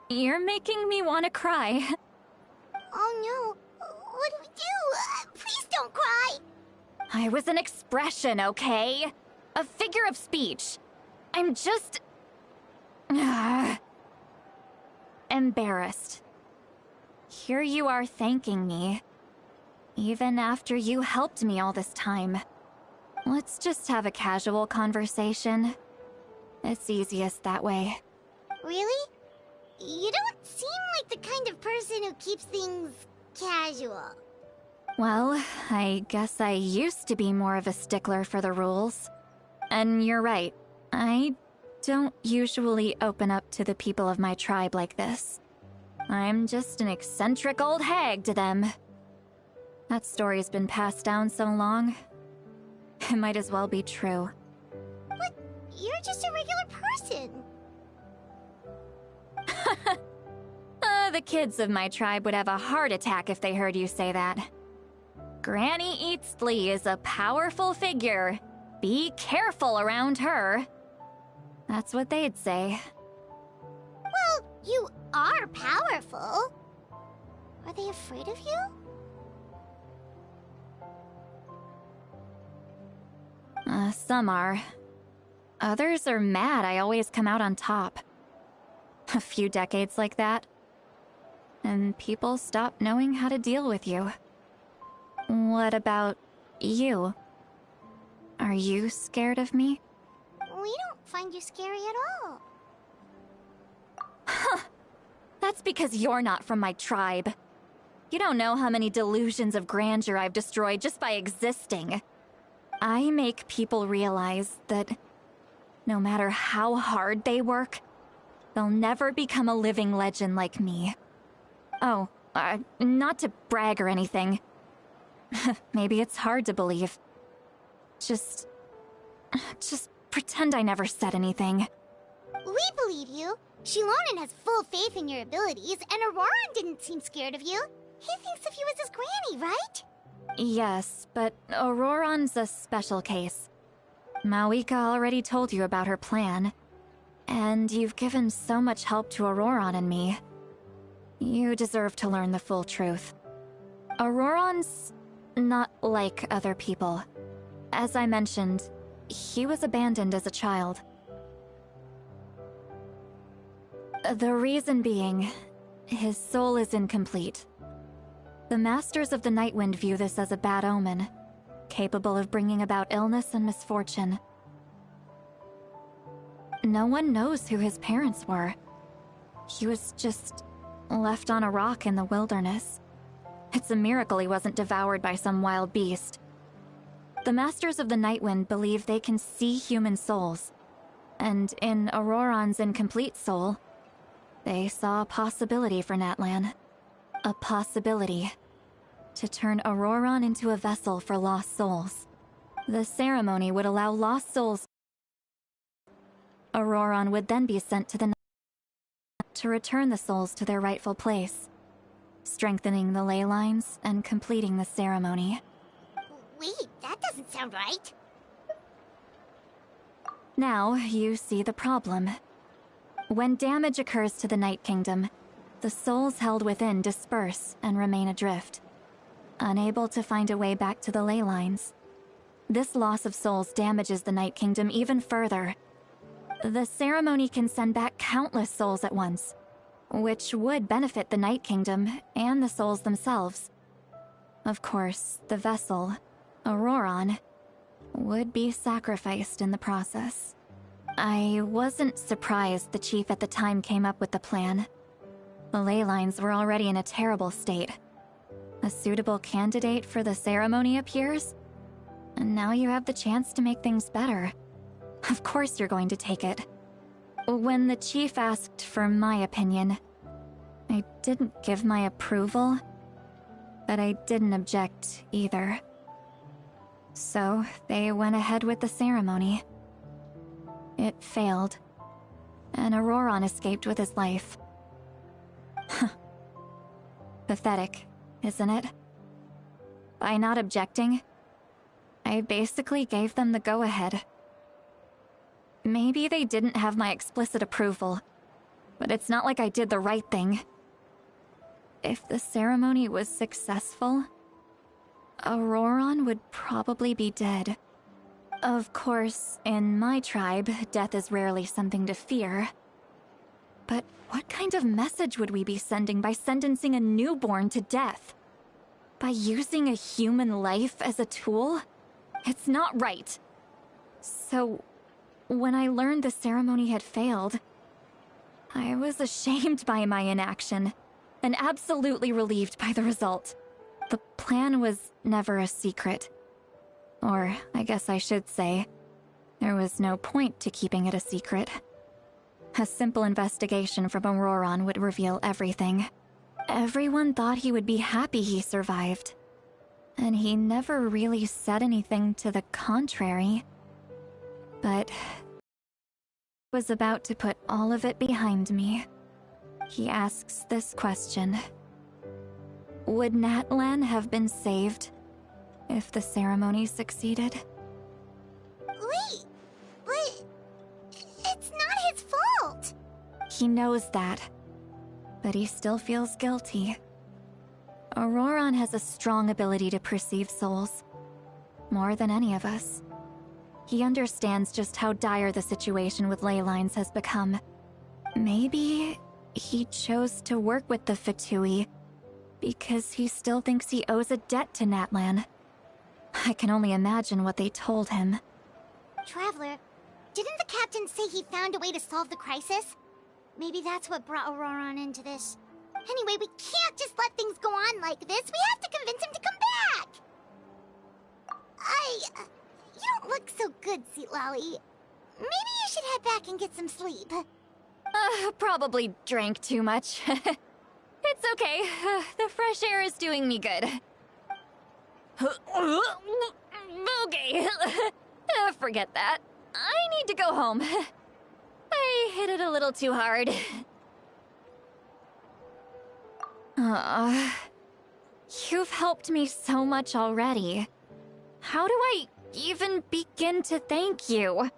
You're making me want to cry. Oh no, what do we do? Please don't cry! I was an expression, okay? A figure of speech. I'm just... embarrassed. Here you are thanking me. Even after you helped me all this time. Let's just have a casual conversation. It's easiest that way. Really? You don't seem like the kind of person who keeps things casual. Well, I guess I used to be more of a stickler for the rules. And you're right, I don't usually open up to the people of my tribe like this. I'm just an eccentric old hag to them. That story's been passed down so long, it might as well be true. But you're just a regular person. The kids of my tribe would have a heart attack if they heard you say that. Granny Eatsley is a powerful figure. Be careful around her. That's what they'd say. Well, you are powerful. Are they afraid of you? Some are. Others are mad I always come out on top. A few decades like that, and people stop knowing how to deal with you. What about you? Are you scared of me? We don't find you scary at all. Huh. That's because you're not from my tribe. You don't know how many delusions of grandeur I've destroyed just by existing. I make people realize that no matter how hard they work, they'll never become a living legend like me. Oh, not to brag or anything. Maybe it's hard to believe. Just pretend I never said anything. We believe you. Shilonen has full faith in your abilities, and Auroran didn't seem scared of you. He thinks of you as his granny, right? Yes, but Auroran's a special case. Mawika already told you about her plan. And you've given so much help to Auroran and me. You deserve to learn the full truth. Auroran's not like other people. As I mentioned, he was abandoned as a child. The reason being, his soul is incomplete. The Masters of the Nightwind view this as a bad omen, capable of bringing about illness and misfortune. No one knows who his parents were. He was just left on a rock in the wilderness. It's a miracle he wasn't devoured by some wild beast. The Masters of the Nightwind believe they can see human souls, and in Auroran's incomplete soul, they saw a possibility for Natlan. A possibility to turn Auroran into a vessel for lost souls. The ceremony would allow lost souls. Auroran would then be sent to the to return the souls to their rightful place, strengthening the ley lines and completing the ceremony. Wait, that doesn't sound right. Now you see the problem. When damage occurs to the Night Kingdom, the souls held within disperse and remain adrift, unable to find a way back to the ley lines. This loss of souls damages the Night Kingdom even further. The ceremony can send back countless souls at once, which would benefit the Night Kingdom and the souls themselves. Of course, the vessel, Auroran, would be sacrificed in the process. I wasn't surprised the chief at the time came up with the plan. The ley lines were already in a terrible state. A suitable candidate for the ceremony appears, and now you have the chance to make things better. Of course you're going to take it. When the chief asked for my opinion, I didn't give my approval, but I didn't object either. So they went ahead with the ceremony. It failed, and Auroran escaped with his life. Pathetic, isn't it? By not objecting, I basically gave them the go-ahead. Maybe they didn't have my explicit approval, but it's not like I did the right thing. If the ceremony was successful, Auroron would probably be dead. Of course, in my tribe, death is rarely something to fear. But what kind of message would we be sending by sentencing a newborn to death? By using a human life as a tool? It's not right. So, when I learned the ceremony had failed, I was ashamed by my inaction, and absolutely relieved by the result. The plan was never a secret. Or, I guess I should say, there was no point to keeping it a secret. A simple investigation from Auroron would reveal everything. Everyone thought he would be happy he survived. And he never really said anything to the contrary. But I was about to put all of it behind me. He asks this question. Would Natlan have been saved if the ceremony succeeded? Wait, but it's not his fault! He knows that, but he still feels guilty. Auroron has a strong ability to perceive souls, more than any of us. He understands just how dire the situation with ley lines has become. Maybe he chose to work with the Fatui because he still thinks he owes a debt to Natlan. I can only imagine what they told him. Traveler, didn't the captain say he found a way to solve the crisis? Maybe that's what brought Auroron into this. Anyway, we can't just let things go on like this. We have to convince him to come back! You don't look so good, Sweet Lolly. Maybe you should head back and get some sleep. Probably drank too much. It's okay. The fresh air is doing me good. Okay. Forget that. I need to go home. I hit it a little too hard. You've helped me so much already. How do I even begin to thank you?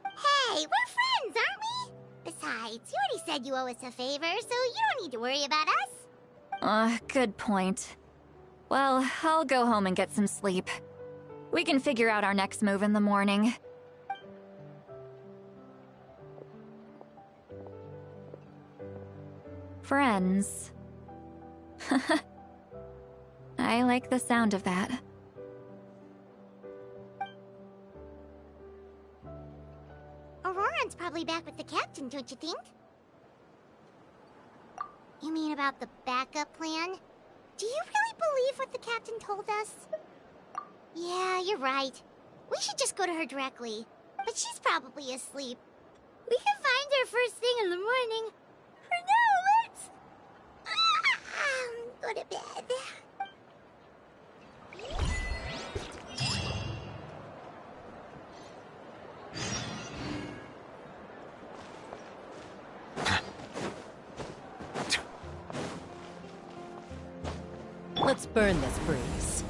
Hey, we're friends, aren't we? Besides, you already said you owe us a favor, so you don't need to worry about us. Good point. Well, I'll go home and get some sleep. We can figure out our next move in the morning. Friends. I like the sound of that. Auroron's probably back with the captain, don't you think? You mean about the backup plan? Do you really believe what the captain told us? Yeah, you're right. We should just go to her directly. But she's probably asleep. We can find her first thing in the morning. For now, let's... go to bed. Let's burn this breeze.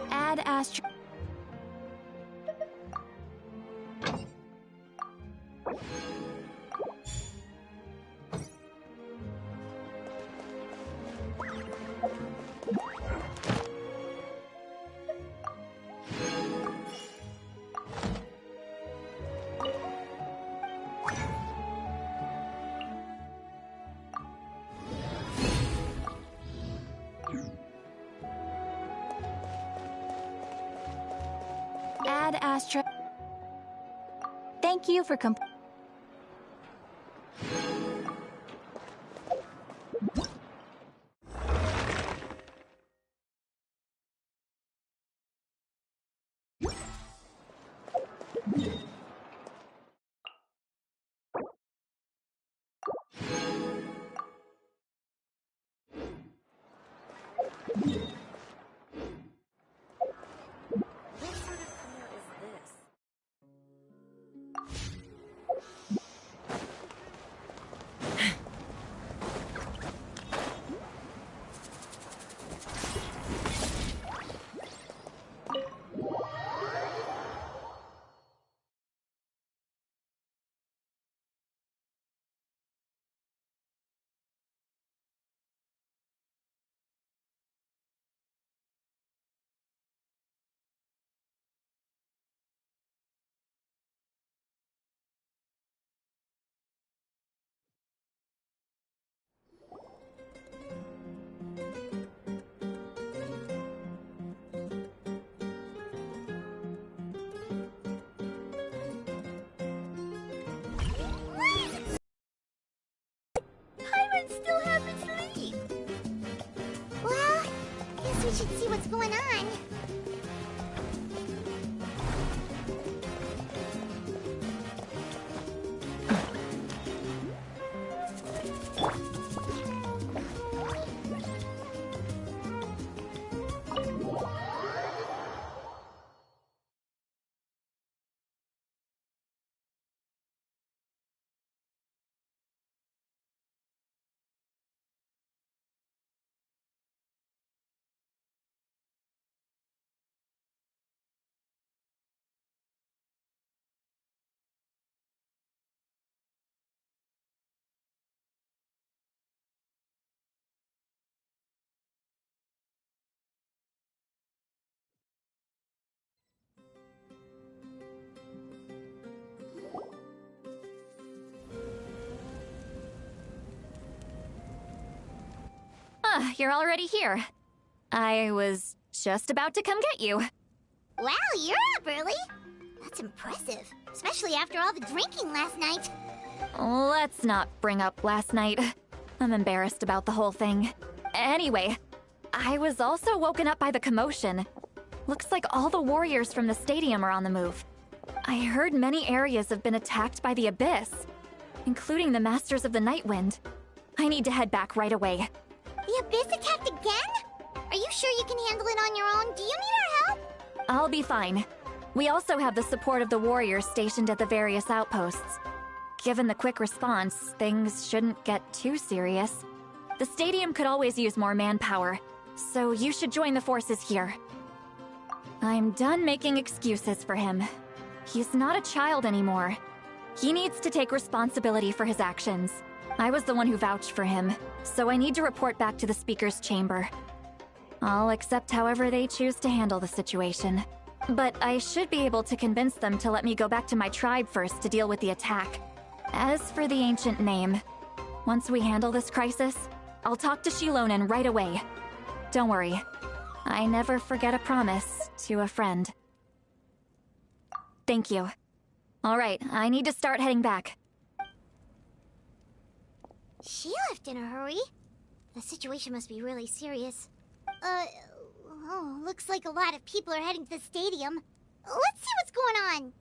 Add Astro... Add Astro... Thank you for what's going on. Ah, you're already here. I was just about to come get you. Wow, you're up early. That's impressive, especially after all the drinking last night. Let's not bring up last night. I'm embarrassed about the whole thing. Anyway, I was also woken up by the commotion. Looks like all the warriors from the stadium are on the move. I heard many areas have been attacked by the Abyss, including the Masters of the Nightwind. I need to head back right away. The Abyss attacked again? Are you sure you can handle it on your own? Do you need our help? I'll be fine. We also have the support of the warriors stationed at the various outposts. Given the quick response, things shouldn't get too serious. The stadium could always use more manpower, so you should join the forces here. I'm done making excuses for him. He's not a child anymore. He needs to take responsibility for his actions. I was the one who vouched for him, so I need to report back to the Speaker's chamber. I'll accept however they choose to handle the situation. But I should be able to convince them to let me go back to my tribe first to deal with the attack. As for the ancient name, once we handle this crisis, I'll talk to Shilonen right away. Don't worry, I never forget a promise to a friend. Thank you. Alright, I need to start heading back. She left in a hurry. The situation must be really serious. Looks like a lot of people are heading to the stadium. Let's see what's going on.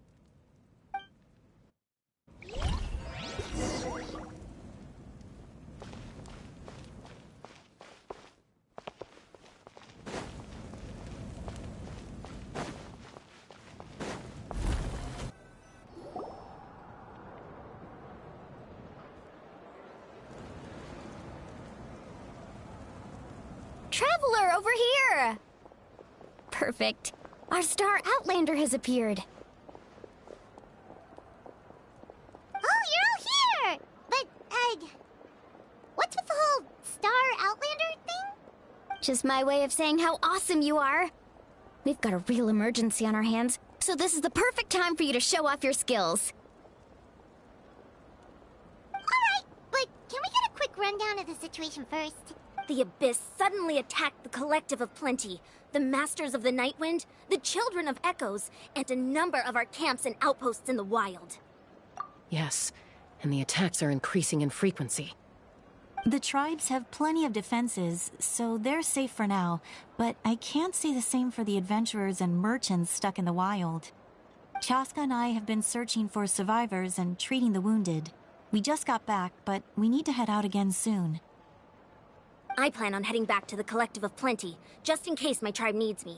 Traveler, over here! Perfect. Our star Outlander has appeared. Oh, you're all here! But, what's with the whole Star Outlander thing? Just my way of saying how awesome you are. We've got a real emergency on our hands, so this is the perfect time for you to show off your skills. Alright, but can we get a quick rundown of the situation first? The Abyss suddenly attacked the Collective of Plenty, the Masters of the Nightwind, the Children of Echoes, and a number of our camps and outposts in the wild. Yes, and the attacks are increasing in frequency. The tribes have plenty of defenses, so they're safe for now, but I can't say the same for the adventurers and merchants stuck in the wild. Chaska and I have been searching for survivors and treating the wounded. We just got back, but we need to head out again soon. I plan on heading back to the Collective of Plenty, just in case my tribe needs me.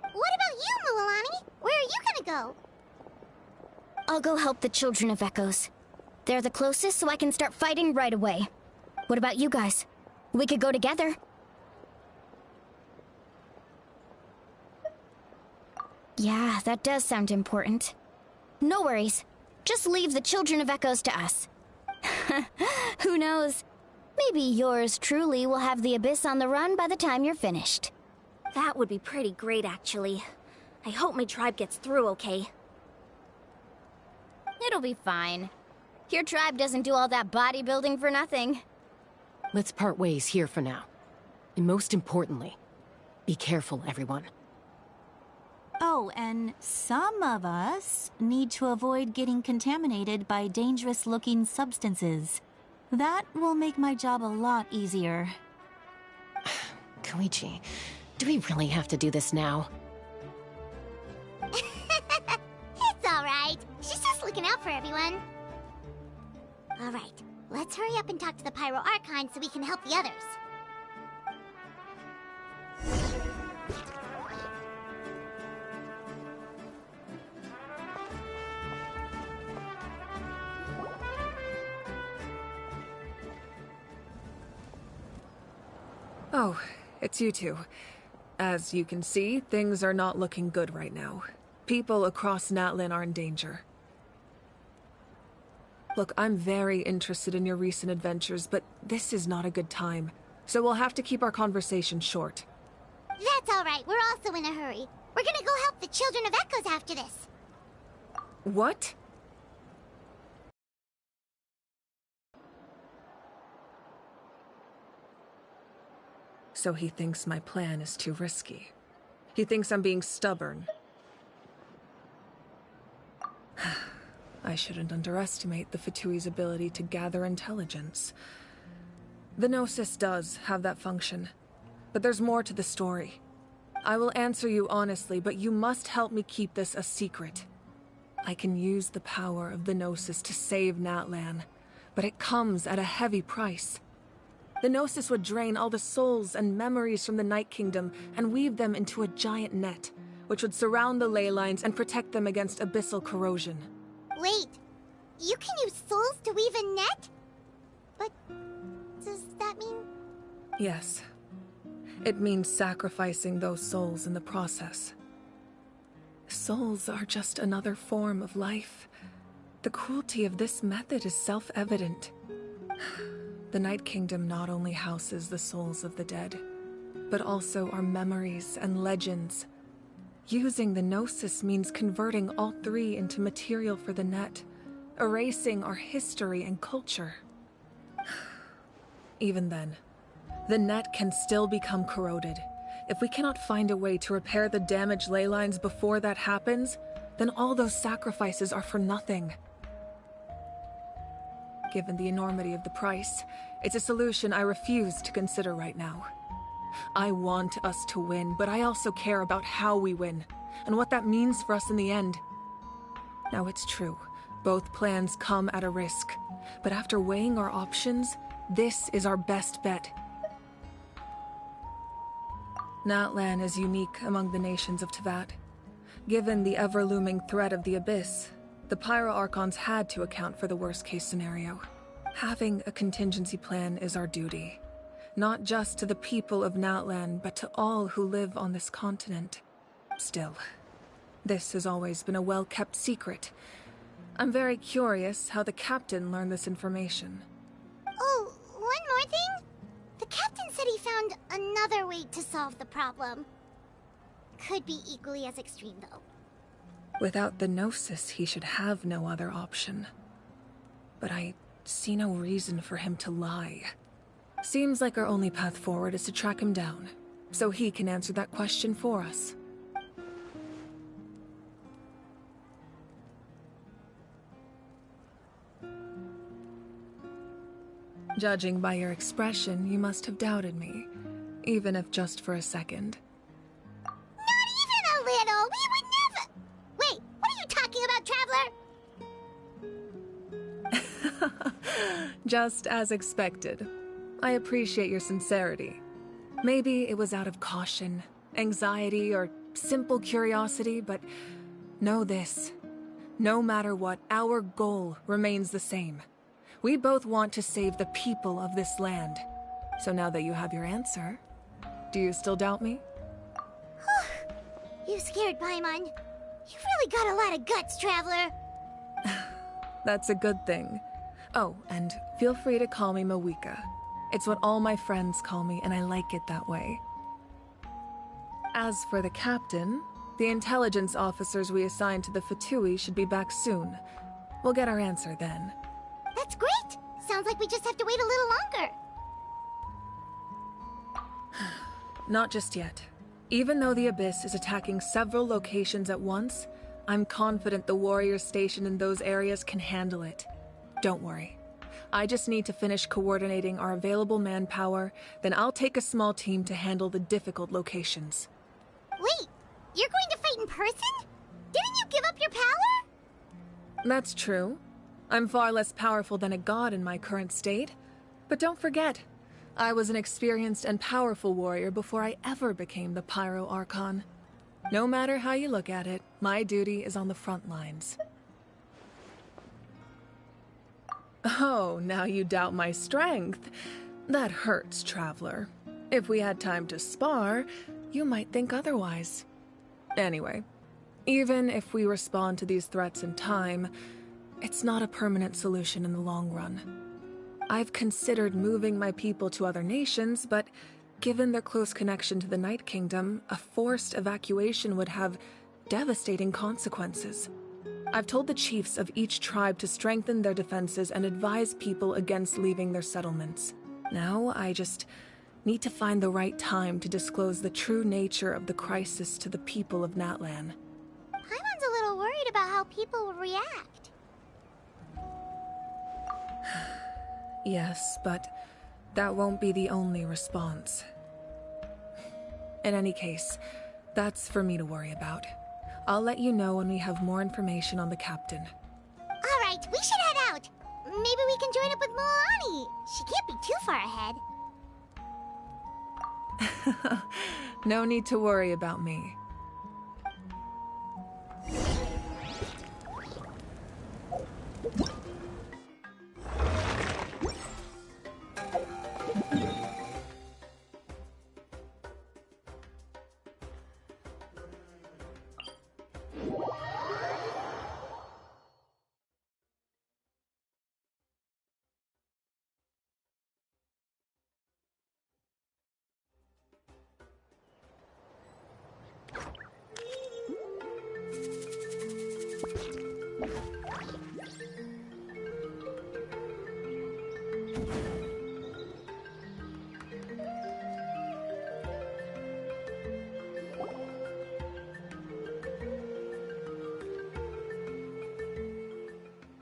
What about you, Mualani? Where are you gonna go? I'll go help the Children of Echoes. They're the closest, so I can start fighting right away. What about you guys? We could go together. Yeah, that does sound important. No worries. Just leave the Children of Echoes to us. Who knows? Maybe yours truly will have the Abyss on the run by the time you're finished. That would be pretty great, actually. I hope my tribe gets through okay. It'll be fine. Your tribe doesn't do all that bodybuilding for nothing. Let's part ways here for now. And most importantly, be careful, everyone. Oh, and some of us need to avoid getting contaminated by dangerous-looking substances. That will make my job a lot easier. Koichi, do we really have to do this now? It's alright. She's just looking out for everyone. Alright, let's hurry up and talk to the Pyro Archon so we can help the others. Oh, it's you two. As you can see, things are not looking good right now. People across Natlan are in danger. Look, I'm very interested in your recent adventures, but this is not a good time. So we'll have to keep our conversation short. That's alright, we're also in a hurry. We're gonna go help the Children of Echoes after this. What? So he thinks my plan is too risky. He thinks I'm being stubborn. I shouldn't underestimate the Fatui's ability to gather intelligence. The Gnosis does have that function, but there's more to the story. I will answer you honestly, but you must help me keep this a secret. I can use the power of the Gnosis to save Natlan, but it comes at a heavy price. The Gnosis would drain all the souls and memories from the Night Kingdom and weave them into a giant net, which would surround the ley lines and protect them against abyssal corrosion. Wait, you can use souls to weave a net? But does that mean... Yes. It means sacrificing those souls in the process. Souls are just another form of life. The cruelty of this method is self-evident. The Night Kingdom not only houses the souls of the dead, but also our memories and legends. Using the Gnosis means converting all three into material for the net, erasing our history and culture. Even then, the net can still become corroded. If we cannot find a way to repair the damaged ley lines before that happens, then all those sacrifices are for nothing. Given the enormity of the price, it's a solution I refuse to consider right now. I want us to win, but I also care about how we win, and what that means for us in the end. Now, it's true, both plans come at a risk, but after weighing our options, this is our best bet. Natlan is unique among the nations of Teyvat. Given the ever-looming threat of the Abyss, the Pyro Archons had to account for the worst-case scenario. Having a contingency plan is our duty. Not just to the people of Natlan, but to all who live on this continent. Still, this has always been a well-kept secret. I'm very curious how the captain learned this information. Oh, one more thing? The captain said he found another way to solve the problem. Could be equally as extreme, though. Without the Gnosis, he should have no other option. But I see no reason for him to lie. Seems like our only path forward is to track him down, so he can answer that question for us. Judging by your expression, you must have doubted me, even if just for a second. Not even a little! We would never... Wait, what are you talking about, Traveler? Just as expected. I appreciate your sincerity. Maybe it was out of caution, anxiety, or simple curiosity, but know this. No matter what, our goal remains the same. We both want to save the people of this land. So now that you have your answer, do you still doubt me? You scared Paimon. You've really got a lot of guts, Traveler. That's a good thing. Oh, and feel free to call me Mawika. It's what all my friends call me, and I like it that way. As for the captain, the intelligence officers we assigned to the Fatui should be back soon. We'll get our answer then. That's great! Sounds like we just have to wait a little longer. Not just yet. Even though the Abyss is attacking several locations at once, I'm confident the warriors stationed in those areas can handle it. Don't worry. I just need to finish coordinating our available manpower, then I'll take a small team to handle the difficult locations. Wait, you're going to fight in person? Didn't you give up your power? That's true. I'm far less powerful than a god in my current state. But don't forget, I was an experienced and powerful warrior before I ever became the Pyro Archon. No matter how you look at it, my duty is on the front lines. Oh, now you doubt my strength. That hurts, Traveler. If we had time to spar, you might think otherwise. Anyway, even if we respond to these threats in time, it's not a permanent solution in the long run. I've considered moving my people to other nations, but given their close connection to the Night Kingdom, a forced evacuation would have devastating consequences. I've told the chiefs of each tribe to strengthen their defenses and advise people against leaving their settlements. Now, I just need to find the right time to disclose the true nature of the crisis to the people of Natlan. Paimon's a little worried about how people will react. Yes, but that won't be the only response. In any case, that's for me to worry about. I'll let you know when we have more information on the captain. All right, we should head out. Maybe we can join up with Moani. She can't be too far ahead. No need to worry about me.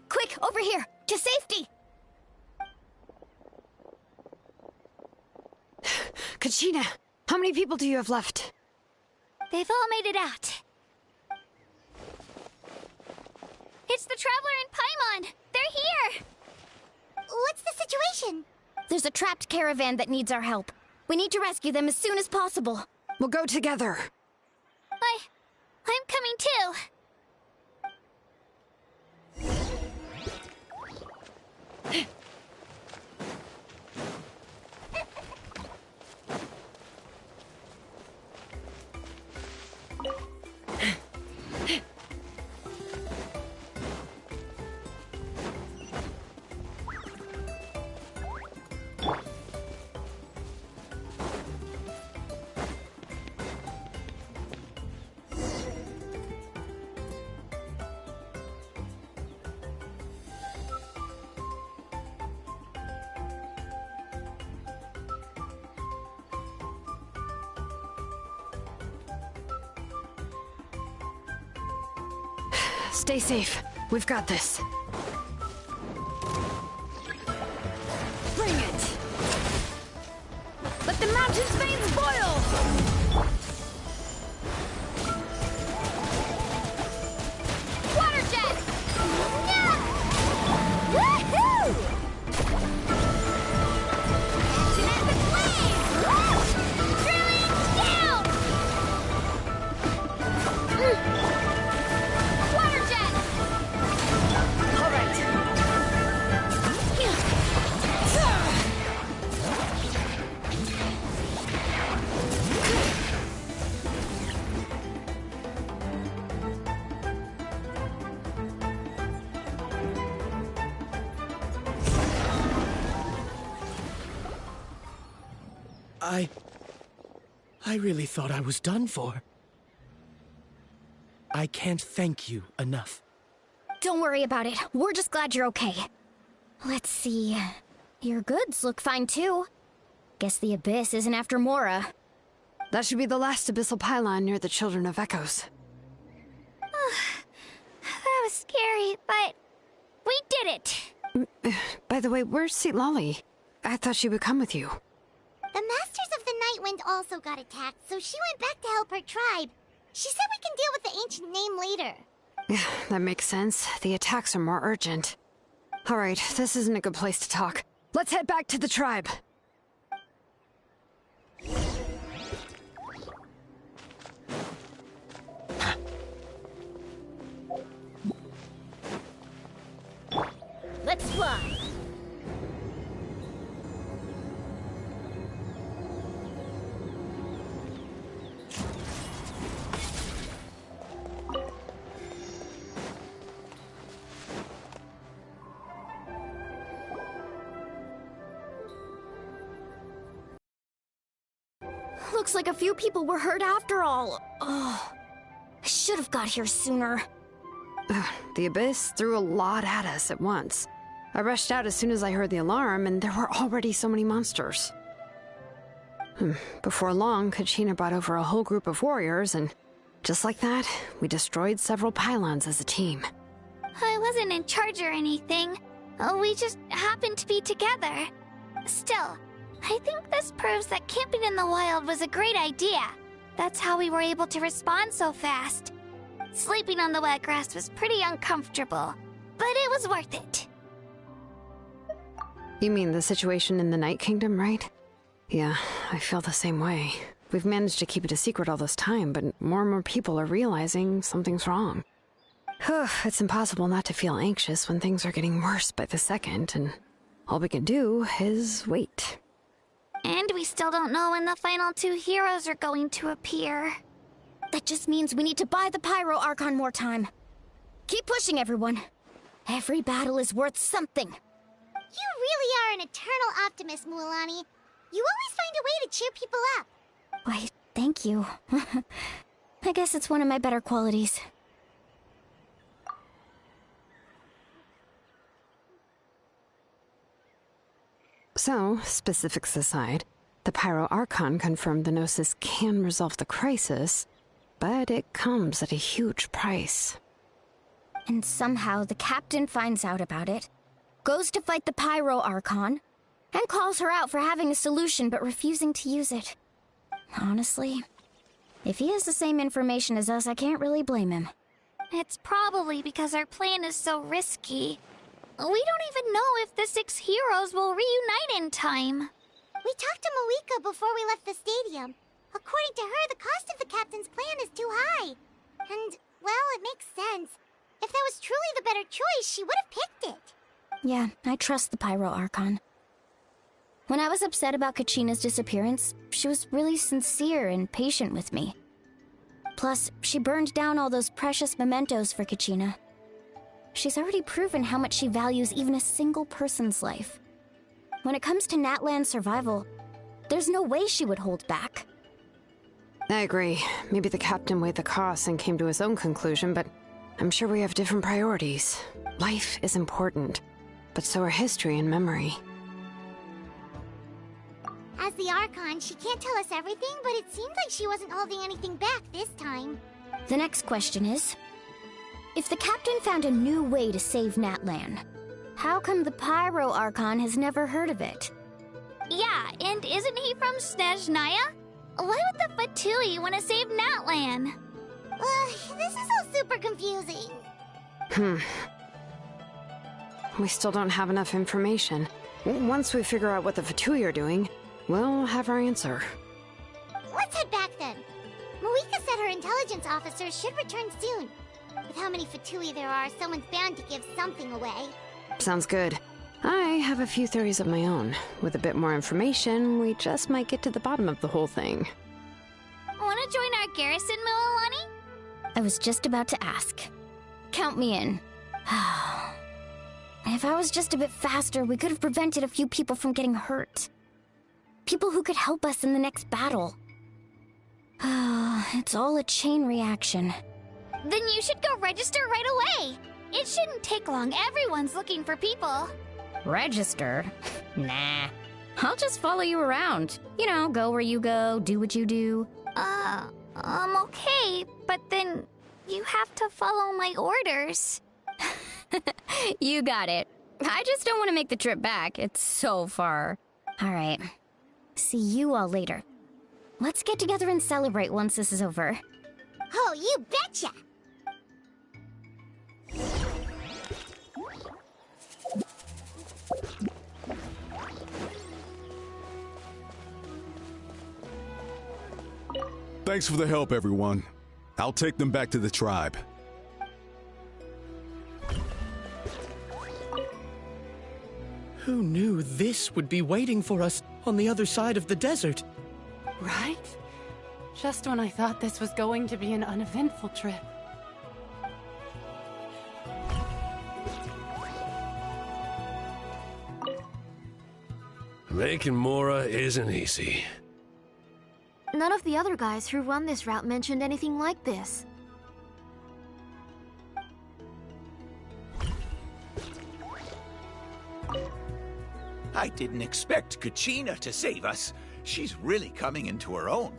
Quick, over here! To safety! Kachina, how many people do you have left? They've all made it out. It's the Traveler and Paimon! They're here! What's the situation? There's a trapped caravan that needs our help. We need to rescue them as soon as possible. We'll go together. I'm coming too. Stay safe. We've got this. Bring it! Let the mountain's veins boil! Water jet! Woohoo! Action at the flame! Drilling down! Water jet! All right. I really thought I was done for. I can't thank you enough. Don't worry about it. We're just glad you're okay. Let's see. Your goods look fine too. Guess the Abyss isn't after Mora. That should be the last abyssal pylon near the Children of Echoes. That was scary, but we did it! By the way, where's St. Lolly? I thought she would come with you. The Masters of the Night Wind also got attacked, so she went back to help her tribe. She said we can deal with the ancient name later. Yeah, that makes sense. The attacks are more urgent. Alright, this isn't a good place to talk. Let's head back to the tribe. Let's fly! Looks like a few people were hurt after all. Oh, I should have got here sooner. The Abyss threw a lot at us at once. I rushed out as soon as I heard the alarm, and there were already so many monsters. Before long, Kachina brought over a whole group of warriors, and just like that, we destroyed several pylons as a team. I wasn't in charge or anything. We just happened to be together. Still, I think this proves that camping in the wild was a great idea. That's how we were able to respond so fast. Sleeping on the wet grass was pretty uncomfortable, but it was worth it. You mean the situation in the Night Kingdom, right? Yeah, I feel the same way. We've managed to keep it a secret all this time, but more and more people are realizing something's wrong. It's impossible not to feel anxious when things are getting worse by the second, and all we can do is wait. And we still don't know when the final two heroes are going to appear. That just means we need to buy the Pyro Archon more time. Keep pushing, everyone. Every battle is worth something. You really are an eternal optimist, Mualani. You always find a way to cheer people up. Why, thank you. I guess it's one of my better qualities. So, specifics aside, the Pyro Archon confirmed the Gnosis can resolve the crisis, but it comes at a huge price. And somehow the captain finds out about it, goes to fight the Pyro Archon, and calls her out for having a solution but refusing to use it. Honestly, if he has the same information as us, I can't really blame him. It's probably because our plan is so risky. We don't even know if the 6 heroes will reunite in time. We talked to Moika before we left the stadium. According to her, the cost of the captain's plan is too high. And, well, it makes sense. If that was truly the better choice, she would have picked it. Yeah, I trust the Pyro Archon. When I was upset about Kachina's disappearance, she was really sincere and patient with me. Plus, she burned down all those precious mementos for Kachina. She's already proven how much she values even a single person's life. When it comes to Natlan's survival, there's no way she would hold back. I agree. Maybe the captain weighed the costs and came to his own conclusion, but I'm sure we have different priorities. Life is important, but so are history and memory. As the Archon, she can't tell us everything, but it seems like she wasn't holding anything back this time. The next question is, if the captain found a new way to save Natlan, how come the Pyro Archon has never heard of it? Yeah, and isn't he from Snezhnaya? Why would the Fatui want to save Natlan? This is all super confusing. We still don't have enough information. Once we figure out what the Fatui are doing, we'll have our answer. Let's head back then. Moika said her intelligence officer should return soon. With how many Fatui there are, someone's bound to give something away. Sounds good. I have a few theories of my own. With a bit more information, we just might get to the bottom of the whole thing. Want to join our garrison, Mualani? I was just about to ask. Count me in. If I was just a bit faster, we could have prevented a few people from getting hurt. People who could help us in the next battle. It's all a chain reaction. Then you should go register right away. It shouldn't take long. Everyone's looking for people. Register? Nah. I'll just follow you around. You know, go where you go, do what you do. Okay, but then you have to follow my orders. You got it. I just don't want to make the trip back. It's so far. All right. See you all later. Let's get together and celebrate once this is over. Oh, you betcha! Thanks for the help, everyone. I'll take them back to the tribe. Who knew this would be waiting for us on the other side of the desert? Right? Just when I thought this was going to be an uneventful trip. Making Mora isn't easy. None of the other guys who run this route mentioned anything like this. I didn't expect Kachina to save us. She's really coming into her own.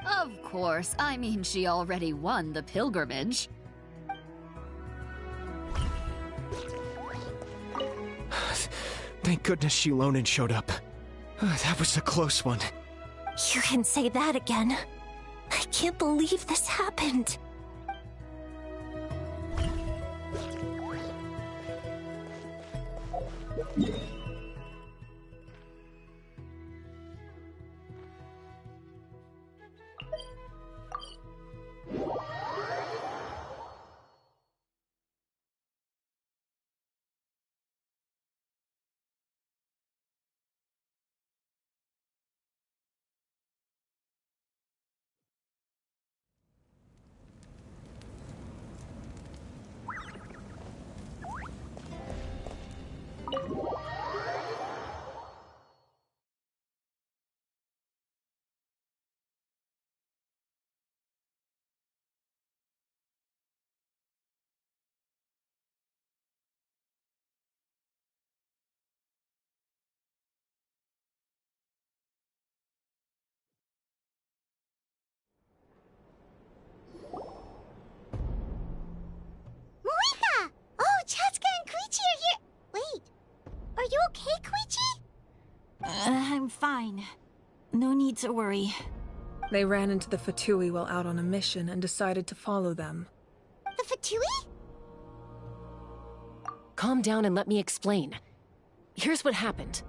Of course. I mean, she already won the pilgrimage. Thank goodness Shilonen showed up. That was a close one. You can say that again. I can't believe this happened. Marika! Oh, Chaska and Koichi are here! Wait, are you okay, Koichi? I'm fine. No need to worry. They ran into the Fatui while out on a mission and decided to follow them. The Fatui? Calm down and let me explain. Here's what happened.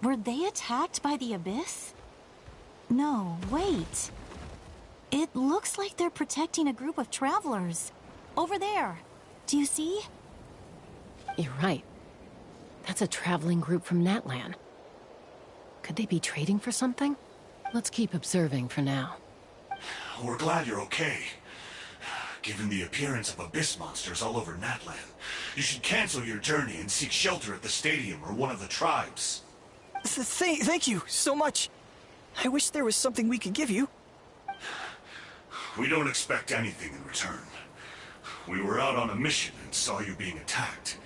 Were they attacked by the Abyss? No, wait. It looks like they're protecting a group of travelers. Over there. Do you see? You're right. That's a traveling group from Natlan. Could they be trading for something? Let's keep observing for now. We're glad you're okay. Given the appearance of abyss monsters all over Natlan, you should cancel your journey and seek shelter at the stadium or one of the tribes. Thank you so much. I wish there was something we could give you. We don't expect anything in return. We were out on a mission and saw you being attacked.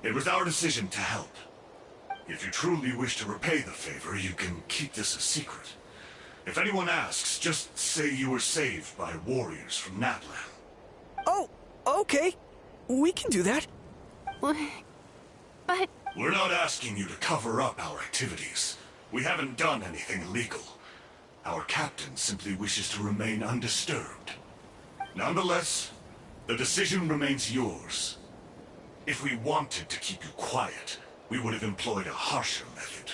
It was our decision to help. If you truly wish to repay the favor, you can keep this a secret. If anyone asks, just say you were saved by warriors from Natlan. Oh, okay. We can do that. But... We're not asking you to cover up our activities. We haven't done anything illegal. Our captain simply wishes to remain undisturbed. Nonetheless, the decision remains yours. If we wanted to keep you quiet, we would have employed a harsher method.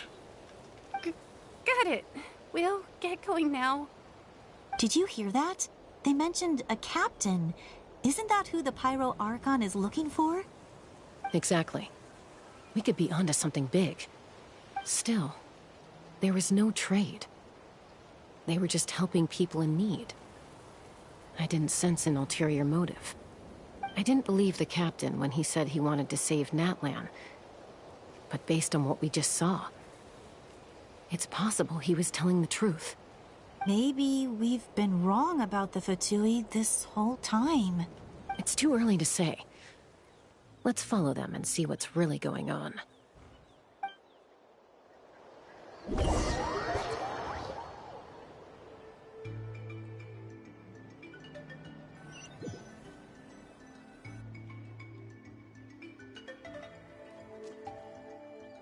Got it. We'll get going now. Did you hear that? They mentioned a captain. Isn't that who the Pyro Archon is looking for? Exactly. We could be onto something big. Still, there was no trade. They were just helping people in need. I didn't sense an ulterior motive. I didn't believe the captain when he said he wanted to save Natlan. But based on what we just saw, it's possible he was telling the truth. Maybe we've been wrong about the Fatui this whole time. It's too early to say. Let's follow them and see what's really going on.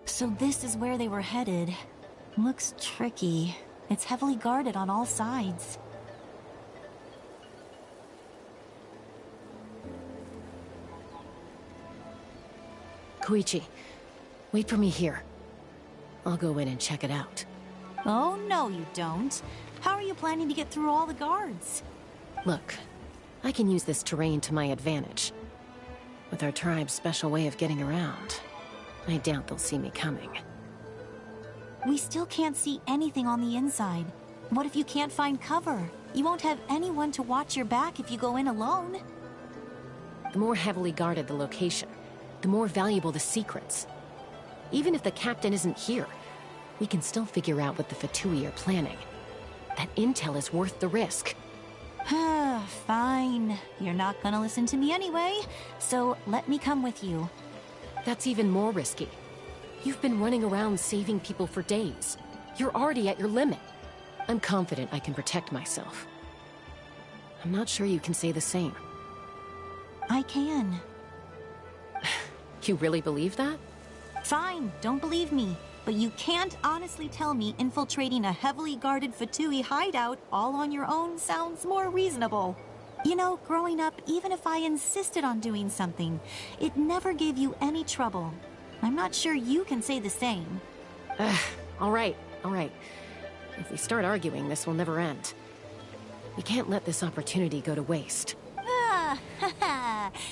So this is where they were headed. Looks tricky. It's heavily guarded on all sides. Koichi, wait for me here. I'll go in and check it out. Oh, no you don't. How are you planning to get through all the guards? Look, I can use this terrain to my advantage. With our tribe's special way of getting around, I doubt they'll see me coming. We still can't see anything on the inside. What if you can't find cover? You won't have anyone to watch your back if you go in alone. The more heavily guarded the location, the more valuable the secrets. Even if the captain isn't here, we can still figure out what the Fatui are planning. That intel is worth the risk. Fine. You're not gonna listen to me anyway, so let me come with you. That's even more risky. You've been running around saving people for days. You're already at your limit. I'm confident I can protect myself. I'm not sure you can say the same. I can. You really believe that? Fine, don't believe me. But you can't honestly tell me infiltrating a heavily guarded Fatui hideout all on your own sounds more reasonable. You know, growing up, even if I insisted on doing something, it never gave you any trouble. I'm not sure you can say the same. All right. If we start arguing, this will never end. We can't let this opportunity go to waste.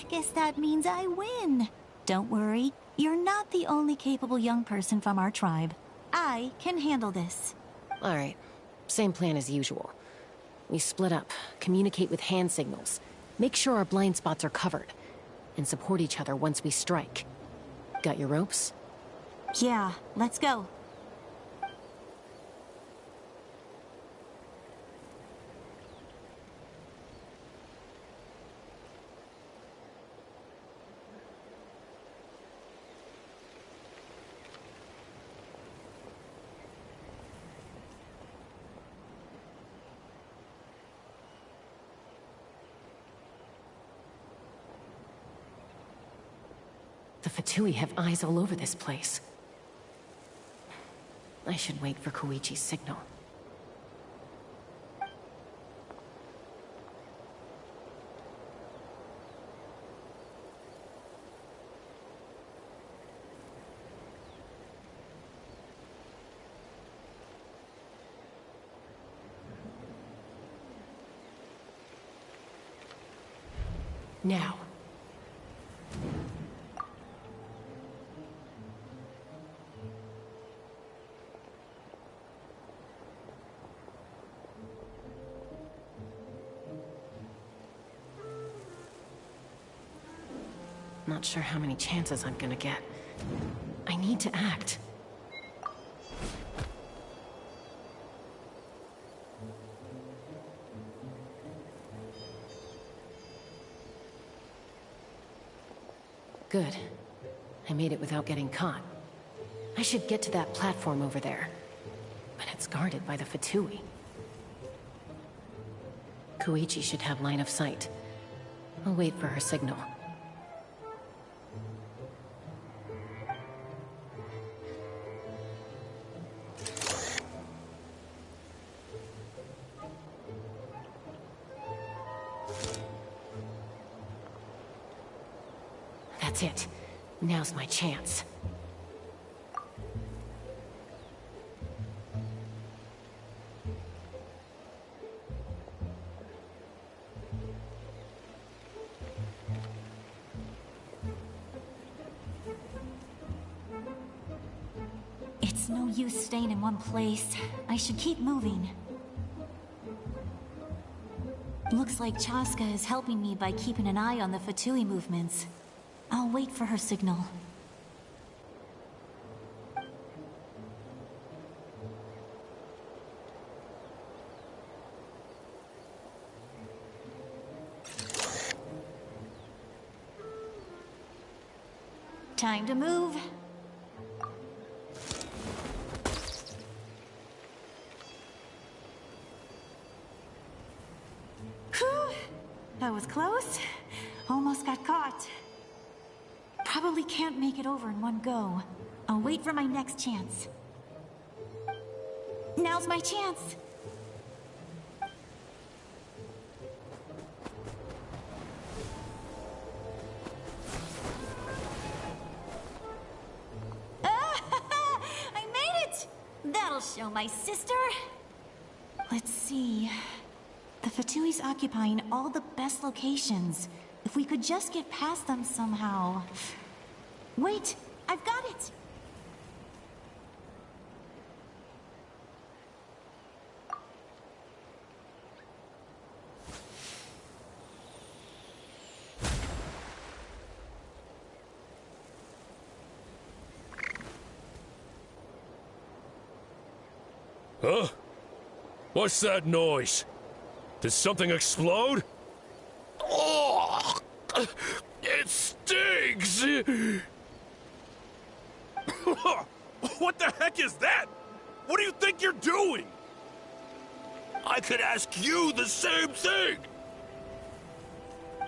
Guess that means I win. Don't worry, you're not the only capable young person from our tribe. I can handle this. All right, same plan as usual. We split up, communicate with hand signals, make sure our blind spots are covered, and support each other once we strike. Got your ropes? Yeah, let's go. The Fatui have eyes all over this place. I should wait for Koichi's signal. Now. Not sure how many chances I'm gonna get. I need to act. Good. I made it without getting caught. I should get to that platform over there. But it's guarded by the Fatui. Koichi should have line of sight. I'll wait for her signal. That's it. Now's my chance. It's no use staying in one place. I should keep moving. Looks like Chaska is helping me by keeping an eye on the Fatui movements. I'll wait for her signal. Time to move. Whew. That was close. Almost got caught. Probably can't make it over in one go. I'll wait for my next chance. Now's my chance. I made it! That'll show my sister. Let's see. The Fatui's occupying all the best locations. If we could just get past them somehow. Wait, I've got it! Huh? What's that noise? Did something explode? Oh! It stinks! What the heck is that? What do you think you're doing? I could ask you the same thing!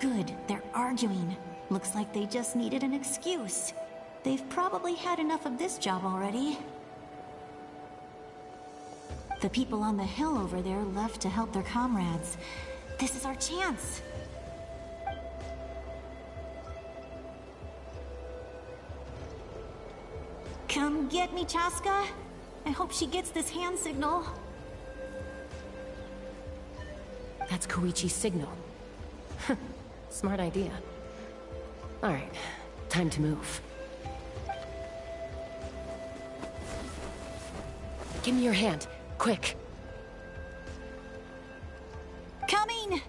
Good, they're arguing. Looks like they just needed an excuse. They've probably had enough of this job already. The people on the hill over there left to help their comrades. This is our chance. Come get me, Chaska. I hope she gets this hand signal. That's Koichi's signal. Smart idea. Alright, time to move. Give me your hand, quick. Coming!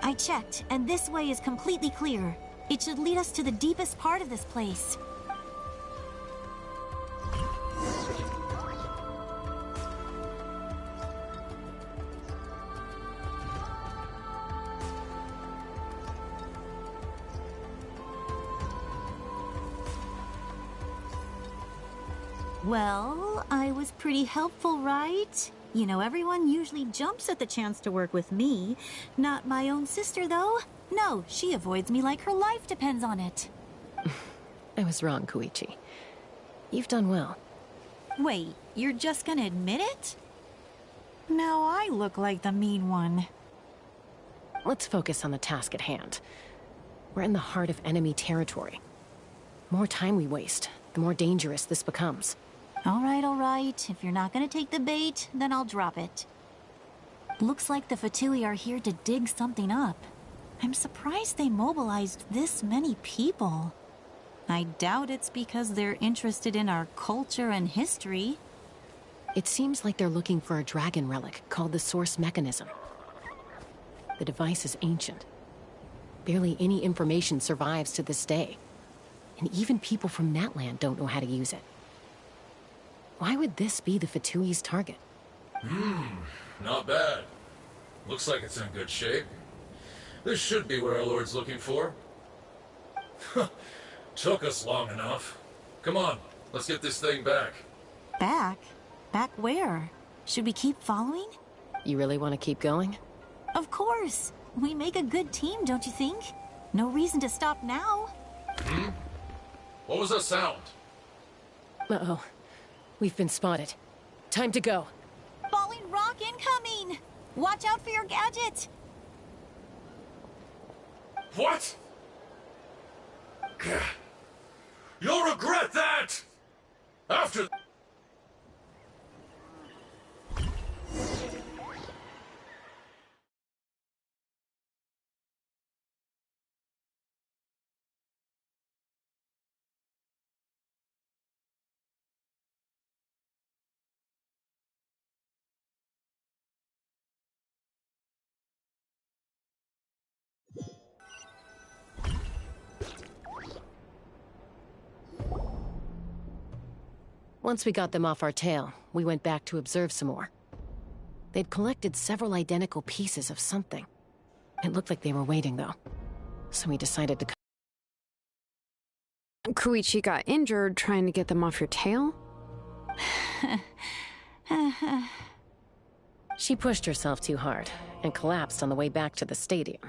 I checked, and this way is completely clear. It should lead us to the deepest part of this place. Well, I was pretty helpful, right? You know, everyone usually jumps at the chance to work with me. Not my own sister, though. No, she avoids me like her life depends on it. I was wrong, Koichi. You've done well. Wait, you're just gonna admit it? Now I look like the mean one. Let's focus on the task at hand. We're in the heart of enemy territory. The more time we waste, the more dangerous this becomes. All right. If you're not gonna take the bait, then I'll drop it. Looks like the Fatui are here to dig something up. I'm surprised they mobilized this many people. I doubt it's because they're interested in our culture and history. It seems like they're looking for a dragon relic called the Source Mechanism. The device is ancient. Barely any information survives to this day. And even people from Natlan don't know how to use it. Why would this be the Fatui's target? Not bad. Looks like it's in good shape. This should be what our Lord's looking for. Took us long enough. Come on, let's get this thing back. Back? Back where? Should we keep following? You really want to keep going? Of course. We make a good team, don't you think? No reason to stop now. What was that sound? Uh-oh. We've been spotted. Time to go. Falling rock incoming! Watch out for your gadget! What? You'll regret that! After... Once we got them off our tail, we went back to observe some more. They'd collected several identical pieces of something. It looked like they were waiting, though. So we decided to... Koichi got injured trying to get them off your tail? She pushed herself too hard and collapsed on the way back to the stadium.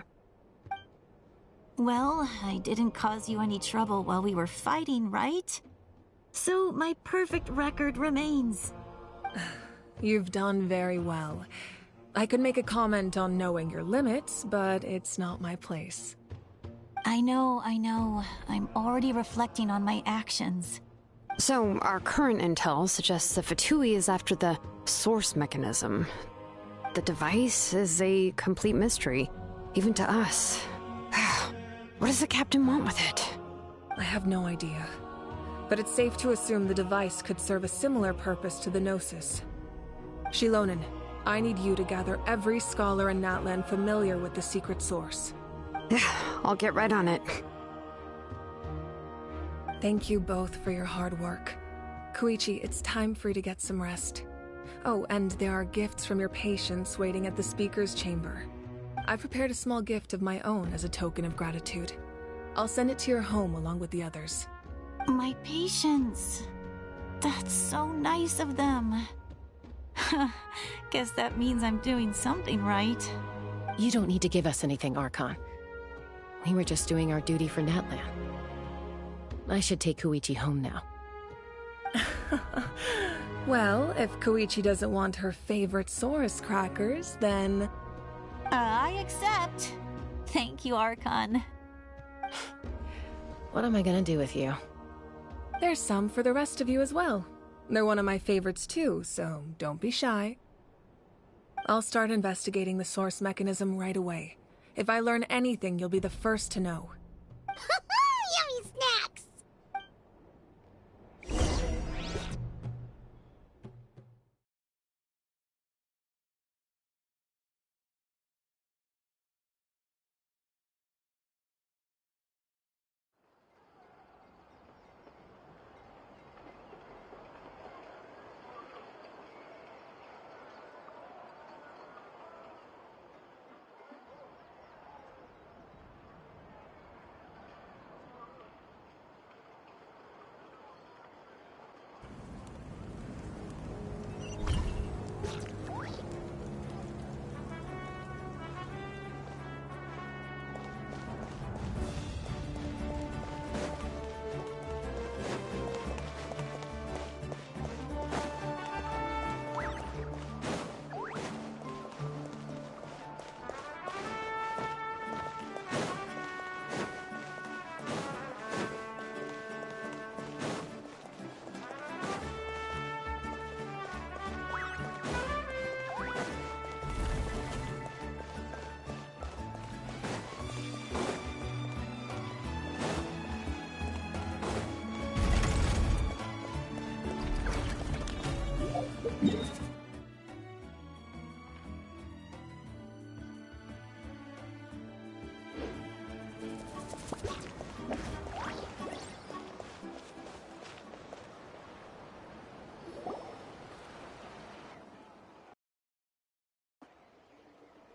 Well, I didn't cause you any trouble while we were fighting, right? So my perfect record remains. You've done very well. I could make a comment on knowing your limits, but it's not my place. I know. I'm already reflecting on my actions. So, our current intel suggests the Fatui is after the source mechanism. The device is a complete mystery, even to us. What does the captain want with it? I have no idea. But it's safe to assume the device could serve a similar purpose to the Gnosis. Shilonen, I need you to gather every scholar in Natlan familiar with the secret source. I'll get right on it. Thank you both for your hard work. Koichi, it's time for you to get some rest. Oh, and there are gifts from your patients waiting at the speaker's chamber. I've prepared a small gift of my own as a token of gratitude. I'll send it to your home along with the others. My patients. That's so nice of them. Guess that means I'm doing something right. You don't need to give us anything, Archon. We were just doing our duty for Natlan. I should take Koichi home now. Well, if Koichi doesn't want her favorite Saurus crackers, then... I accept. Thank you, Archon. What am I gonna do with you? There's some for the rest of you as well. They're one of my favorites too, so don't be shy. I'll start investigating the source mechanism right away. If I learn anything, you'll be the first to know. Yummy snacks!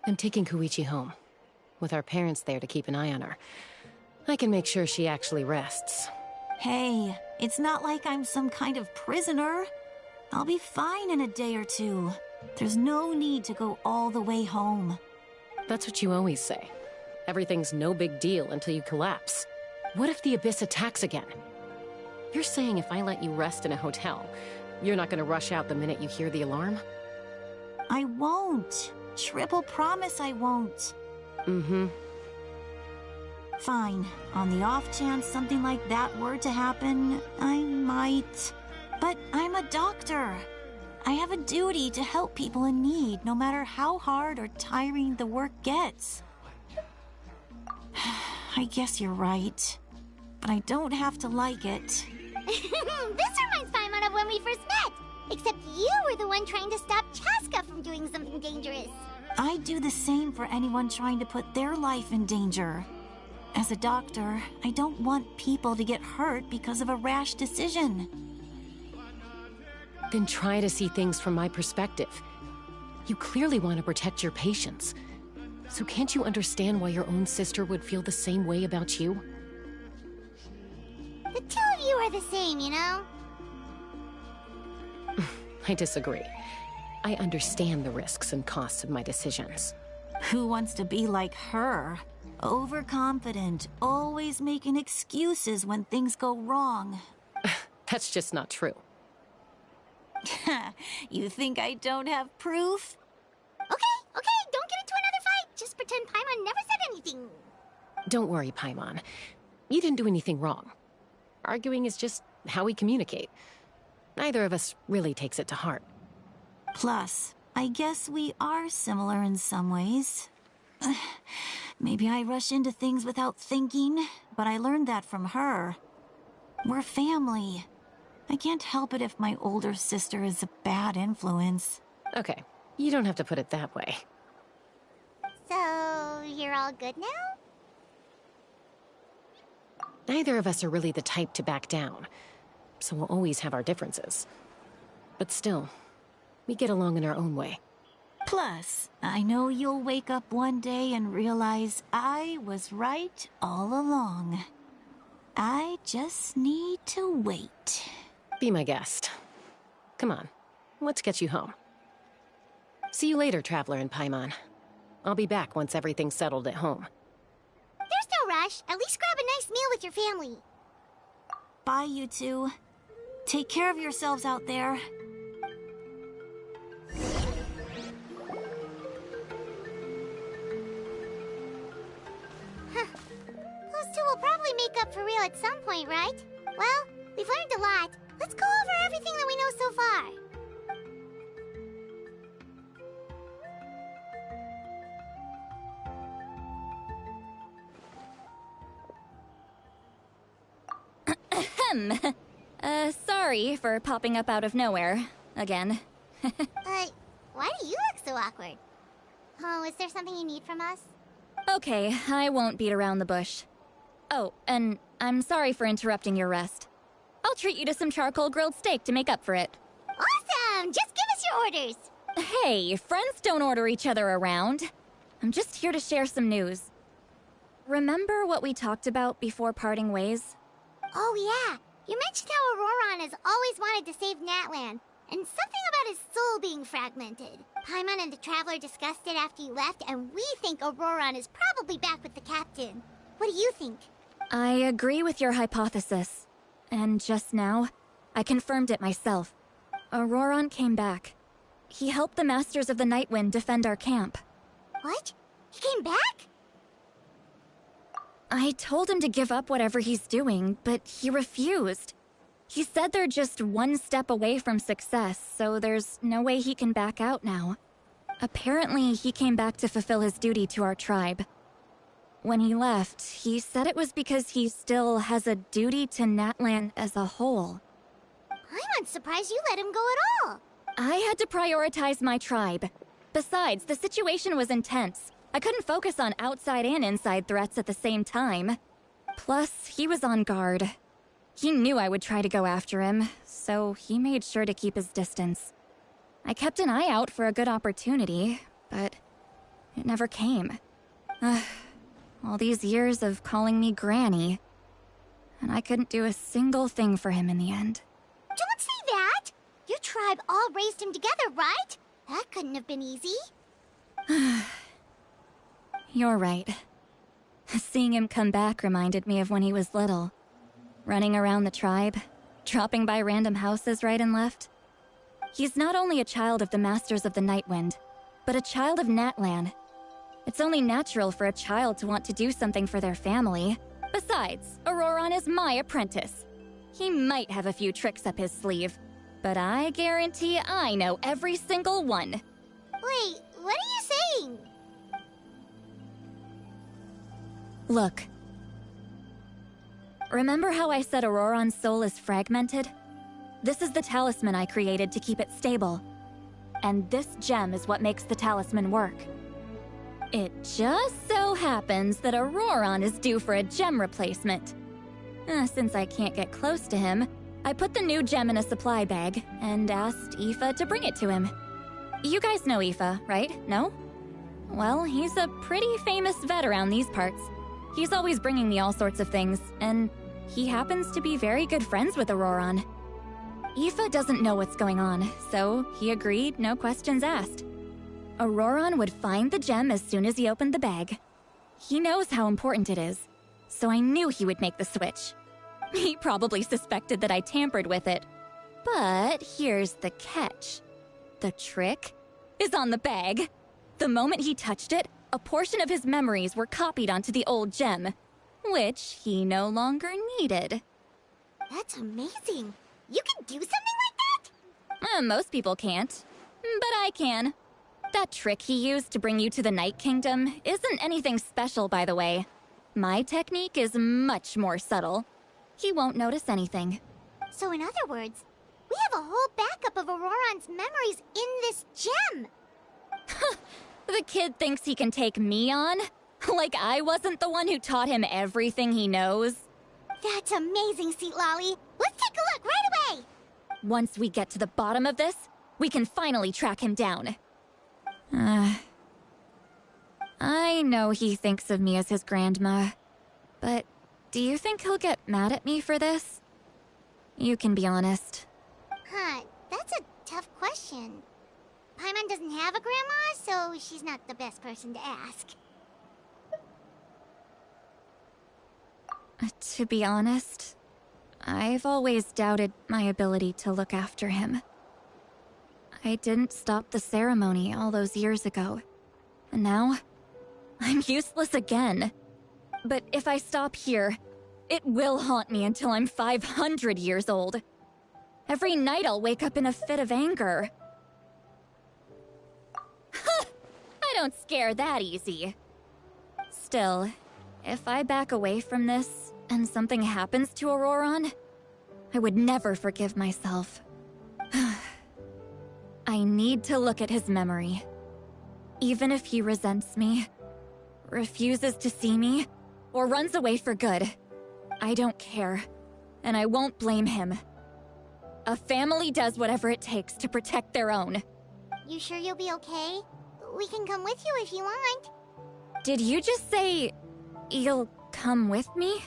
I'm taking Koichi home. With our parents there to keep an eye on her, I can make sure she actually rests. Hey, it's not like I'm some kind of prisoner. I'll be fine in a day or two. There's no need to go all the way home. That's what you always say. Everything's no big deal until you collapse. What if the Abyss attacks again? You're saying if I let you rest in a hotel, you're not gonna rush out the minute you hear the alarm? I won't. Triple promise I won't. Mm-hmm. Fine. On the off chance something like that were to happen, I might. But I'm a doctor. I have a duty to help people in need, no matter how hard or tiring the work gets. I guess you're right. But I don't have to like it. This reminds Paimon of when we first met. Except you were the one trying to stop Chaska from doing something dangerous. I'd do the same for anyone trying to put their life in danger. As a doctor, I don't want people to get hurt because of a rash decision. Then try to see things from my perspective. You clearly want to protect your patients. So can't you understand why your own sister would feel the same way about you? The two of you are the same, you know? I disagree. I understand the risks and costs of my decisions. Who wants to be like her? Overconfident, always making excuses when things go wrong. That's just not true. You think I don't have proof? Okay, don't get into another fight. Just pretend Paimon never said anything. Don't worry, Paimon. You didn't do anything wrong. Arguing is just how we communicate. Neither of us really takes it to heart. Plus, I guess we are similar in some ways. Maybe I rush into things without thinking, but I learned that from her. We're family. I can't help it if my older sister is a bad influence. Okay, you don't have to put it that way. So, you're all good now? Neither of us are really the type to back down, so we'll always have our differences. But still, we get along in our own way. Plus, I know you'll wake up one day and realize I was right all along. I just need to wait. Be my guest. Come on, let's get you home. See you later, Traveler and Paimon. I'll be back once everything's settled at home. There's no rush. At least grab a nice meal with your family. Bye, you two. Take care of yourselves out there. Those two will probably make up for real at some point, right? Well, we've learned a lot. Let's go over everything that we know so far. Sorry for popping up out of nowhere. Again. Why do you look so awkward? Oh, is there something you need from us? Okay, I won't beat around the bush. Oh, and I'm sorry for interrupting your rest. I'll treat you to some charcoal grilled steak to make up for it. Awesome! Just give us your orders! Hey, friends don't order each other around. I'm just here to share some news. Remember what we talked about before parting ways? Oh yeah, you mentioned how Auroron has always wanted to save Natlan, and something about his soul being fragmented. Paimon and the Traveler discussed it after you left, and we think Auroron is probably back with the Captain. What do you think? I agree with your hypothesis. And just now, I confirmed it myself. Auroron came back. He helped the Masters of the Nightwind defend our camp. What? He came back? I told him to give up whatever he's doing, but he refused. He said they're just one step away from success, so there's no way he can back out now. Apparently, he came back to fulfill his duty to our tribe. When he left, he said it was because he still has a duty to Natlan as a whole. I'm unsurprised you let him go at all. I had to prioritize my tribe. Besides, the situation was intense. I couldn't focus on outside and inside threats at the same time. Plus, he was on guard. He knew I would try to go after him, so he made sure to keep his distance. I kept an eye out for a good opportunity, but it never came. All these years of calling me Granny, and I couldn't do a single thing for him in the end. Don't say that! Your tribe all raised him together, right? That couldn't have been easy. You're right. Seeing him come back reminded me of when he was little. Running around the tribe, dropping by random houses right and left. He's not only a child of the Masters of the Nightwind, but a child of Natlan. It's only natural for a child to want to do something for their family. Besides, Auroron is my apprentice. He might have a few tricks up his sleeve, but I guarantee I know every single one. Wait, what are you saying? Look. Remember how I said Auroron's soul is fragmented? This is the talisman I created to keep it stable. And this gem is what makes the talisman work. It just so happens that Auroron is due for a gem replacement. Since I can't get close to him, I put the new gem in a supply bag and asked Aoife to bring it to him. You guys know Aoife, right? No? Well, he's a pretty famous vet around these parts. He's always bringing me all sorts of things, and he happens to be very good friends with Auroron. Aoife doesn't know what's going on, so he agreed, no questions asked. Auroron would find the gem as soon as he opened the bag. He knows how important it is, so I knew he would make the switch. He probably suspected that I tampered with it. But here's the catch. The trick is on the bag. The moment he touched it, a portion of his memories were copied onto the old gem, which he no longer needed. That's amazing. You can do something like that? Most people can't, but I can. That trick he used to bring you to the Night Kingdom isn't anything special, by the way. My technique is much more subtle. He won't notice anything. So in other words, we have a whole backup of Auroron's memories in this gem. The kid thinks he can take me on? Like I wasn't the one who taught him everything he knows? That's amazing, Sweet Lolly. Let's take a look right away. Once we get to the bottom of this, we can finally track him down. I know he thinks of me as his grandma, but do you think he'll get mad at me for this? You can be honest. Huh, that's a tough question. Paimon doesn't have a grandma, so she's not the best person to ask. To be honest, I've always doubted my ability to look after him. I didn't stop the ceremony all those years ago, and now I'm useless again. But if I stop here, it will haunt me until I'm 500 years old. Every night I'll wake up in a fit of anger. I don't scare that easy. Still, if I back away from this and something happens to Auroron, I would never forgive myself. I need to look at his memory. Even if he resents me, refuses to see me, or runs away for good, I don't care, and I won't blame him. A family does whatever it takes to protect their own. You sure you'll be okay? We can come with you if you want. Did you just say you'll come with me?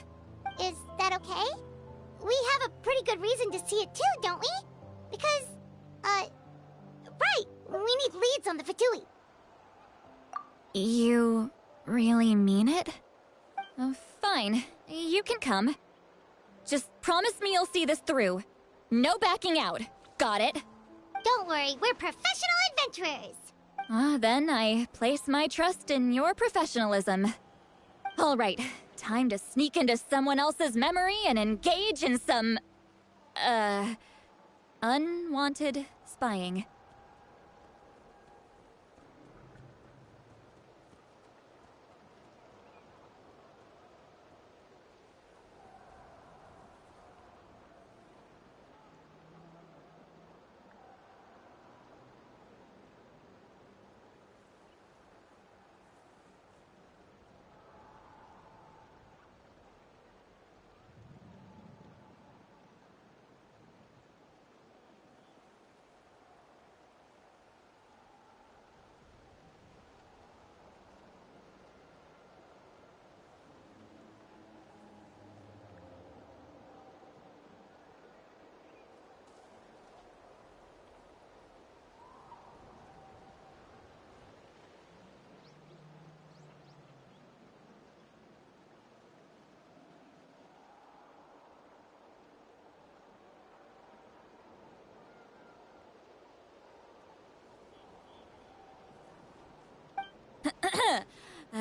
Is that okay? We have a pretty good reason to see it too, don't we? Because, right, we need leads on the Fatui. You really mean it? Oh, fine, you can come. Just promise me you'll see this through. No backing out. Got it? Don't worry, we're professional adventurers. Then I place my trust in your professionalism. All right, time to sneak into someone else's memory and engage in some, unwanted spying.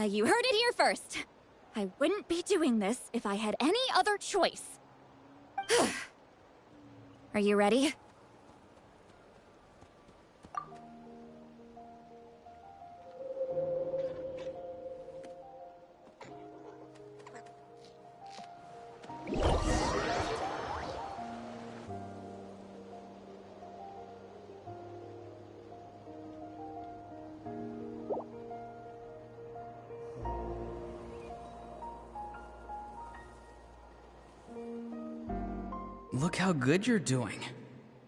You heard it here first. I wouldn't be doing this if I had any other choice. Are you ready? look how good you're doing.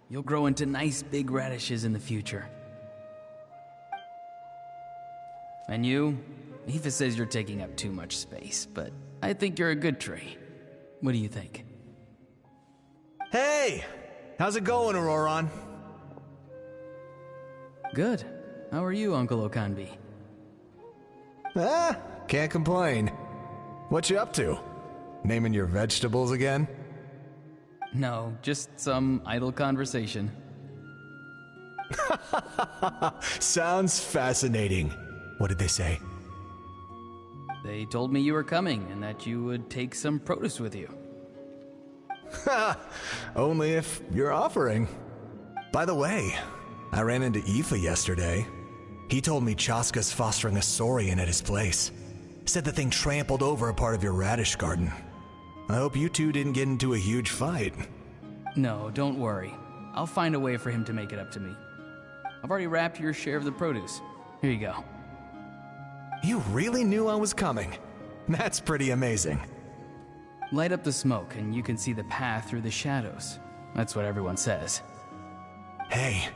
You'll grow into nice big radishes in the future. And you? Aoife says you're taking up too much space, but I think you're a good tree. What do you think? Hey! How's it going, Auroron? Good. How are you, Uncle Okanbi? Can't complain. What you up to? Naming your vegetables again? No, just some idle conversation. Sounds fascinating. What did they say? They told me you were coming and that you would take some produce with you. Only if you're offering. By the way, I ran into Aoife yesterday. He told me Chaska's fostering a saurian at his place. Said the thing trampled over a part of your radish garden. I hope you two didn't get into a huge fight. No, don't worry. I'll find a way for him to make it up to me. I've already wrapped your share of the produce. Here you go. You really knew I was coming. That's pretty amazing. Light up the smoke and you can see the path through the shadows. That's what everyone says. Hey,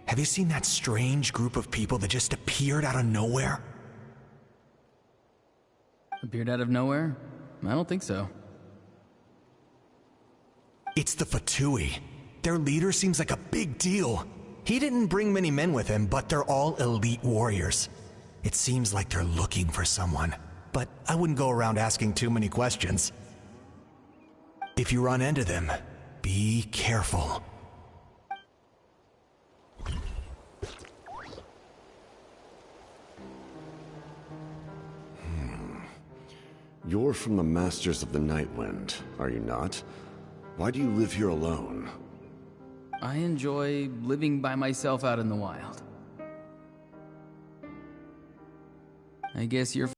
have you seen that strange group of people that just appeared out of nowhere? Appeared out of nowhere? I don't think so. It's the Fatui. Their leader seems like a big deal. He didn't bring many men with him, but they're all elite warriors. It seems like they're looking for someone, but I wouldn't go around asking too many questions. If you run into them, be careful. You're from the Masters of the Nightwind, are you not? Why do you live here alone? I enjoy living by myself out in the wild. I guess you're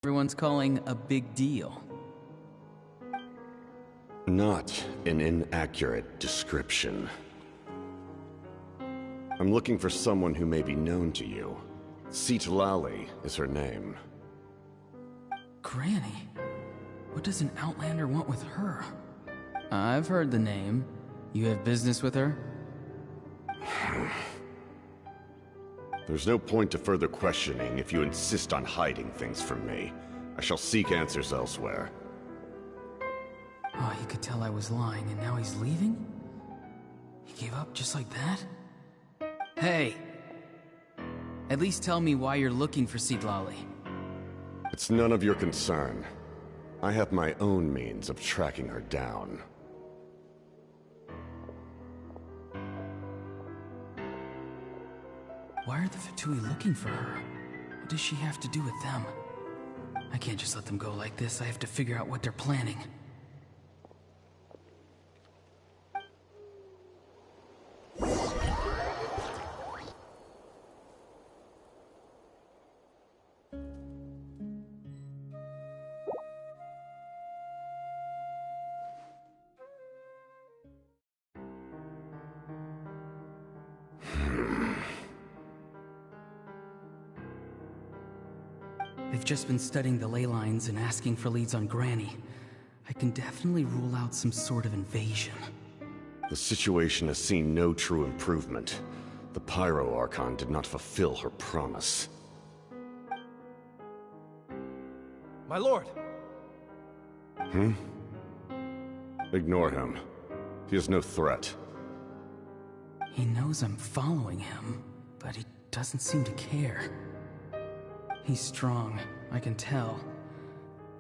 everyone's calling a big deal. Not an inaccurate description. I'm looking for someone who may be known to you. Citlali is her name. Granny? What does an Outlander want with her? I've heard the name. You have business with her? There's no point to further questioning if you insist on hiding things from me. I shall seek answers elsewhere. Oh, he could tell I was lying, and now he's leaving? He gave up just like that? Hey! At least tell me why you're looking for Citlali. It's none of your concern. I have my own means of tracking her down. Why are the Fatui looking for her? What does she have to do with them? I can't just let them go like this. I have to figure out what they're planning. They've just been studying the ley lines and asking for leads on Granny. I can definitely rule out some sort of invasion. The situation has seen no true improvement. The Pyro Archon did not fulfill her promise. My lord! Ignore him. He is no threat. He knows I'm following him, but he doesn't seem to care. He's strong, I can tell.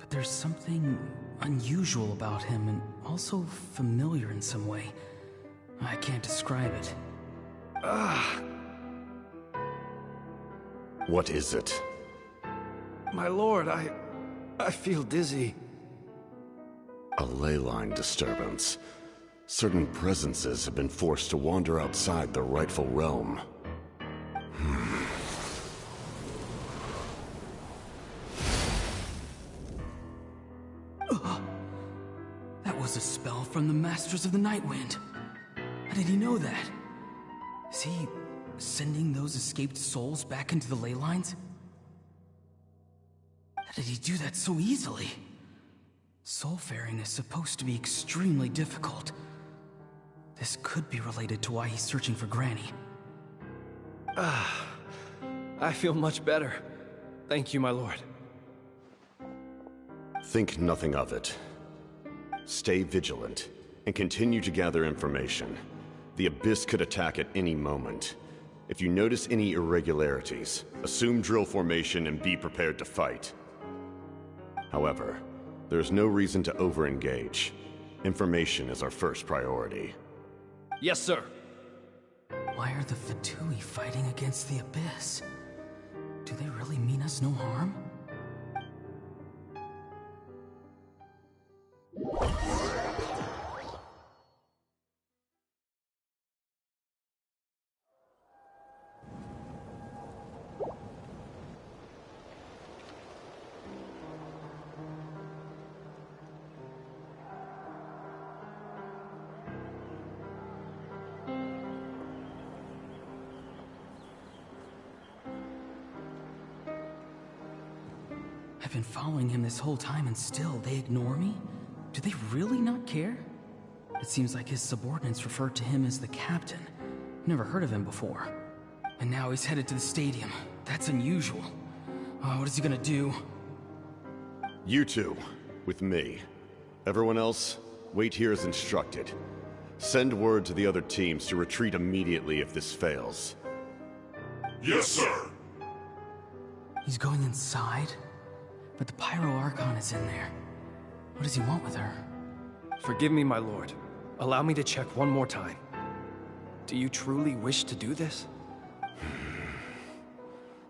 But there's something unusual about him and also familiar in some way. I can't describe it. What is it? My lord, I feel dizzy. A ley line disturbance. Certain presences have been forced to wander outside their rightful realm. That was a spell from the Masters of the Nightwind. How did he know that? Is he sending those escaped souls back into the ley lines? How did he do that so easily? Soulfaring is supposed to be extremely difficult. This could be related to why he's searching for Granny. I feel much better. Thank you, my lord. Think nothing of it. Stay vigilant, and continue to gather information. The Abyss could attack at any moment. If you notice any irregularities, assume drill formation and be prepared to fight. However, there's no reason to over-engage. Information is our first priority. Yes, sir. Why are the Fatui fighting against the Abyss? Do they really mean us no harm? I've been following him this whole time and still they ignore me? Do they really not care? It seems like his subordinates referred to him as the captain. Never heard of him before. And now he's headed to the stadium. That's unusual. What is he gonna do? You two, with me. Everyone else, wait here as instructed. Send word to the other teams to retreat immediately if this fails. Yes, sir. He's going inside? But the Pyro Archon is in there. What does he want with her? Forgive me, my lord. Allow me to check one more time. Do you truly wish to do this?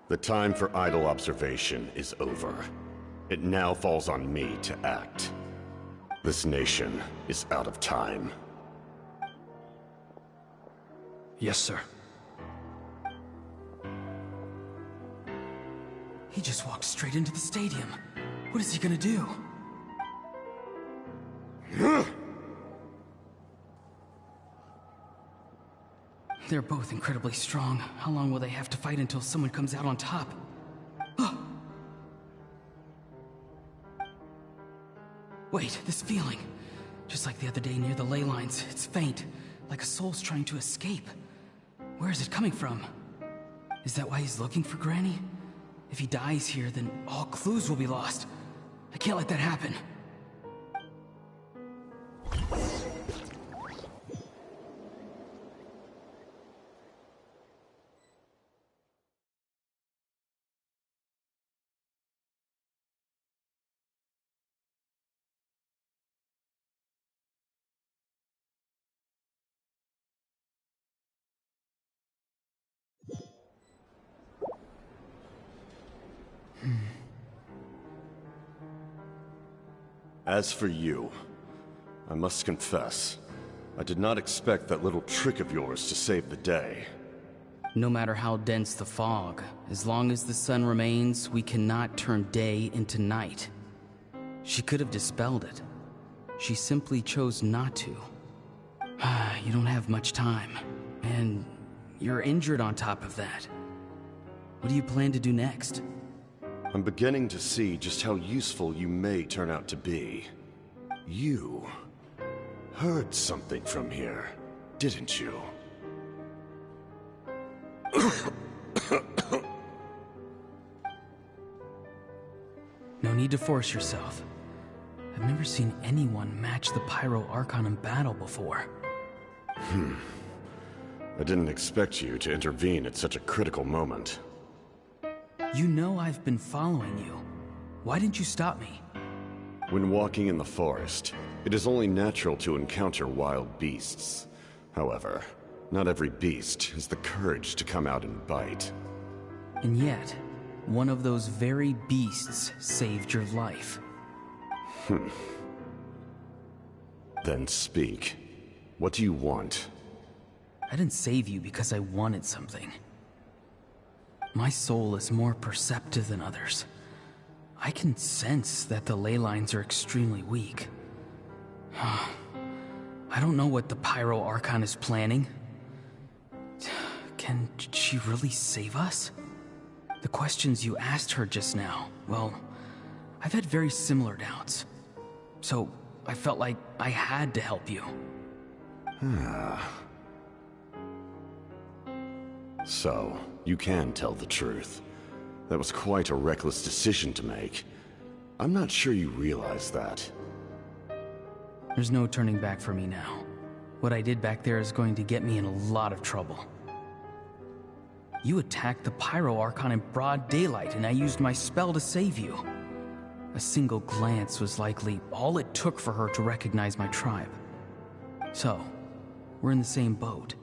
The time for idle observation is over. It now falls on me to act. This nation is out of time. Yes, sir. He just walked straight into the stadium. What is he gonna do? They're both incredibly strong. How long will they have to fight until someone comes out on top? Wait, this feeling. Just like the other day near the ley lines, it's faint, like a soul's trying to escape. Where is it coming from? Is that why he's looking for Granny? If he dies here, then all clues will be lost. I can't let that happen. As for you, I must confess, I did not expect that little trick of yours to save the day. No matter how dense the fog, as long as the sun remains, we cannot turn day into night. She could have dispelled it. She simply chose not to. You don't have much time, and you're injured on top of that. What do you plan to do next? I'm beginning to see just how useful you may turn out to be. You heard something from here, didn't you? No need to force yourself. I've never seen anyone match the Pyro Archon in battle before. I didn't expect you to intervene at such a critical moment. You know I've been following you. Why didn't you stop me? When walking in the forest, it is only natural to encounter wild beasts. However, not every beast has the courage to come out and bite. And yet, one of those very beasts saved your life. Then speak. What do you want? I didn't save you because I wanted something. My soul is more perceptive than others. I can sense that the ley lines are extremely weak. I don't know what the Pyro Archon is planning. Can she really save us? The questions you asked her just now, well, I've had very similar doubts. so I felt like I had to help you. So, you can tell the truth. That was quite a reckless decision to make. I'm not sure you realize that. There's no turning back for me now. What I did back there is going to get me in a lot of trouble. You attacked the Pyro Archon in broad daylight, and I used my spell to save you. A single glance was likely all it took for her to recognize my tribe. So, we're in the same boat.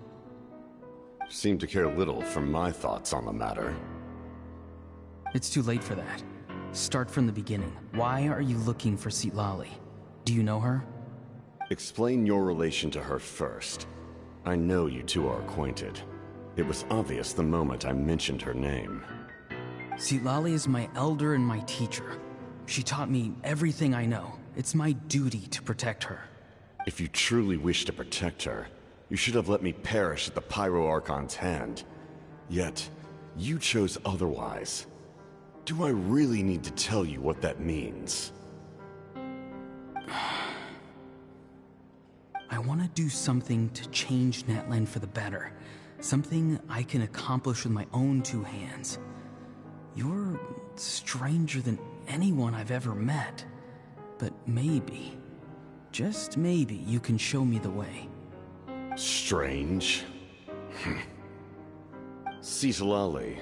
Seem to care little for my thoughts on the matter. It's too late for that. Start from the beginning. Why are you looking for Citlali? Do you know her? Explain your relation to her first. I know you two are acquainted. It was obvious the moment I mentioned her name. Citlali is my elder and my teacher. She taught me everything I know. It's my duty to protect her. If you truly wish to protect her, you should have let me perish at the Pyro Archon's hand. Yet, you chose otherwise. Do I really need to tell you what that means? I want to do something to change Natlan for the better. Something I can accomplish with my own two hands. You're stranger than anyone I've ever met. But maybe, just maybe, you can show me the way. Strange? Citlali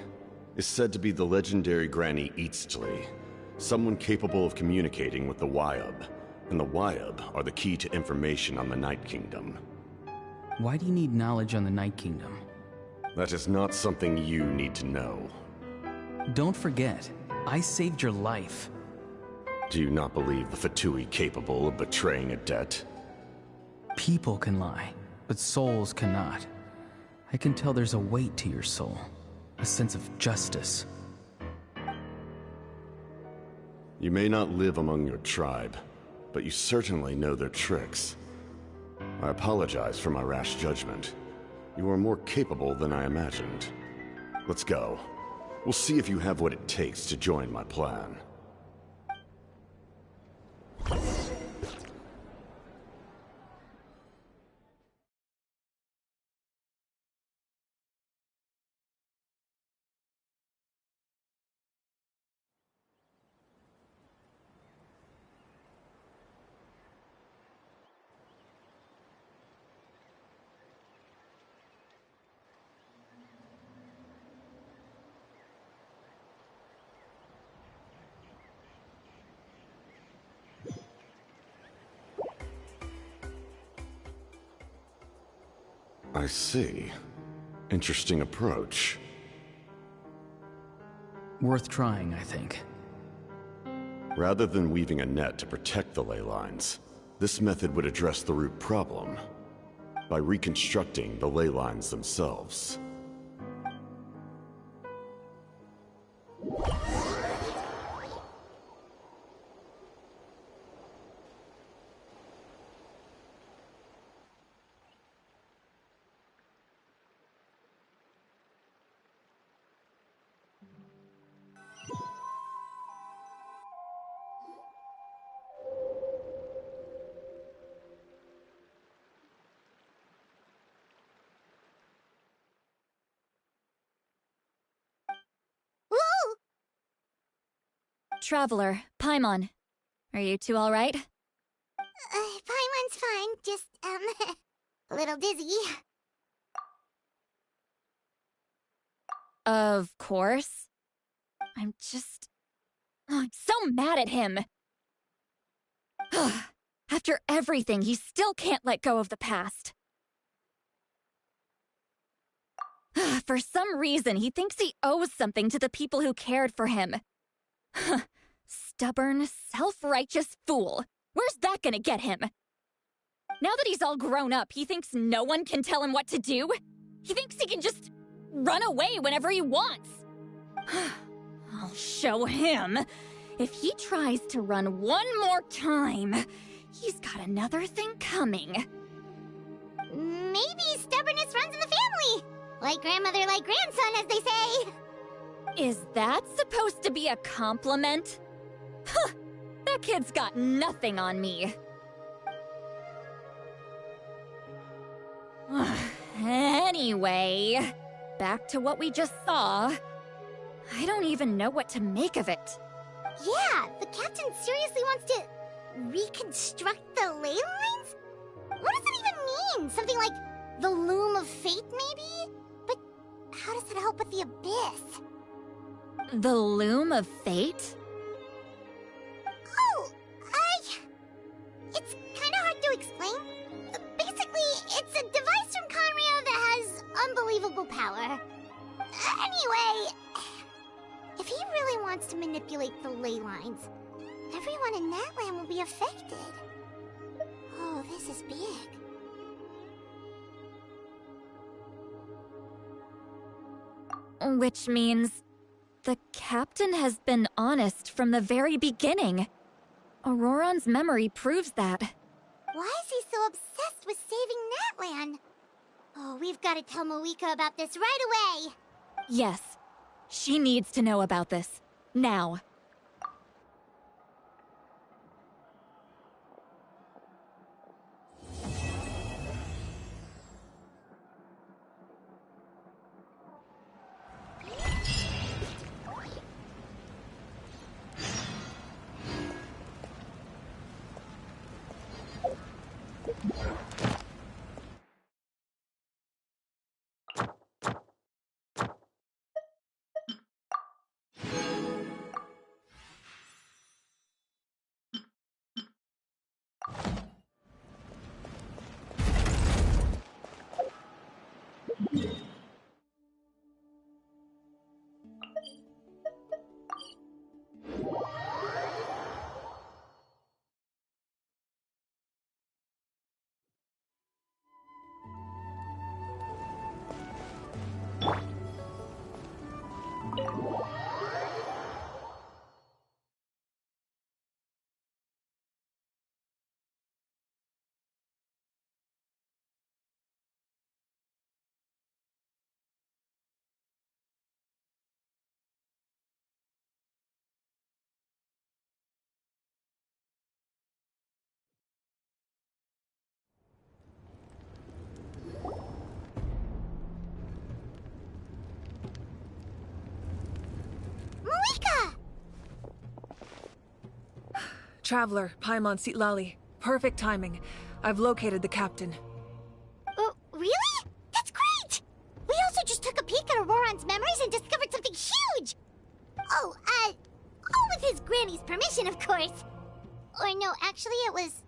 is said to be the legendary Granny Eastli, someone capable of communicating with the Wyub, and the Wyub are the key to information on the Night Kingdom. Why do you need knowledge on the Night Kingdom? That is not something you need to know. Don't forget, I saved your life. Do you not believe the Fatui capable of betraying a debt? People can lie, but souls cannot. I can tell there's a weight to your soul, a sense of justice. You may not live among your tribe, but you certainly know their tricks. I apologize for my rash judgment. You are more capable than I imagined. Let's go. We'll see if you have what it takes to join my plan. I see. Interesting approach. Worth trying, I think. Rather than weaving a net to protect the ley lines, this method would address the root problem by reconstructing the ley lines themselves. Traveler, Paimon. Are you two alright? Paimon's fine, just, a little dizzy. Of course. I'm so mad at him! After everything, he still can't let go of the past. For some reason, he thinks he owes something to the people who cared for him. Stubborn, self-righteous fool. Where's that gonna get him? Now that he's all grown up, he thinks no one can tell him what to do? He thinks he can just run away whenever he wants. I'll show him. If he tries to run one more time, he's got another thing coming. Maybe stubbornness runs in the family. Like grandmother, like grandson, as they say. Is that supposed to be a compliment? Huh! That kid's got nothing on me. Anyway, back to what we just saw. I don't even know what to make of it. Yeah, the captain seriously wants to reconstruct the ley lines? What does it even mean? Something like the loom of fate, maybe? But how does that help with the abyss? The loom of fate? Oh, it's kind of hard to explain. Basically, it's a device from Conrio that has unbelievable power. Anyway, if he really wants to manipulate the ley lines, everyone in Natlan will be affected. Oh, this is big. Which means the captain has been honest from the very beginning. Auroron's memory proves that. Why is he so obsessed with saving Natlan? Oh, we've got to tell Moika about this right away. Yes, she needs to know about this. Now. Traveler, Paimon Sitlali. Perfect timing. I've located the captain. Oh, really? That's great! We also just took a peek at Auroron's memories and discovered something huge! Oh, all with his granny's permission, of course. Or no, actually it was...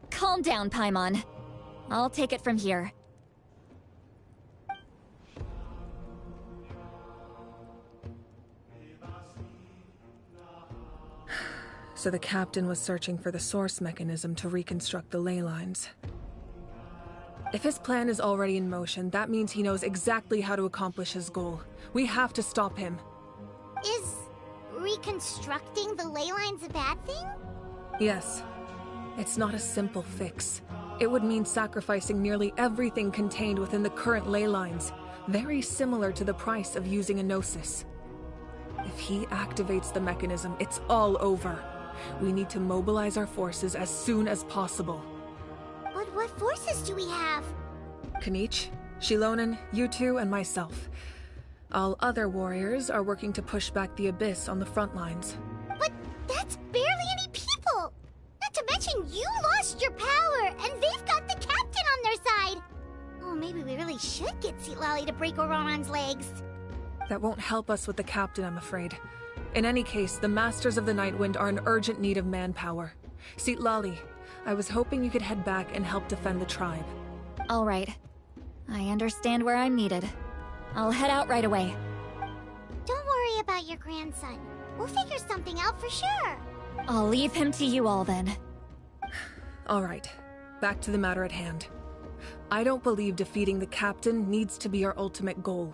Calm down, Paimon. I'll take it from here. So the captain was searching for the source mechanism to reconstruct the ley lines. If his plan is already in motion, that means he knows exactly how to accomplish his goal. We have to stop him. Is reconstructing the ley lines a bad thing? Yes. It's not a simple fix. It would mean sacrificing nearly everything contained within the current ley lines, very similar to the price of using a Gnosis. If he activates the mechanism, it's all over. We need to mobilize our forces as soon as possible. But what forces do we have? Kanich, Shilonen, you two, and myself. All other warriors are working to push back the Abyss on the front lines. But that's barely any people! Not to mention you lost your power, and they've got the captain on their side! Oh, maybe we really should get Sitlali to break Auroron's legs. That won't help us with the captain, I'm afraid. In any case, the Masters of the Nightwind are in urgent need of manpower. Sitlali, I was hoping you could head back and help defend the tribe. All right. I understand where I'm needed. I'll head out right away. Don't worry about your grandson. We'll figure something out for sure. I'll leave him to you all then. All right. Back to the matter at hand. I don't believe defeating the captain needs to be our ultimate goal.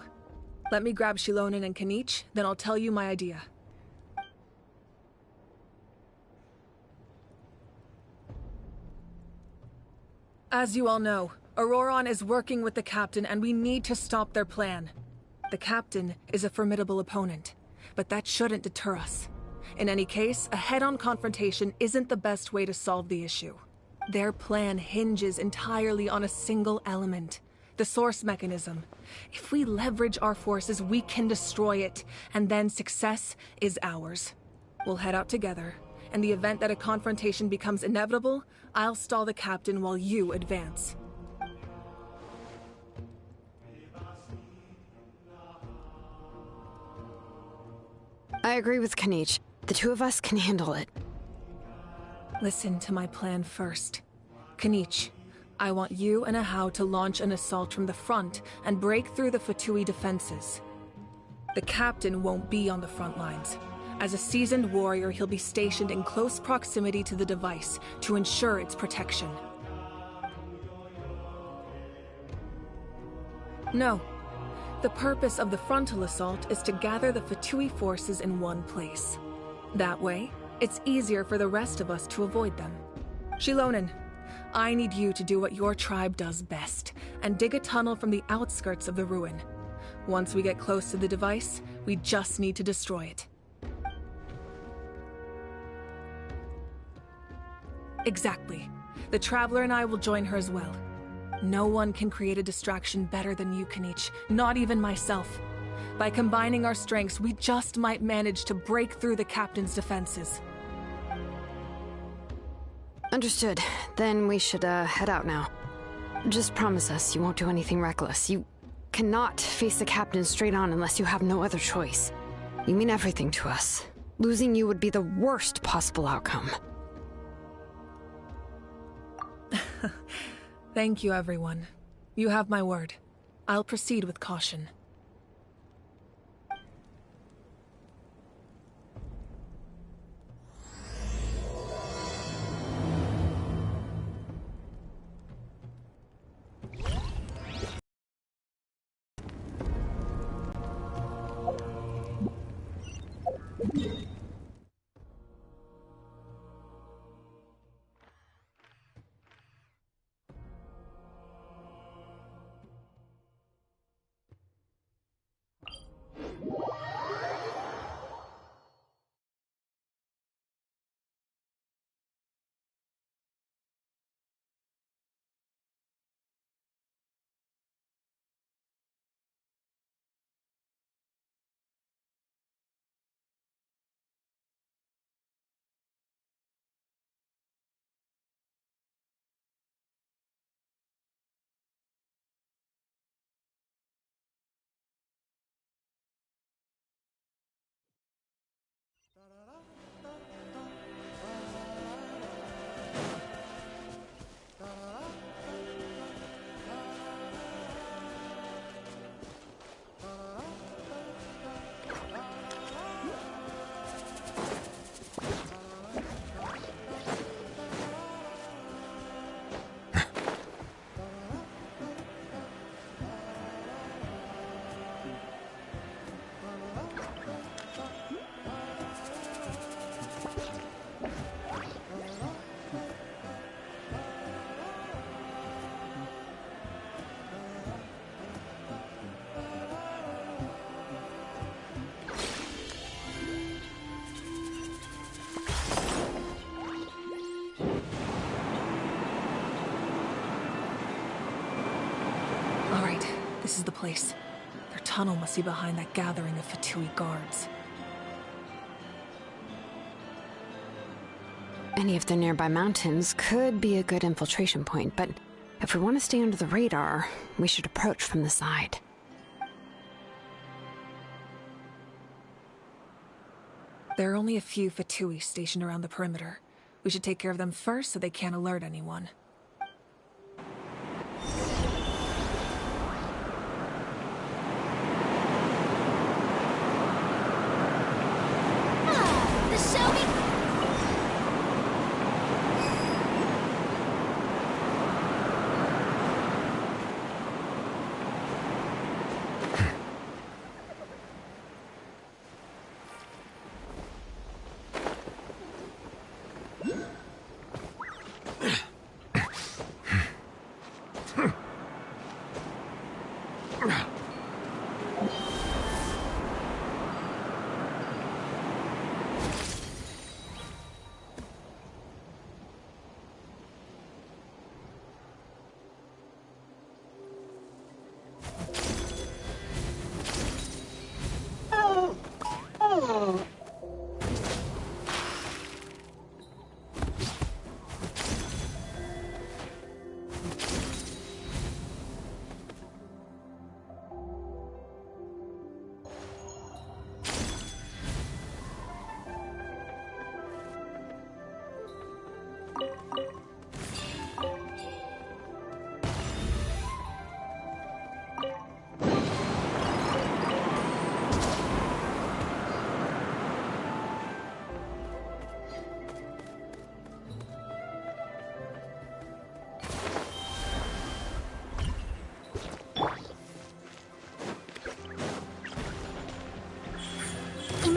Let me grab Shilonen and Kanich, then I'll tell you my idea. As you all know, Auroron is working with the captain and we need to stop their plan. The captain is a formidable opponent, but that shouldn't deter us. In any case, a head-on confrontation isn't the best way to solve the issue. Their plan hinges entirely on a single element, the source mechanism. If we leverage our forces, we can destroy it, and then success is ours. We'll head out together. In the event that a confrontation becomes inevitable, I'll stall the captain while you advance. I agree with Kanich. The two of us can handle it. Listen to my plan first. Kanich, I want you and Ahau to launch an assault from the front and break through the Fatui defenses. The captain won't be on the front lines. As a seasoned warrior, he'll be stationed in close proximity to the device to ensure its protection. No. The purpose of the frontal assault is to gather the Fatui forces in one place. That way, it's easier for the rest of us to avoid them. Shilonen, I need you to do what your tribe does best, and dig a tunnel from the outskirts of the ruin. Once we get close to the device, we just need to destroy it. Exactly. The Traveler and I will join her as well. No one can create a distraction better than you, Kanich, not even myself. By combining our strengths, we just might manage to break through the captain's defenses. Understood. Then we should, head out now. Just promise us you won't do anything reckless. You cannot face the captain straight on unless you have no other choice. You mean everything to us. Losing you would be the worst possible outcome. Thank you, everyone. You have my word. I'll proceed with caution. This is the place. Their tunnel must be behind that gathering of Fatui guards. Any of the nearby mountains could be a good infiltration point, but if we want to stay under the radar, we should approach from the side. There are only a few Fatui stationed around the perimeter. We should take care of them first so they can't alert anyone.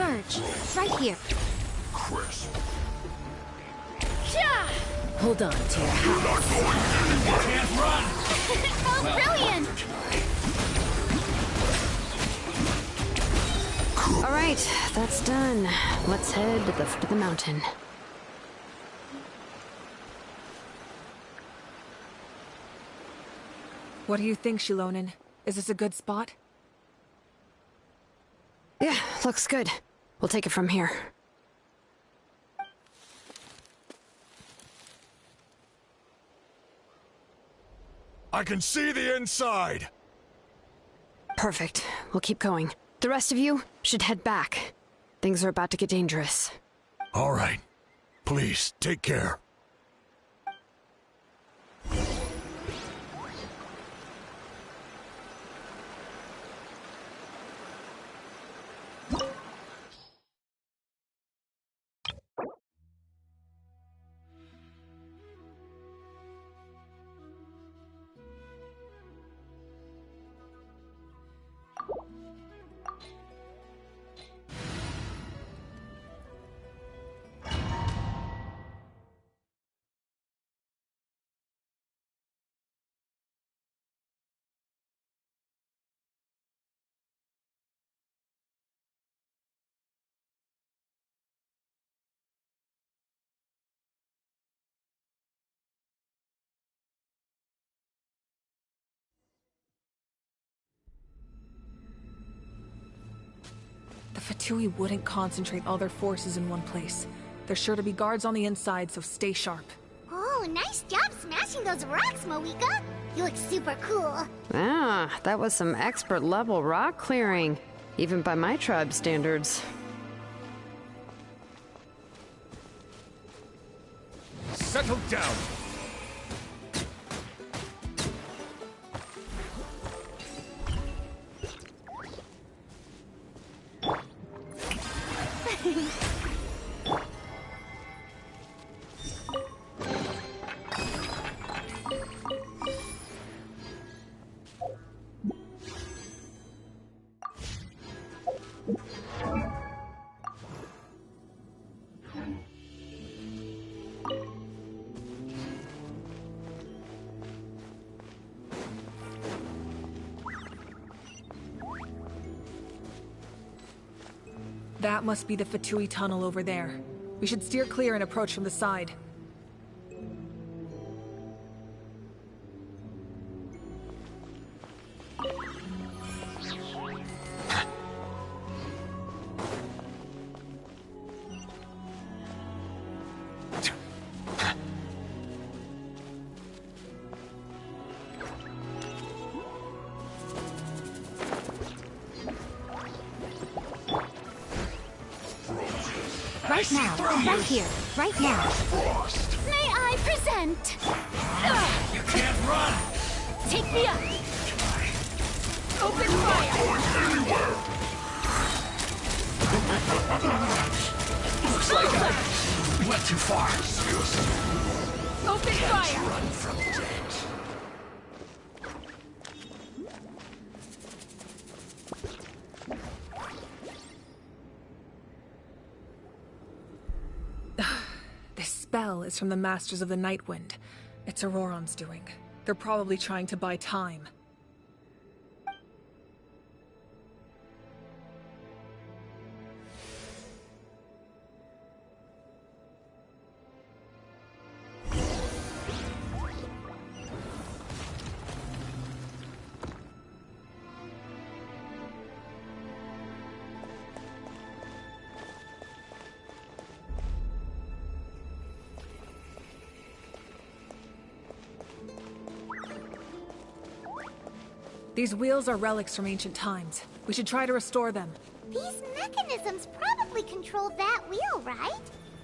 Emerge. Right here. Crisp. Yeah! Hold on to your hat. Not going anywhere. Can't run. Oh, brilliant! All right, that's done. Let's head to the foot of the mountain. What do you think, Shilonen? Is this a good spot? Yeah, looks good. We'll take it from here. I can see the inside! Perfect. We'll keep going. The rest of you should head back. Things are about to get dangerous. All right. Please, take care. The Fatui wouldn't concentrate all their forces in one place. There's sure to be guards on the inside, so stay sharp. Oh, nice job smashing those rocks, Moika. You look super cool. Ah, that was some expert-level rock clearing. Even by my tribe standards. Settle down. That must be the Fatui tunnel over there. We should steer clear and approach from the side. Right now, right here, right now. May I present? You can't run! Take me up! Open fire! Looks like I went too far. Open fire! Run from death. This spell is from the Masters of the Nightwind. It's Auroron's doing. They're probably trying to buy time. These wheels are relics from ancient times. We should try to restore them. These mechanisms probably control that wheel, right?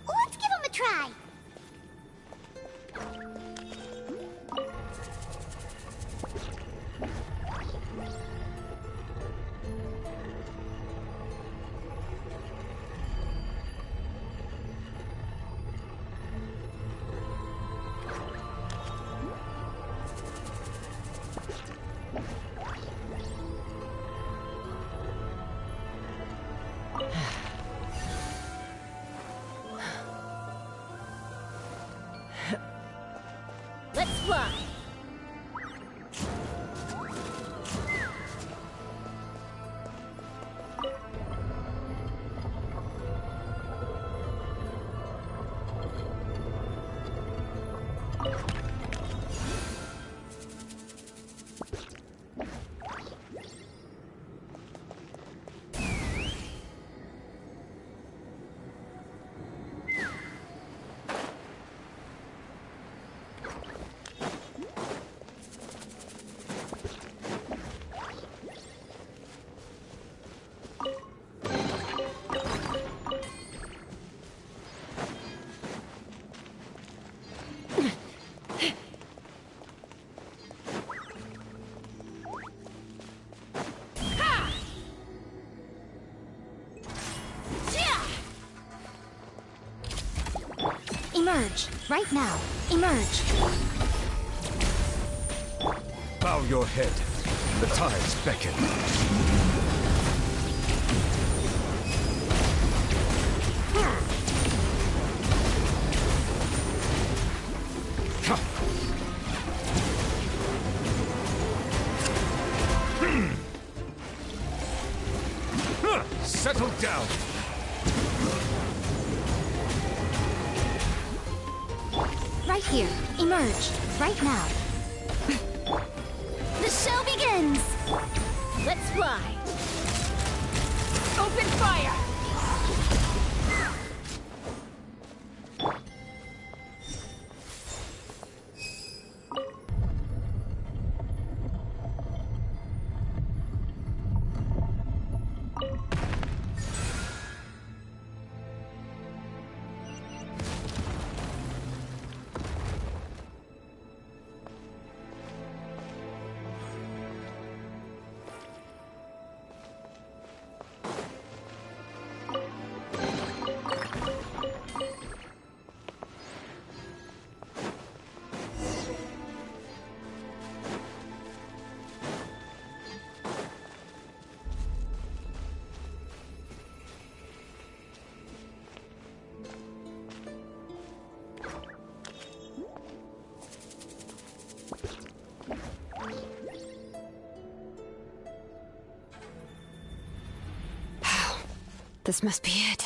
Let's give them a try. Let's fly! Emerge! Right now! Emerge! Bow your head. The tides beckon. Settle down. Right here. Emerge. Right now. The show begins! Let's fly! Open fire! This must be it.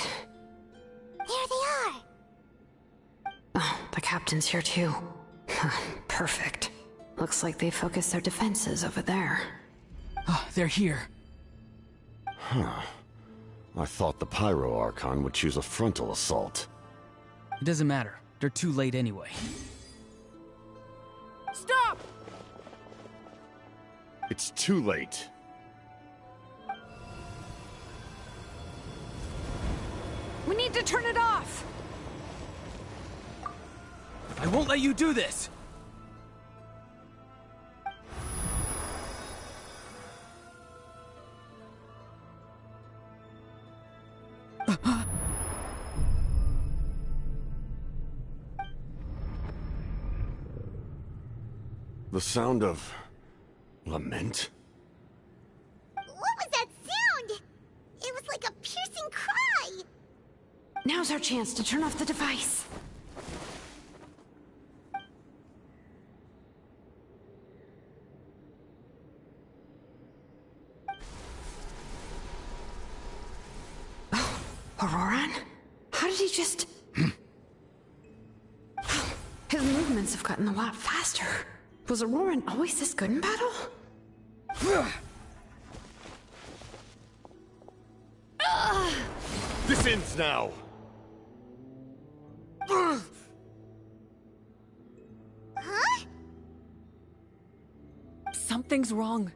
There they are! Oh, the captain's here too. Perfect. Looks like they focused their defenses over there. They're here. Huh. I thought the Pyro Archon would choose a frontal assault. It doesn't matter. They're too late anyway. Stop! It's too late. We need to turn it off! I won't let you do this! The sound of... lament? What was that sound? It was like a piercing cry! Now's our chance to turn off the device. Oh, Auroran? How did he just... His movements have gotten a lot faster. Was Auroran always this good in battle? This ends now! Huh? Something's wrong.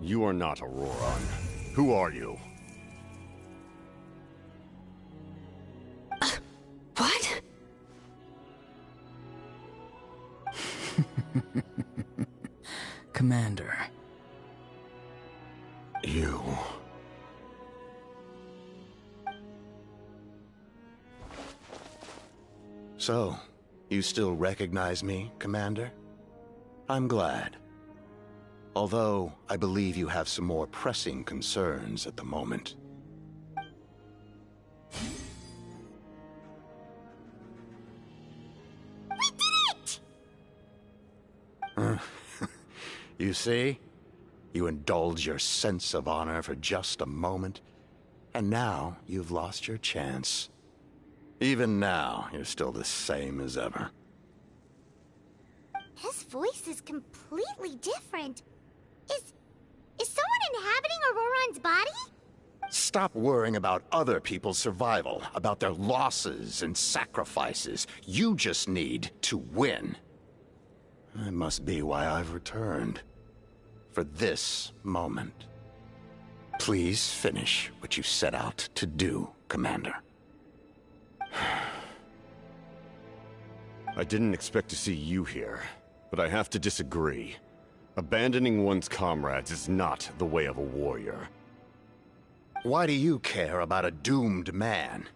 You are not Auroran. Who are you? What? Commander. You... So, You still recognize me, Commander? I'm glad. Although, I believe you have some more pressing concerns at the moment. We did it! You see? You indulge your sense of honor for just a moment, and now you've lost your chance. Even now, you're still the same as ever. His voice is completely different. Is someone inhabiting Auroron's body? Stop worrying about other people's survival, about their losses and sacrifices. You just need to win. That must be why I've returned. For this moment. Please finish what you set out to do, Commander. I didn't expect to see you here, but I have to disagree. Abandoning one's comrades is not the way of a warrior. Why do you care about a doomed man?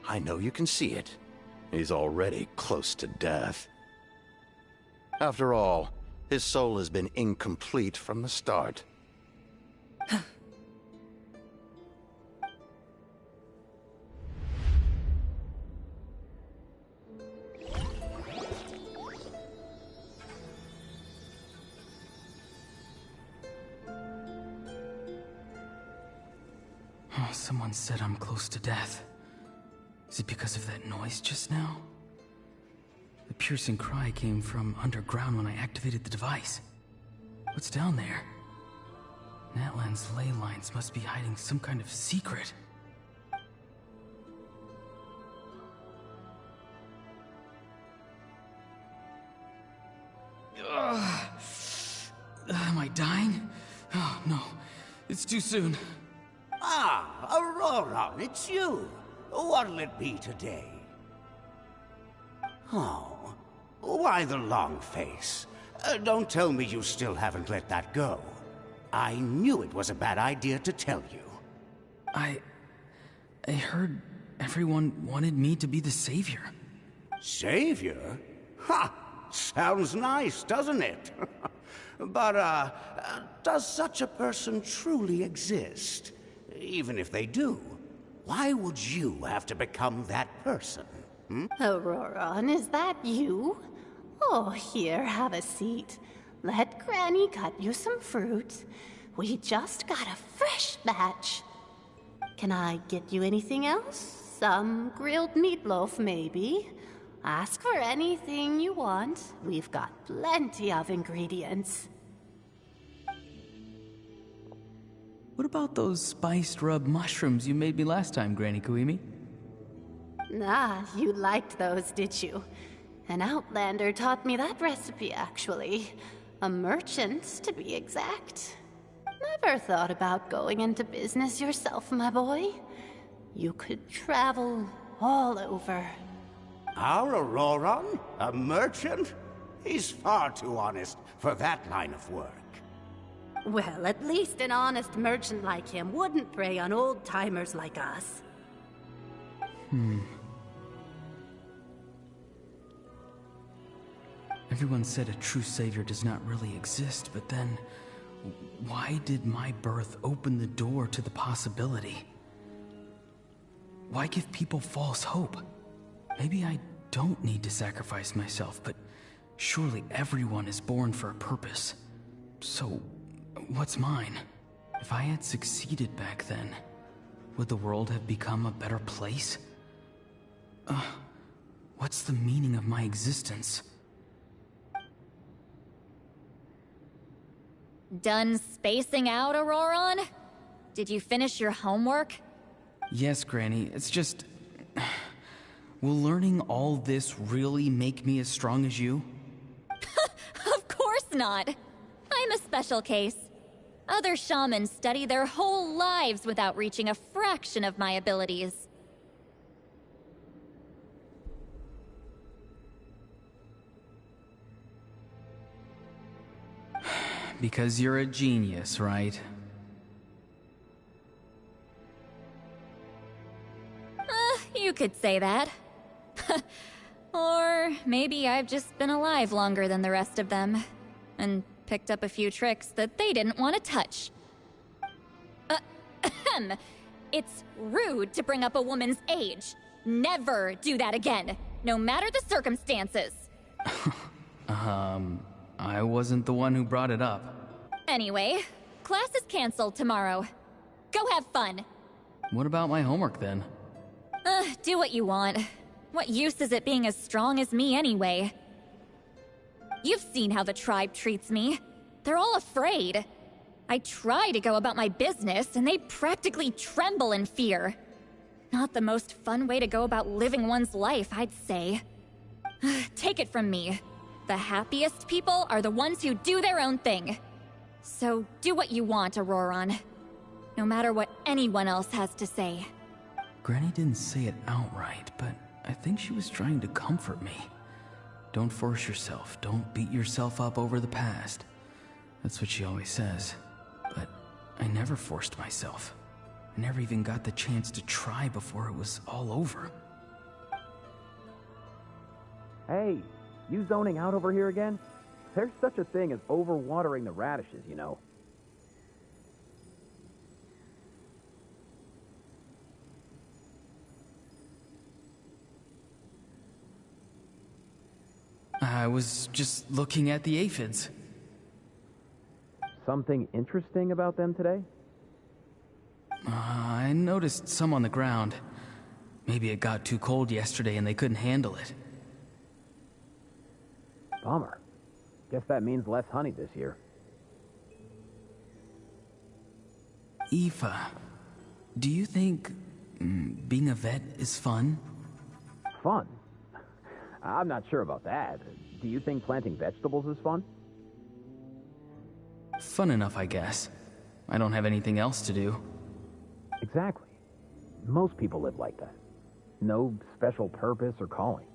I know you can see it. He's already close to death. After all, his soul has been incomplete from the start. Oh, someone said I'm close to death. Is it because of that noise just now? The piercing cry came from underground when I activated the device. What's down there? Natlan's ley lines must be hiding some kind of secret. Am I dying? Oh, no. It's too soon. Ah, Auroron, it's you. What'll it be today? Oh, why the long face? Don't tell me you still haven't let that go. I knew it was a bad idea to tell you. I heard everyone wanted me to be the savior. Savior? Ha! Sounds nice, doesn't it? But, does such a person truly exist? Even if they do, why would you have to become that person? Auroron, is that you? Oh, here, have a seat. Let Granny cut you some fruit. We just got a fresh batch. Can I get you anything else? Some grilled meatloaf, maybe? Ask for anything you want. We've got plenty of ingredients. What about those spiced rub mushrooms you made me last time, Granny Kuimi? Ah, you liked those, did you? An outlander taught me that recipe, actually. A merchant, to be exact. Never thought about going into business yourself, my boy? You could travel all over. Our Auroron? A merchant? He's far too honest for that line of work. Well, at least an honest merchant like him wouldn't prey on old-timers like us. Everyone said a true savior does not really exist, but then why did my birth open the door to the possibility? Why give people false hope? Maybe I don't need to sacrifice myself, but surely everyone is born for a purpose. So, what's mine? If I had succeeded back then, would the world have become a better place? What's the meaning of my existence? Done spacing out, Auroron? Did you finish your homework? Yes, Granny, it's just... Will learning all this really make me as strong as you? Of course not. I'm a special case. Other shamans study their whole lives without reaching a fraction of my abilities. Because you're a genius, right? You could say that. Or Or maybe I've just been alive longer than the rest of them, and picked up a few tricks that they didn't want to touch. It's rude to bring up a woman's age. Never do that again, no matter the circumstances. I wasn't the one who brought it up. Anyway, class is canceled tomorrow. Go have fun. What about my homework then? Do what you want. What use is it being as strong as me anyway? You've seen how the tribe treats me. They're all afraid. I try to go about my business, and they practically tremble in fear. Not the most fun way to go about living one's life, I'd say. Take it from me. The happiest people are the ones who do their own thing. So do what you want, Auroron. No matter what anyone else has to say. Granny didn't say it outright, but I think she was trying to comfort me. Don't force yourself. Don't beat yourself up over the past. That's what she always says. But I never forced myself. I never even got the chance to try before it was all over. Hey, you zoning out over here again? There's such a thing as overwatering the radishes, you know. I was just looking at the aphids. Something interesting about them today? I noticed some on the ground. Maybe it got too cold yesterday and they couldn't handle it. Bummer. Guess that means less honey this year. Aoife, do you think being a vet is fun? Fun? I'm not sure about that. Do you think planting vegetables is fun? Fun enough, I guess. I don't have anything else to do. Exactly. Most people live like that. No special purpose or calling.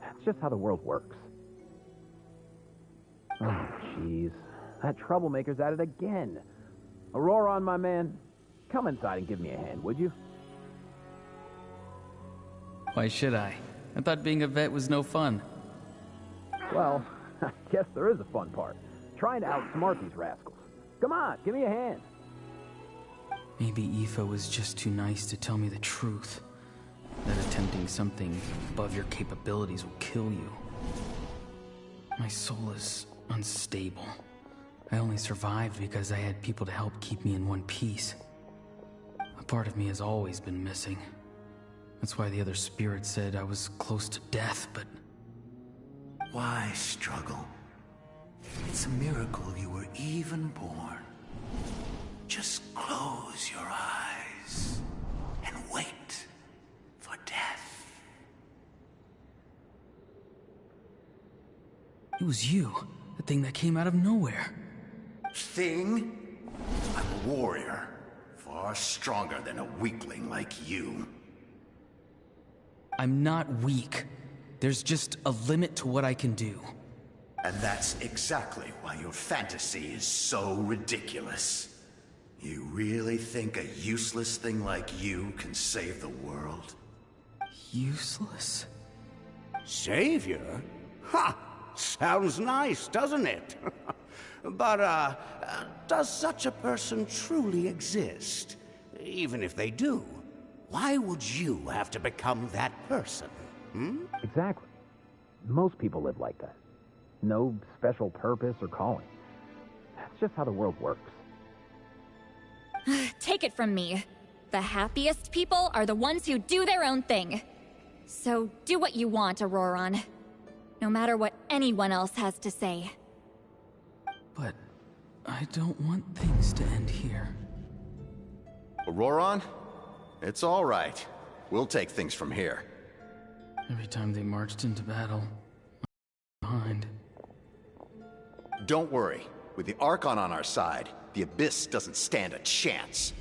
That's just how the world works. Oh, jeez. That troublemaker's at it again. Auroron, my man, come inside and give me a hand, would you? Why should I? I thought being a vet was no fun. Well, I guess there is a fun part. Trying to outsmart these rascals. Come on, give me a hand. Maybe Aoife was just too nice to tell me the truth. That attempting something above your capabilities will kill you. My soul is unstable. I only survived because I had people to help keep me in one piece. A part of me has always been missing. That's why the other spirits said I was close to death, but... Why struggle? It's a miracle you were even born. Just close your eyes and wait for death. It was you, the thing that came out of nowhere. Thing? I'm a warrior, far stronger than a weakling like you. I'm not weak. There's just a limit to what I can do. And that's exactly why your fantasy is so ridiculous. You really think a useless thing like you can save the world? Useless? Savior? Ha! Sounds nice, doesn't it? But, does such a person truly exist? Even if they do, why would you have to become that person? Exactly. Most people live like that. No special purpose or calling. That's just how the world works. Take it from me. The happiest people are the ones who do their own thing. So do what you want, Auroron. No matter what anyone else has to say. But I don't want things to end here. Auroron? It's all right. We'll take things from here. Every time they marched into battle, I'm behind. Don't worry. With the Archon on our side, the Abyss doesn't stand a chance.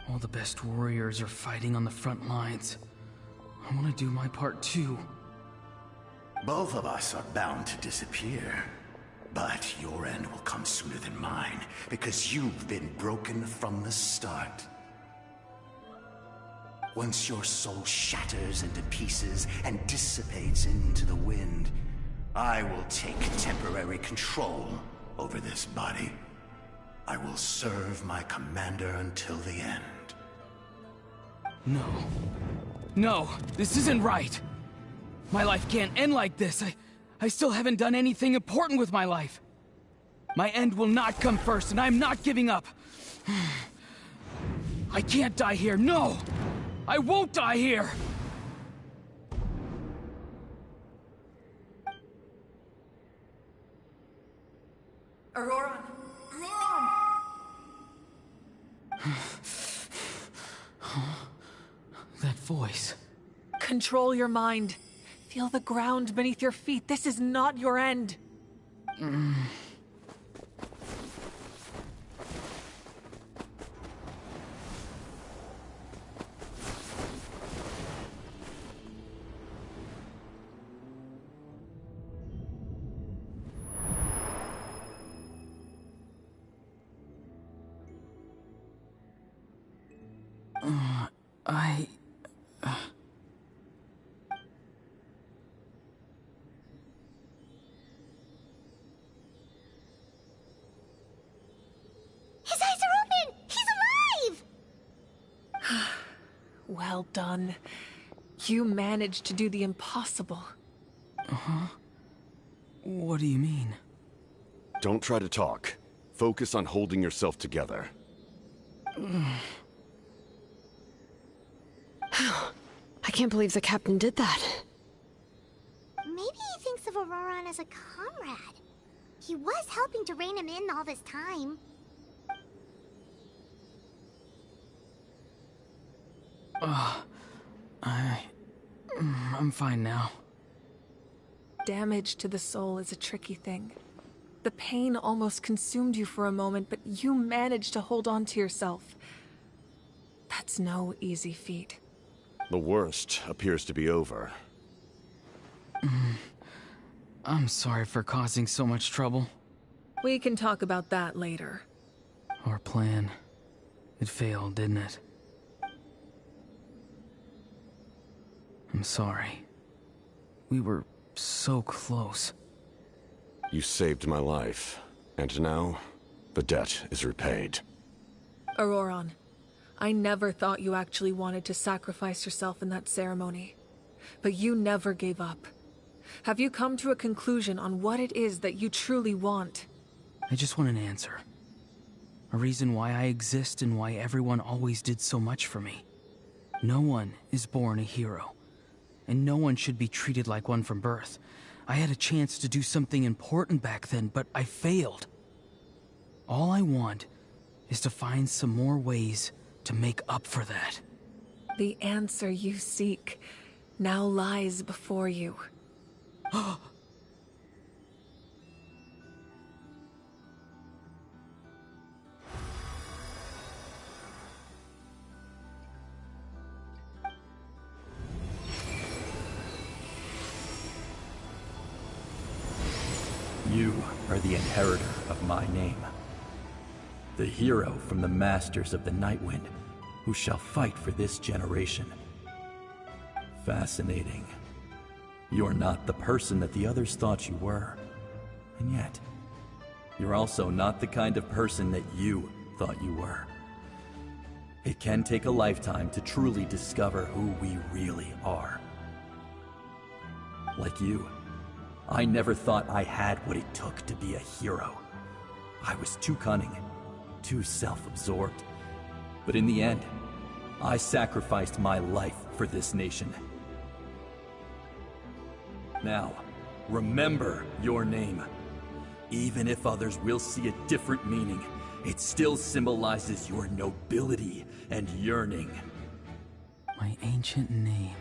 All the best warriors are fighting on the front lines. I want to do my part too. Both of us are bound to disappear. But your end will come sooner than mine, because you've been broken from the start. Once your soul shatters into pieces and dissipates into the wind, I will take temporary control over this body. I will serve my commander until the end. No. No, this isn't right. My life can't end like this. I still haven't done anything important with my life. My end will not come first, and I'm not giving up. I can't die here, no! I won't die here! Auroran! That voice. Control your mind. Feel the ground beneath your feet. This is not your end. His eyes are open! He's alive! Well done. You managed to do the impossible. Uh-huh. What do you mean? Don't try to talk. Focus on holding yourself together. I can't believe the captain did that. Maybe he thinks of Auroran as a comrade. He was helping to rein him in all this time. I'm fine now. Damage to the soul is a tricky thing. The pain almost consumed you for a moment, but you managed to hold on to yourself. That's no easy feat. The worst appears to be over. I'm sorry for causing so much trouble. We can talk about that later. Our plan. It failed, didn't it? I'm sorry. We were so close. You saved my life, and now the debt is repaid. Auroran, I never thought you actually wanted to sacrifice yourself in that ceremony. But you never gave up. Have you come to a conclusion on what it is that you truly want? I just want an answer. A reason why I exist and why everyone always did so much for me. No one is born a hero. And no one should be treated like one from birth. I had a chance to do something important back then, but I failed. All I want is to find some more ways to make up for that. The answer you seek now lies before you. You are the inheritor of my name. The hero from the Masters of the Nightwind, who shall fight for this generation. Fascinating. You're not the person that the others thought you were. And yet, you're also not the kind of person that you thought you were. It can take a lifetime to truly discover who we really are. Like you, I never thought I had what it took to be a hero. I was too cunning, too self-absorbed. But in the end, I sacrificed my life for this nation. Now, remember your name. Even if others will see a different meaning, it still symbolizes your nobility and yearning. My ancient name.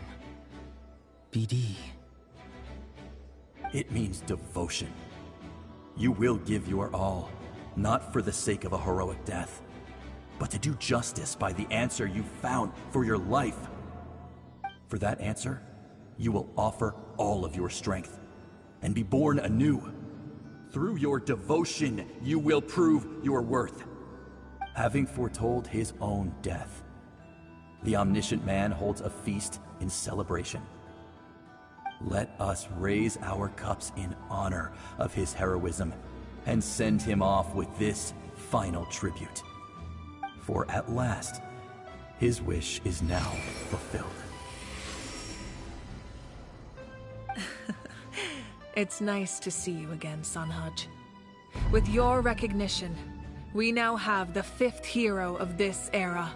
BD. It means devotion. You will give your all, not for the sake of a heroic death, but to do justice by the answer you found for your life. For that answer, you will offer all of your strength and be born anew. Through your devotion, you will prove your worth. Having foretold his own death, the omniscient man holds a feast in celebration. Let us raise our cups in honor of his heroism and send him off with this final tribute. For at last, his wish is now fulfilled. It's nice to see you again, Sanhaj. With your recognition, we now have the 5th hero of this era.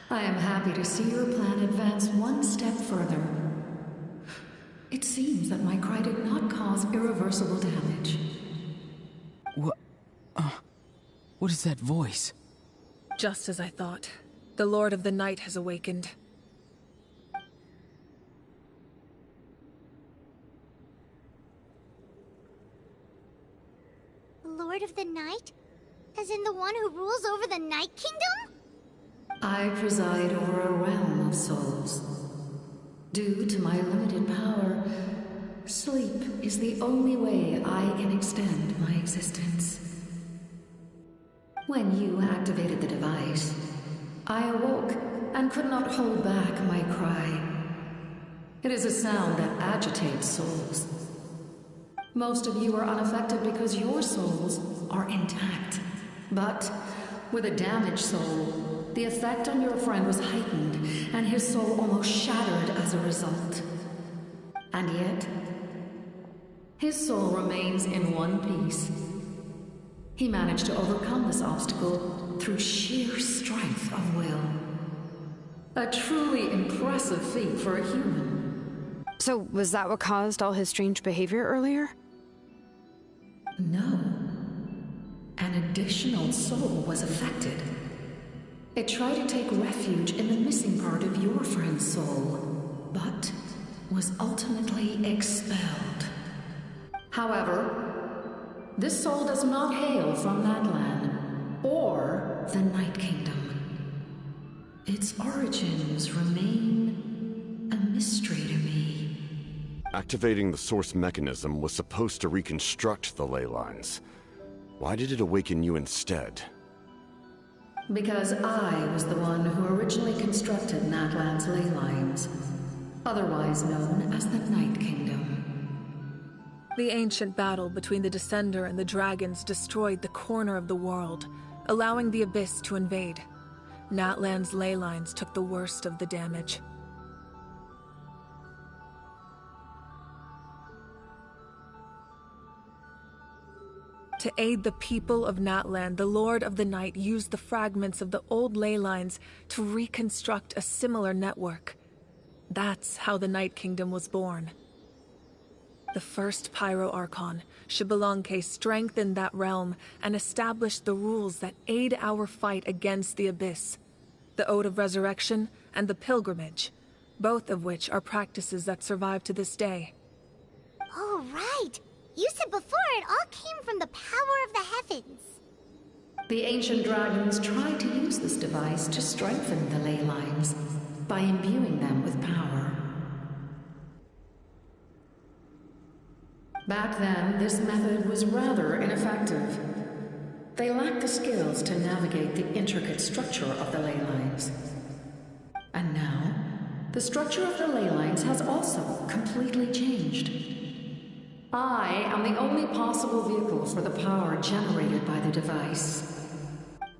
I am happy to see your plan advance one step further. It seems that my cry did not cause irreversible damage. What is that voice? Just as I thought. The Lord of the Night has awakened. The Lord of the Night? As in the one who rules over the Night Kingdom? I preside over a realm of souls. Due to my limited power, sleep is the only way I can extend my existence. When you activated the device, I awoke and could not hold back my cry. It is a sound that agitates souls. Most of you are unaffected because your souls are intact. But with a damaged soul, the effect on your friend was heightened, and his soul almost shattered as a result. And yet, his soul remains in one piece. He managed to overcome this obstacle through sheer strength of will. A truly impressive feat for a human. So, was that what caused all his strange behavior earlier? No. An additional soul was affected. It tried to take refuge in the missing part of your friend's soul, but was ultimately expelled. However, this soul does not hail from Natlan or the Night Kingdom. Its origins remain a mystery to me. Activating the source mechanism was supposed to reconstruct the ley lines. Why did it awaken you instead? Because I was the one who originally constructed Natlan's ley lines, otherwise known as the Night Kingdom. The ancient battle between the Descender and the dragons destroyed the corner of the world, allowing the Abyss to invade. Natlan's ley lines took the worst of the damage. To aid the people of Natlan, the Lord of the Night used the fragments of the old ley lines to reconstruct a similar network. That's how the Night Kingdom was born. The first Pyro Archon, Xbalanque, strengthened that realm and established the rules that aid our fight against the Abyss. The Ode of Resurrection and the Pilgrimage, both of which are practices that survive to this day. Oh, right! You said before it all came from the power of the heavens. The ancient dragons tried to use this device to strengthen the ley lines by imbuing them with power. Back then, this method was rather ineffective. They lacked the skills to navigate the intricate structure of the ley lines. And now, the structure of the ley lines has also completely changed. I am the only possible vehicle for the power generated by the device.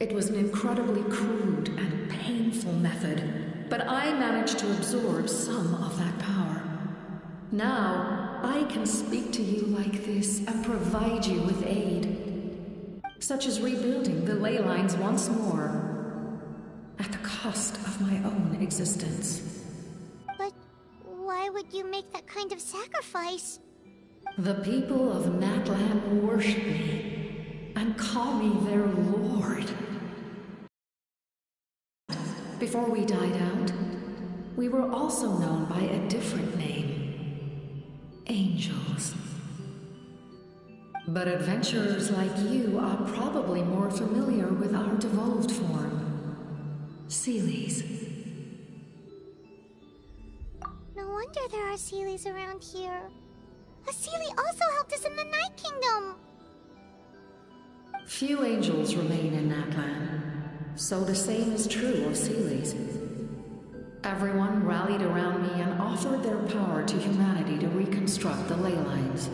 It was an incredibly crude and painful method, but I managed to absorb some of that power. Now, I can speak to you like this and provide you with aid, such as rebuilding the ley lines once more, at the cost of my own existence. But why would you make that kind of sacrifice? The people of Natlan worship me and call me their lord. Before we died out, we were also known by a different name: angels. But adventurers like you are probably more familiar with our devolved form, Seelies. No wonder there are Seelies around here. Asili also helped us in the Night Kingdom. Few angels remain in Natlan, so the same is true of Seelis. Everyone rallied around me and offered their power to humanity to reconstruct the ley lines.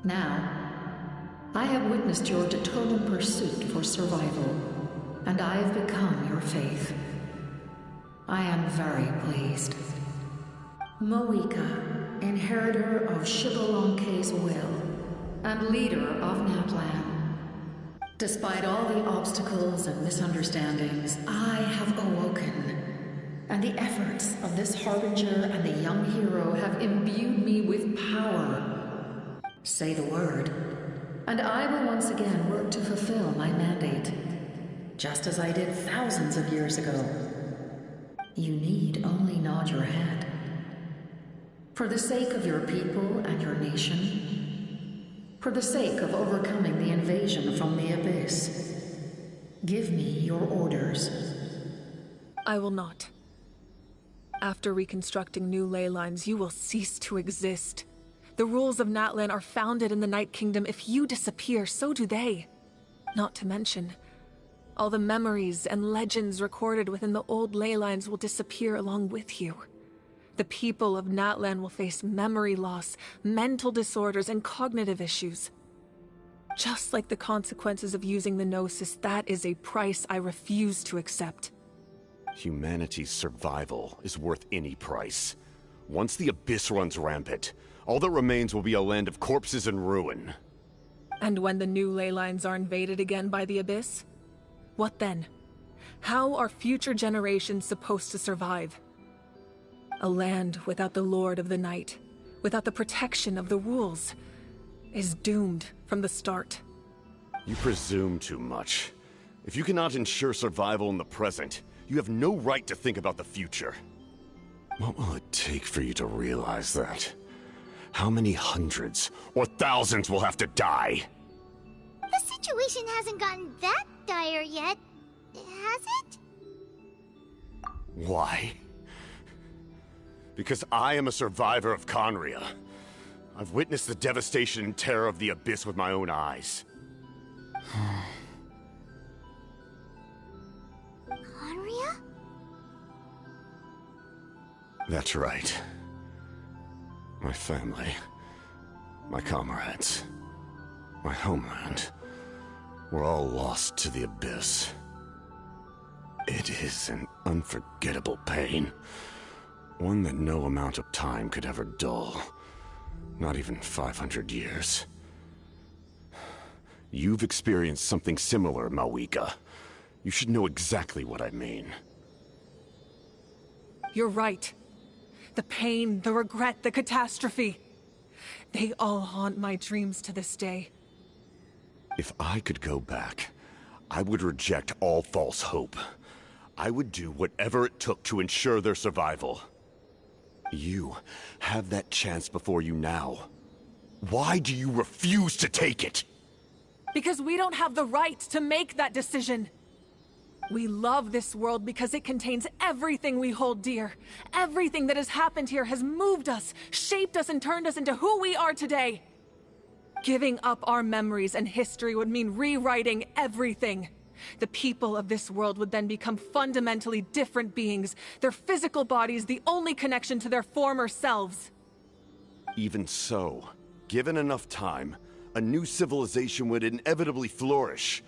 Now, I have witnessed your determined pursuit for survival, and I have become your faith. I am very pleased. Moika, inheritor of Shibalonke's will, and leader of Natlan. Despite all the obstacles and misunderstandings, I have awoken, and the efforts of this Harbinger and the young hero have imbued me with power. Say the word, and I will once again work to fulfill my mandate, just as I did thousands of years ago. You need only nod your head. For the sake of your people and your nation, for the sake of overcoming the invasion from the Abyss, give me your orders. I will not. After reconstructing new ley lines, you will cease to exist. The rules of Natlan are founded in the Night Kingdom. If you disappear, so do they. Not to mention, all the memories and legends recorded within the old ley lines will disappear along with you. The people of Natlan will face memory loss, mental disorders, and cognitive issues. Just like the consequences of using the Gnosis, that is a price I refuse to accept. Humanity's survival is worth any price. Once the Abyss runs rampant, all that remains will be a land of corpses and ruin. And when the new ley lines are invaded again by the Abyss? What then? How are future generations supposed to survive? A land without the Lord of the Night, without the protection of the rules, is doomed from the start. You presume too much. If you cannot ensure survival in the present, you have no right to think about the future. What will it take for you to realize that? How many hundreds or thousands will have to die? The situation hasn't gotten that dire yet, has it? Why? Because I am a survivor of Conria. I've witnessed the devastation and terror of the Abyss with my own eyes. Conria? That's right. My family, my comrades, my homeland, were all lost to the Abyss. It is an unforgettable pain. One that no amount of time could ever dull. Not even 500 years. You've experienced something similar, Mawika. You should know exactly what I mean. You're right. The pain, the regret, the catastrophe. They all haunt my dreams to this day. If I could go back, I would reject all false hope. I would do whatever it took to ensure their survival. You have that chance before you now. Why do you refuse to take it? Because we don't have the right to make that decision. We love this world because it contains everything we hold dear. Everything that has happened here has moved us, shaped us, and turned us into who we are today. Giving up our memories and history would mean rewriting everything. The people of this world would then become fundamentally different beings, their physical bodies the only connection to their former selves. Even so, given enough time, a new civilization would inevitably flourish.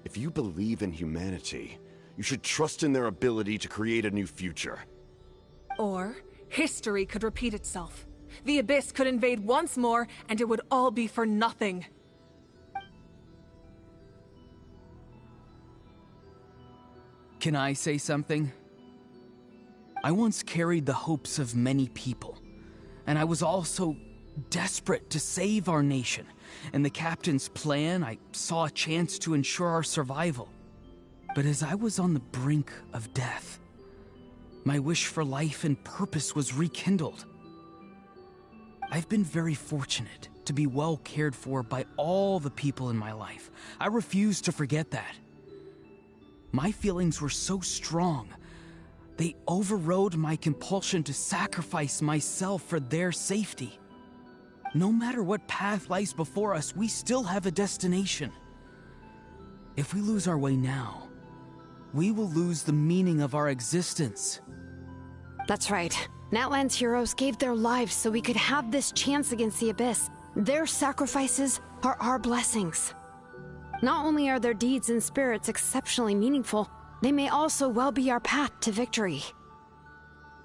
If you believe in humanity, you should trust in their ability to create a new future. Or, history could repeat itself. The Abyss could invade once more, and it would all be for nothing. Can I say something? I once carried the hopes of many people, and I was also desperate to save our nation. In the captain's plan, I saw a chance to ensure our survival. But as I was on the brink of death, my wish for life and purpose was rekindled. I've been very fortunate to be well cared for by all the people in my life. I refuse to forget that. My feelings were so strong, they overrode my compulsion to sacrifice myself for their safety. No matter what path lies before us, we still have a destination. If we lose our way now, we will lose the meaning of our existence. That's right. Natlan's heroes gave their lives so we could have this chance against the Abyss. Their sacrifices are our blessings. Not only are their deeds and spirits exceptionally meaningful, they may also well be our path to victory.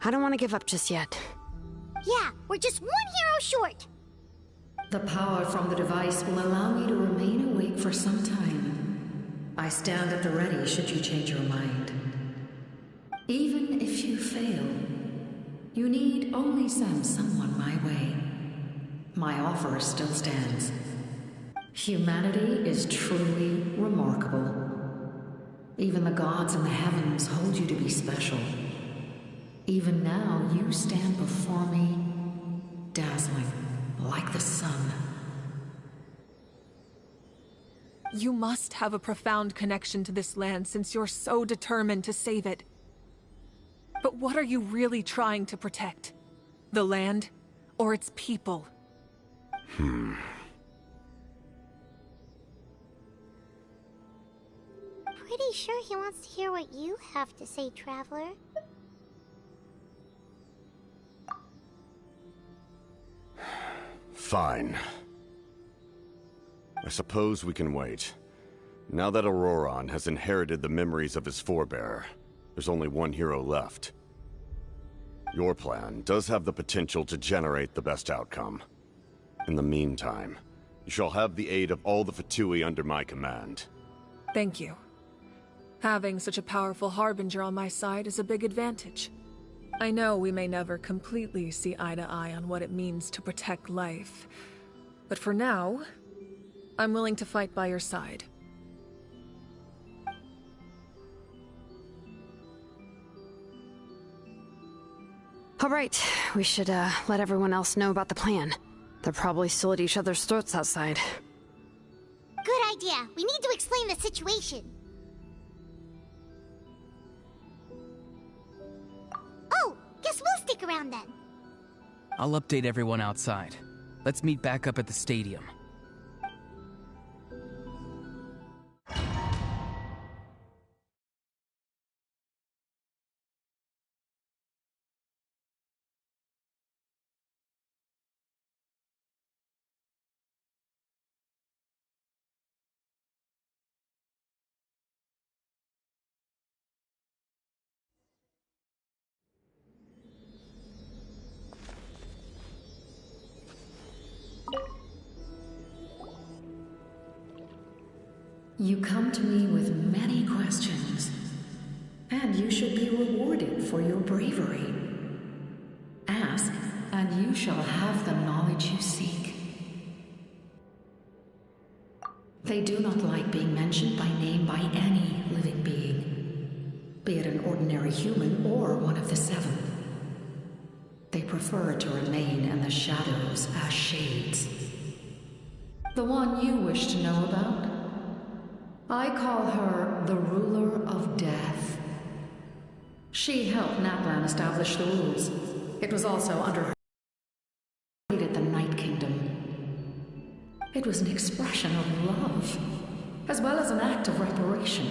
I don't want to give up just yet. Yeah, we're just one hero short. The power from the device will allow me to remain awake for some time. I stand at the ready should you change your mind. Even if you fail, you need only send someone my way. My offer still stands. Humanity is truly remarkable. Even the gods in the heavens hold you to be special. Even now, you stand before me, dazzling like the sun. You must have a profound connection to this land since you're so determined to save it. But what are you really trying to protect? The land or its people? Pretty sure he wants to hear what you have to say, Traveler. Fine. I suppose we can wait. Now that Auroron has inherited the memories of his forebear, there's only one hero left. Your plan does have the potential to generate the best outcome. In the meantime, you shall have the aid of all the Fatui under my command. Thank you. Having such a powerful harbinger on my side is a big advantage. I know we may never completely see eye to eye on what it means to protect life, but for now, I'm willing to fight by your side. All right, we should let everyone else know about the plan. They're probably still at each other's throats outside. Good idea. We need to explain the situation. Oh, guess we'll stick around then. I'll update everyone outside. Let's meet back up at the stadium. You come to me with many questions, and you should be rewarded for your bravery. Ask, and you shall have the knowledge you seek. They do not like being mentioned by name by any living being, be it an ordinary human or one of the seven. They prefer to remain in the shadows as shades. The one you wish to know about? I call her the Ruler of Death. She helped Natlan establish the rules. It was also under her created the Night Kingdom. It was an expression of love, as well as an act of reparation.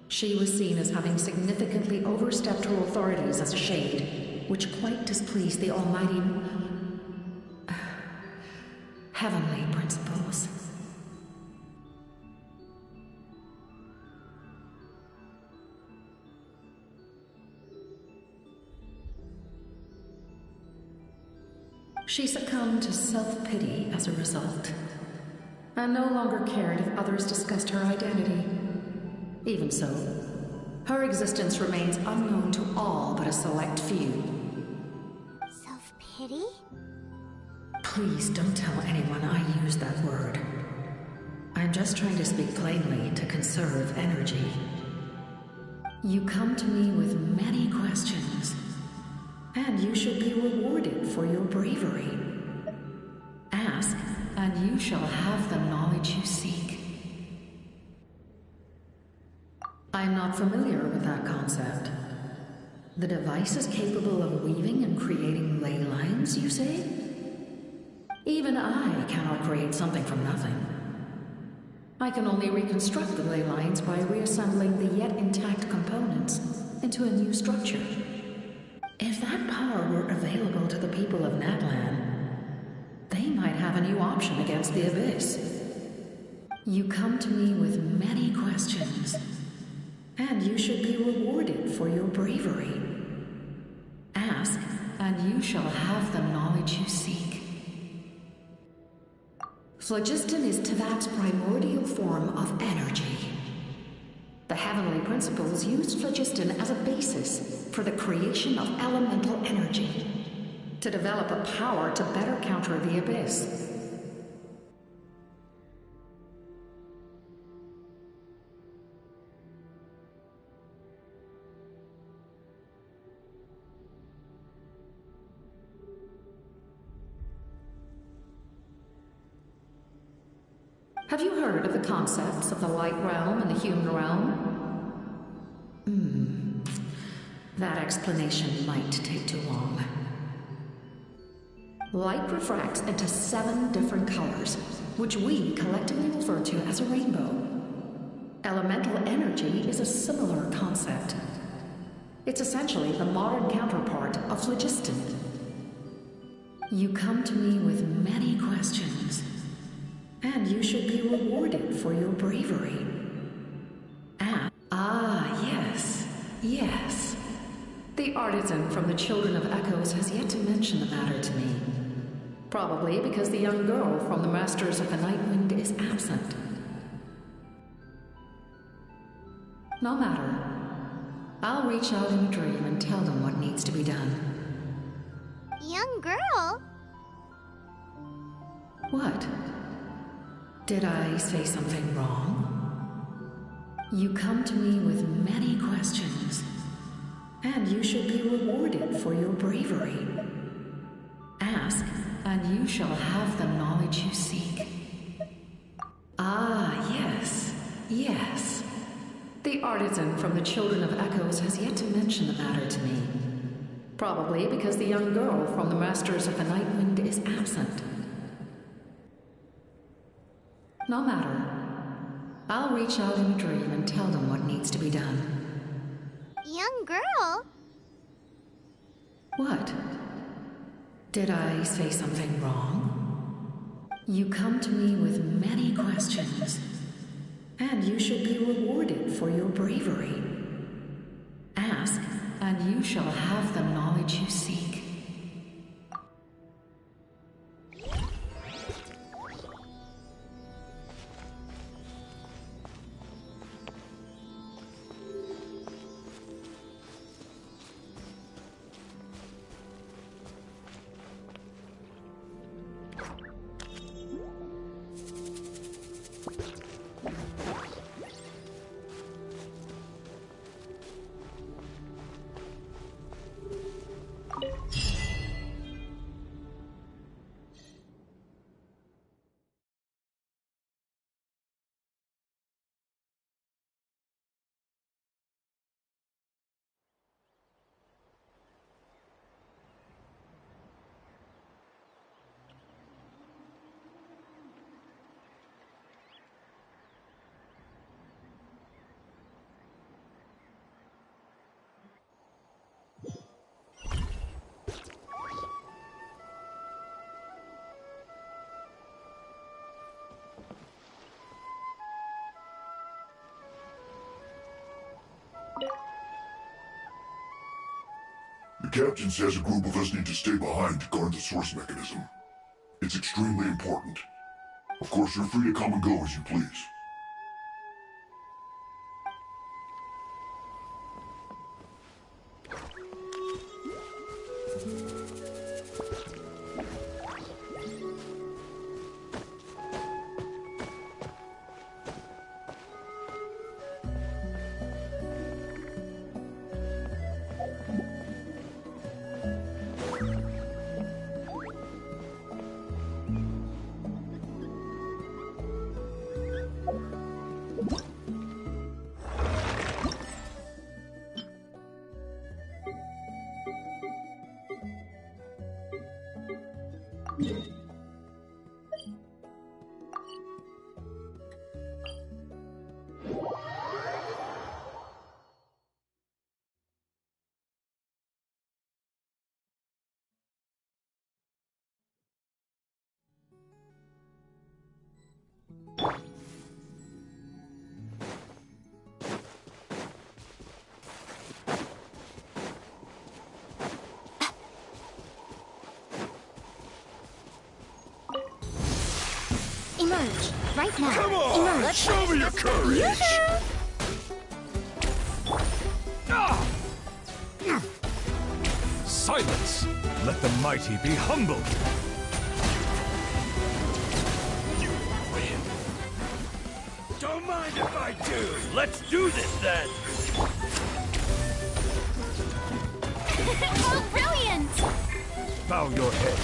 She was seen as having significantly overstepped her authorities as a shade, which quite displeased the almighty heavenly principles. She succumbed to self-pity as a result, and no longer cared if others discussed her identity. Even so, her existence remains unknown to all but a select few. Self-pity? Please don't tell anyone I used that word. I'm just trying to speak plainly to conserve energy. You come to me with many questions, and you should be rewarded for your bravery. Ask, and you shall have the knowledge you seek. I'm not familiar with that concept. The device is capable of weaving and creating ley lines, you say? Even I cannot create something from nothing. I can only reconstruct the ley lines by reassembling the yet intact components into a new structure. If that power were available to the people of Natlan, they might have a new option against the Abyss. You come to me with many questions, and you should be rewarded for your bravery. Ask, and you shall have the knowledge you seek. Phlogiston is Tevat's primordial form of energy. The heavenly principles used phlogiston as a basis for the creation of elemental energy, to develop a power to better counter the Abyss. Have you heard of the concepts of the light realm and the human realm? That explanation might take too long. Light refracts into 7 different colors, which we collectively refer to as a rainbow. Elemental energy is a similar concept. It's essentially the modern counterpart of phlogiston. You come to me with many questions, and you should be rewarded for your bravery. Yes. The artisan from the Children of Echoes has yet to mention the matter to me. Probably because the young girl from the Masters of the Night Wind is absent. No matter. I'll reach out in a dream and tell them what needs to be done. Young girl? What? Did I say something wrong? You come to me with many questions, and you should be rewarded for your bravery. Ask, and you shall have the knowledge you seek. Yes. The artisan from the Children of Echoes has yet to mention the matter to me. Probably because the young girl from the Masters of the Night Wind is absent. No matter. I'll reach out in a dream and tell them what needs to be done. Young girl? What? Did I say something wrong? You come to me with many questions, and you should be rewarded for your bravery. Ask, and you shall have the knowledge you seek. The captain says a group of us need to stay behind to guard the source mechanism. It's extremely important. Of course, you're free to come and go as you please. right now. Come on! Emerge. Show me your courage! Silence! Let the mighty be humbled! You win! Don't mind if I do! Let's do this then! Oh, brilliant! Bow your head.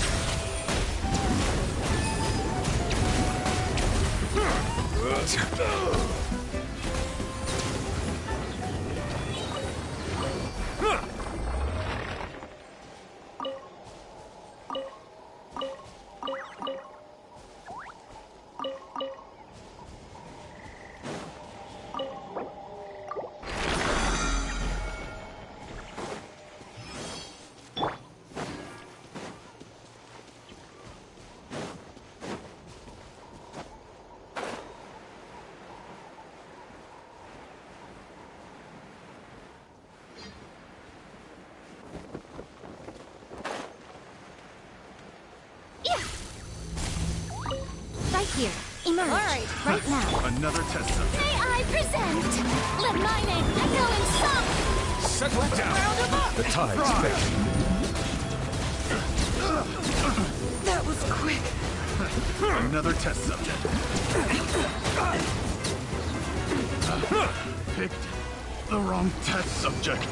Here, emerge. Right now. Another test subject. May I present? Let my name echo in song. Settle down. The tide's beckoning. That was quick. Another test subject. Picked the wrong test subject.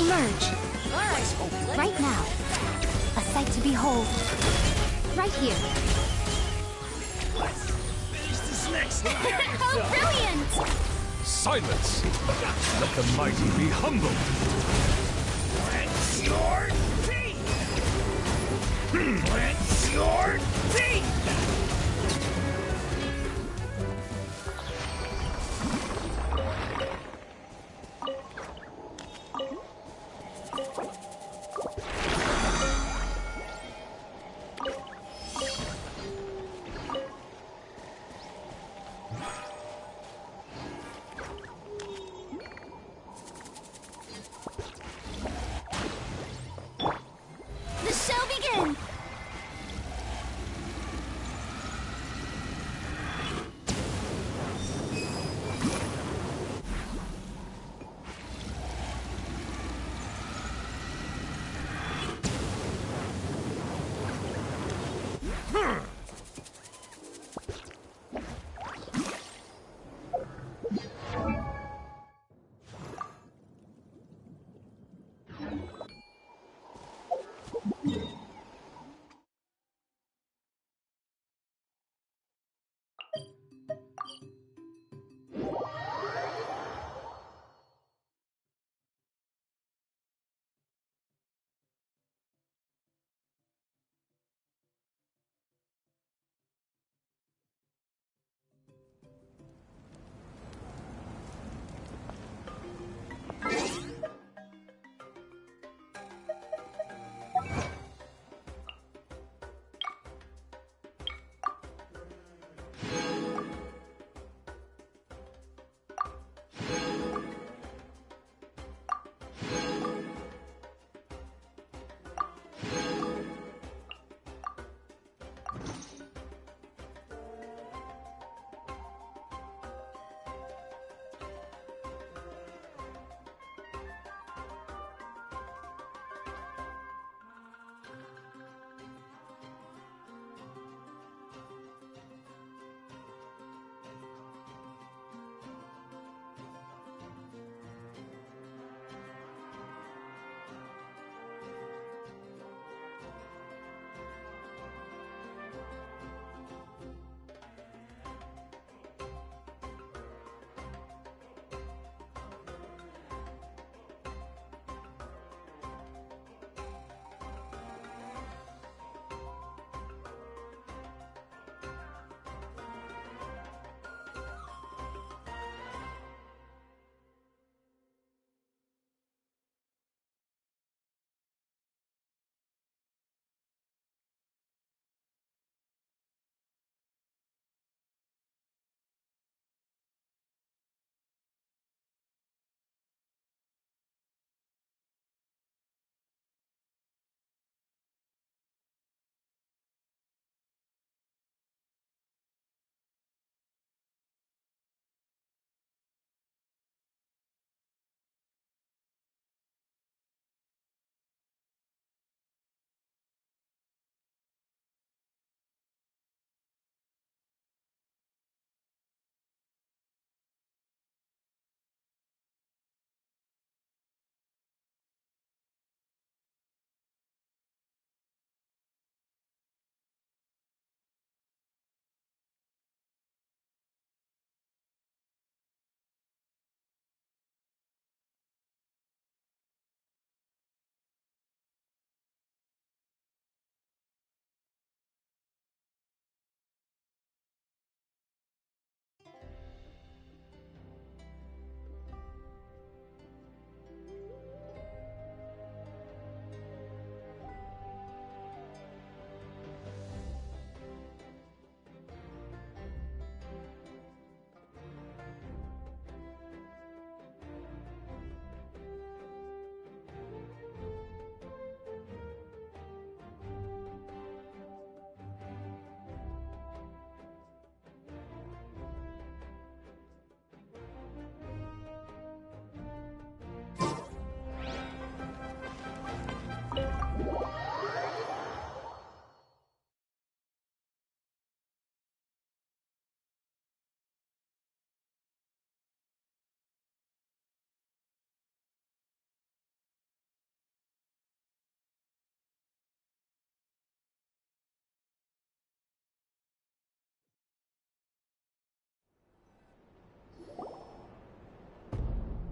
Emerge. Right now. A sight to behold. Right here. Let's finish this next one. Oh, brilliant! Silence! Let the mighty be humbled. When's your teeth? When's your teeth?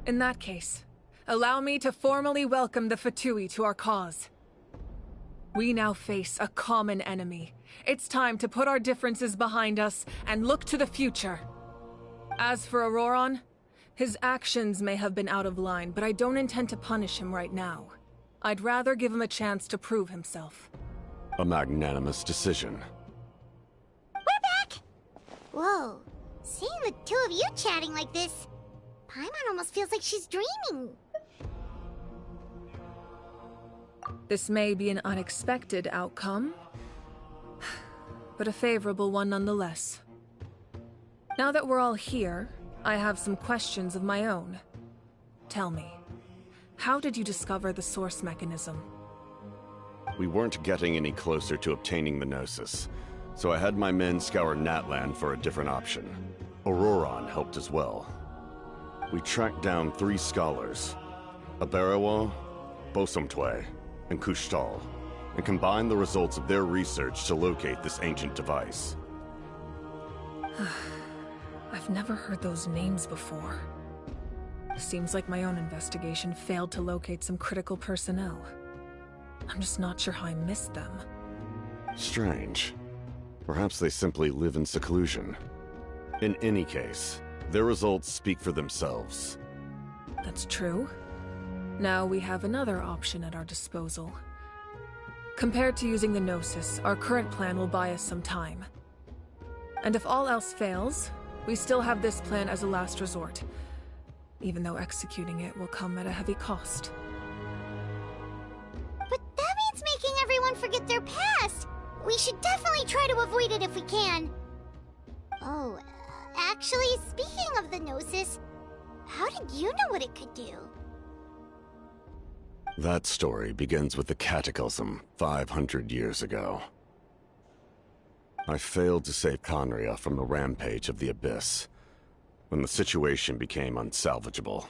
In that case, allow me to formally welcome the Fatui to our cause. We now face a common enemy. It's time to put our differences behind us and look to the future. As for Auroron, his actions may have been out of line, but I don't intend to punish him right now. I'd rather give him a chance to prove himself. A magnanimous decision. We're back! Whoa, seeing the two of you chatting like this, Paimon almost feels like she's dreaming. This may be an unexpected outcome, but a favorable one nonetheless. Now that we're all here, I have some questions of my own. Tell me, how did you discover the source mechanism? We weren't getting any closer to obtaining the Gnosis, so I had my men scour Natlan for a different option. Auroron helped as well. We tracked down 3 scholars, Abarawa, Bosumtwe, and Kushtal, and combined the results of their research to locate this ancient device. I've never heard those names before. Seems like my own investigation failed to locate some critical personnel. I'm just not sure how I missed them. Strange. Perhaps they simply live in seclusion. In any case, their results speak for themselves. That's true. Now we have another option at our disposal. Compared to using the Gnosis, our current plan will buy us some time. And if all else fails, we still have this plan as a last resort, even though executing it will come at a heavy cost. But that means making everyone forget their past! We should definitely try to avoid it if we can. Oh, actually, speaking of the Gnosis, how did you know what it could do? That story begins with the Cataclysm 500 years ago. I failed to save Conria from the rampage of the Abyss. When the situation became unsalvageable,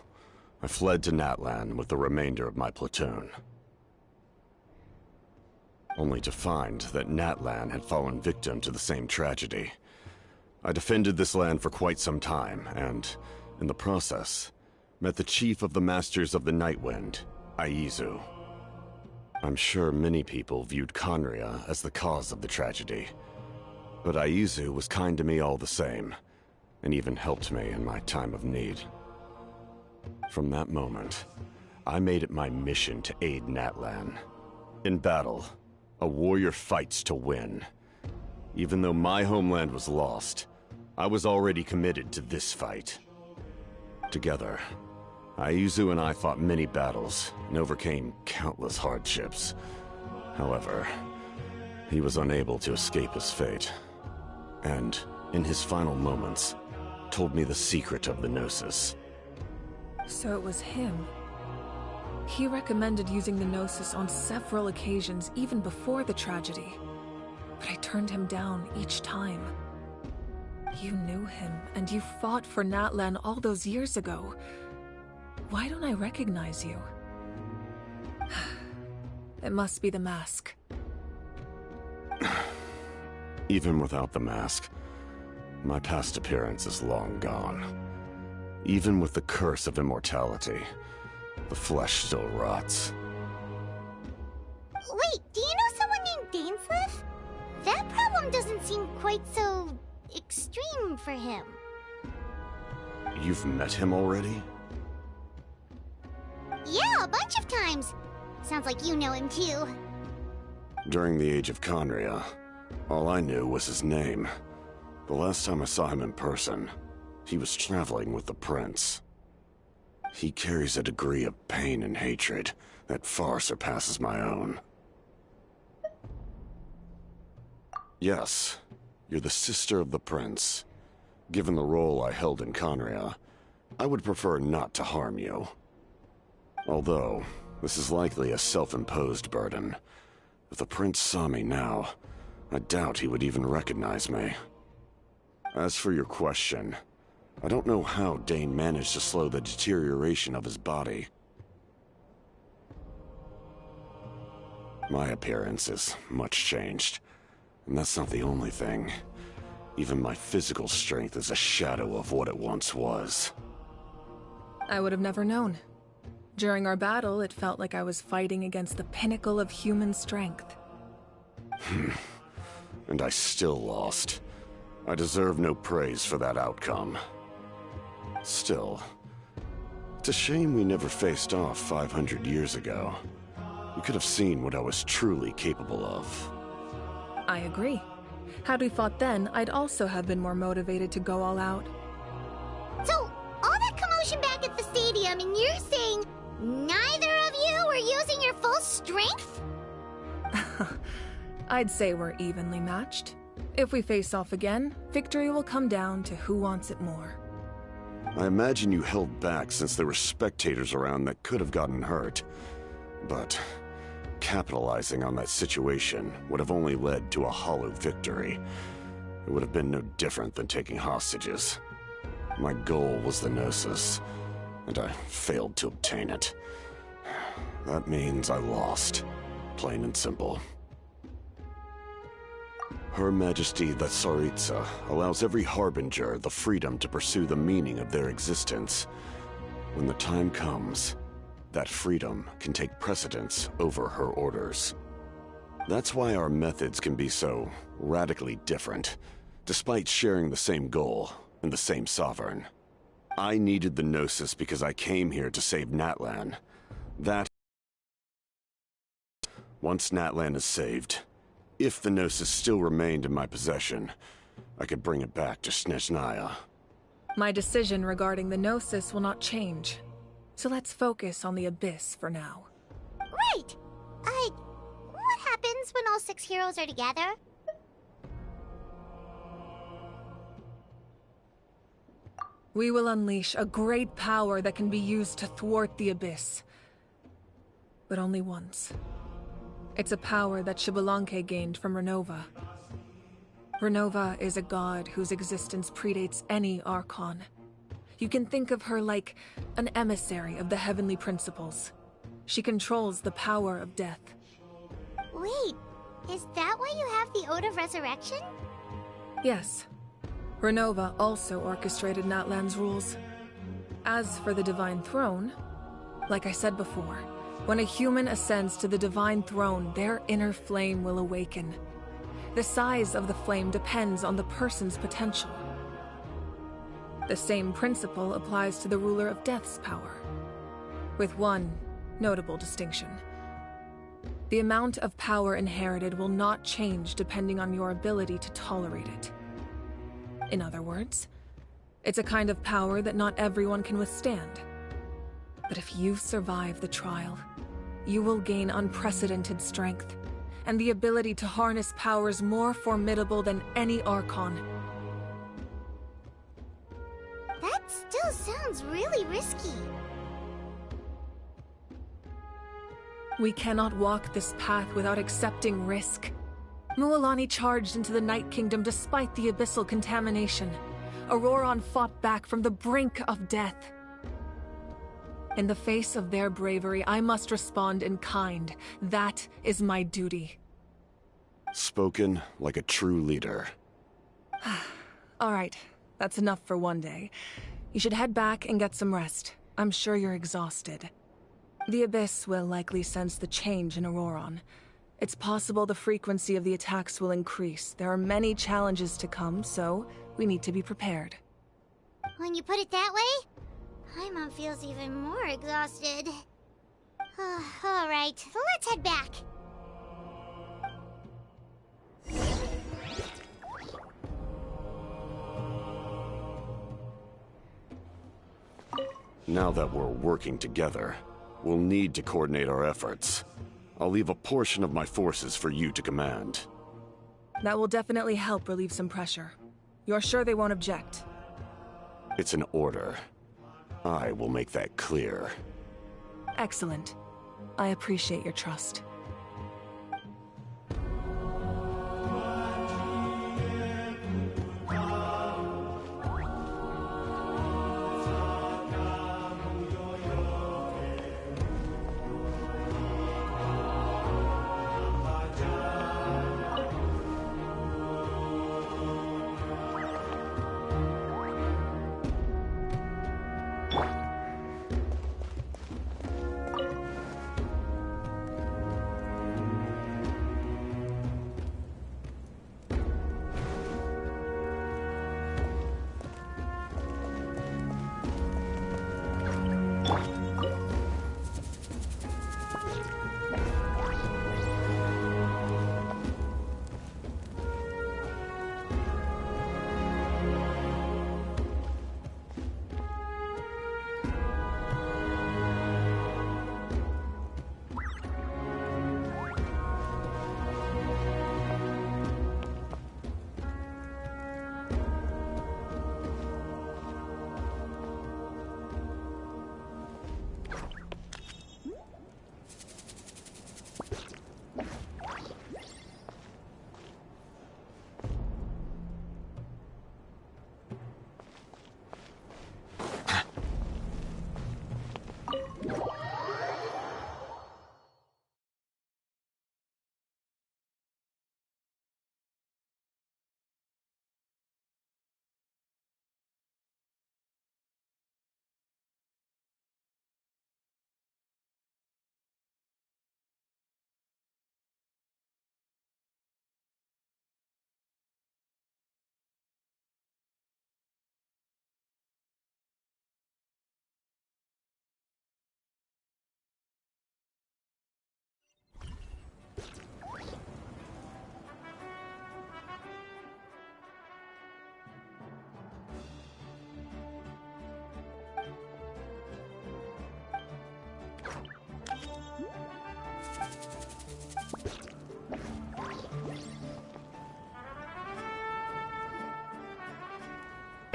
I fled to Natlan with the remainder of my platoon. Only to find that Natlan had fallen victim to the same tragedy. I defended this land for quite some time, and, in the process, met the chief of the Masters of the Nightwind, Aizu. I'm sure many people viewed Conria as the cause of the tragedy, but Aizu was kind to me all the same, and even helped me in my time of need. From that moment, I made it my mission to aid Natlan. In battle, a warrior fights to win. Even though my homeland was lost, I was already committed to this fight. Together, Aizu and I fought many battles and overcame countless hardships. However, he was unable to escape his fate, and, in his final moments, told me the secret of the Gnosis. So it was him. He recommended using the Gnosis on several occasions even before the tragedy, but I turned him down each time. You knew him, and you fought for Natlan all those years ago. Why don't I recognize you? It must be the mask. Even without the mask, my past appearance is long gone. Even with the curse of immortality, the flesh still rots. Wait, do you know someone named Dainsleif? That problem doesn't seem quite so extreme for him. You've met him already? Yeah, a bunch of times. Sounds like you know him too. During the Age of Conria, all I knew was his name. The last time I saw him in person, he was traveling with the Prince. He carries a degree of pain and hatred that far surpasses my own. Yes, you're the sister of the Prince. Given the role I held in Conria, I would prefer not to harm you. Although, this is likely a self-imposed burden. If the Prince saw me now, I doubt he would even recognize me. As for your question, I don't know how Dane managed to slow the deterioration of his body. My appearance is much changed, and that's not the only thing. Even my physical strength is a shadow of what it once was. I would have never known. During our battle, it felt like I was fighting against the pinnacle of human strength. And I still lost. I deserve no praise for that outcome. Still, it's a shame we never faced off 500 years ago. You could have seen what I was truly capable of. I agree. Had we fought then, I'd also have been more motivated to go all out. So, all that commotion back at the stadium, and you're saying neither of you were using your full strength? I'd say we're evenly matched. If we face off again, victory will come down to who wants it more. I imagine you held back since there were spectators around that could have gotten hurt. But capitalizing on that situation would have only led to a hollow victory. It would have been no different than taking hostages. My goal was the Gnosis, and I failed to obtain it. That means I lost, plain and simple. Her Majesty the Tsaritsa allows every Harbinger the freedom to pursue the meaning of their existence. When the time comes, that freedom can take precedence over her orders. That's why our methods can be so radically different, despite sharing the same goal and the same sovereign. I needed the Gnosis because I came here to save Natlan. Once Natlan is saved, if the Gnosis still remained in my possession, I could bring it back to Snezhnaya. My decision regarding the Gnosis will not change. So let's focus on the Abyss for now. Right! What happens when all 6 heroes are together? We will unleash a great power that can be used to thwart the Abyss. But only once. It's a power that Xbalanque gained from Renova. Renova is a god whose existence predates any Archon. You can think of her like an emissary of the heavenly principles. She controls the power of death. Wait, is that why you have the Ode of Resurrection? Yes. Renova also orchestrated Natlan's rules. As for the Divine Throne, like I said before, when a human ascends to the Divine Throne, their inner flame will awaken. The size of the flame depends on the person's potential. The same principle applies to the ruler of Death's power, with one notable distinction. The amount of power inherited will not change depending on your ability to tolerate it. In other words, it's a kind of power that not everyone can withstand. But if you survive the trial, you will gain unprecedented strength, and the ability to harness powers more formidable than any Archon. That still sounds really risky. We cannot walk this path without accepting risk. Mualani charged into the Night Kingdom despite the abyssal contamination. Auroron fought back from the brink of death. In the face of their bravery, I must respond in kind. That is my duty. Spoken like a true leader. All right, that's enough for one day. You should head back and get some rest. I'm sure you're exhausted. The Abyss will likely sense the change in Auroron. It's possible the frequency of the attacks will increase. There are many challenges to come, so we need to be prepared. When you put it that way, Paimon feels even more exhausted. All right, let's head back. Now that we're working together, we'll need to coordinate our efforts. I'll leave a portion of my forces for you to command. That will definitely help relieve some pressure. You're sure they won't object? It's an order. I will make that clear. Excellent. I appreciate your trust.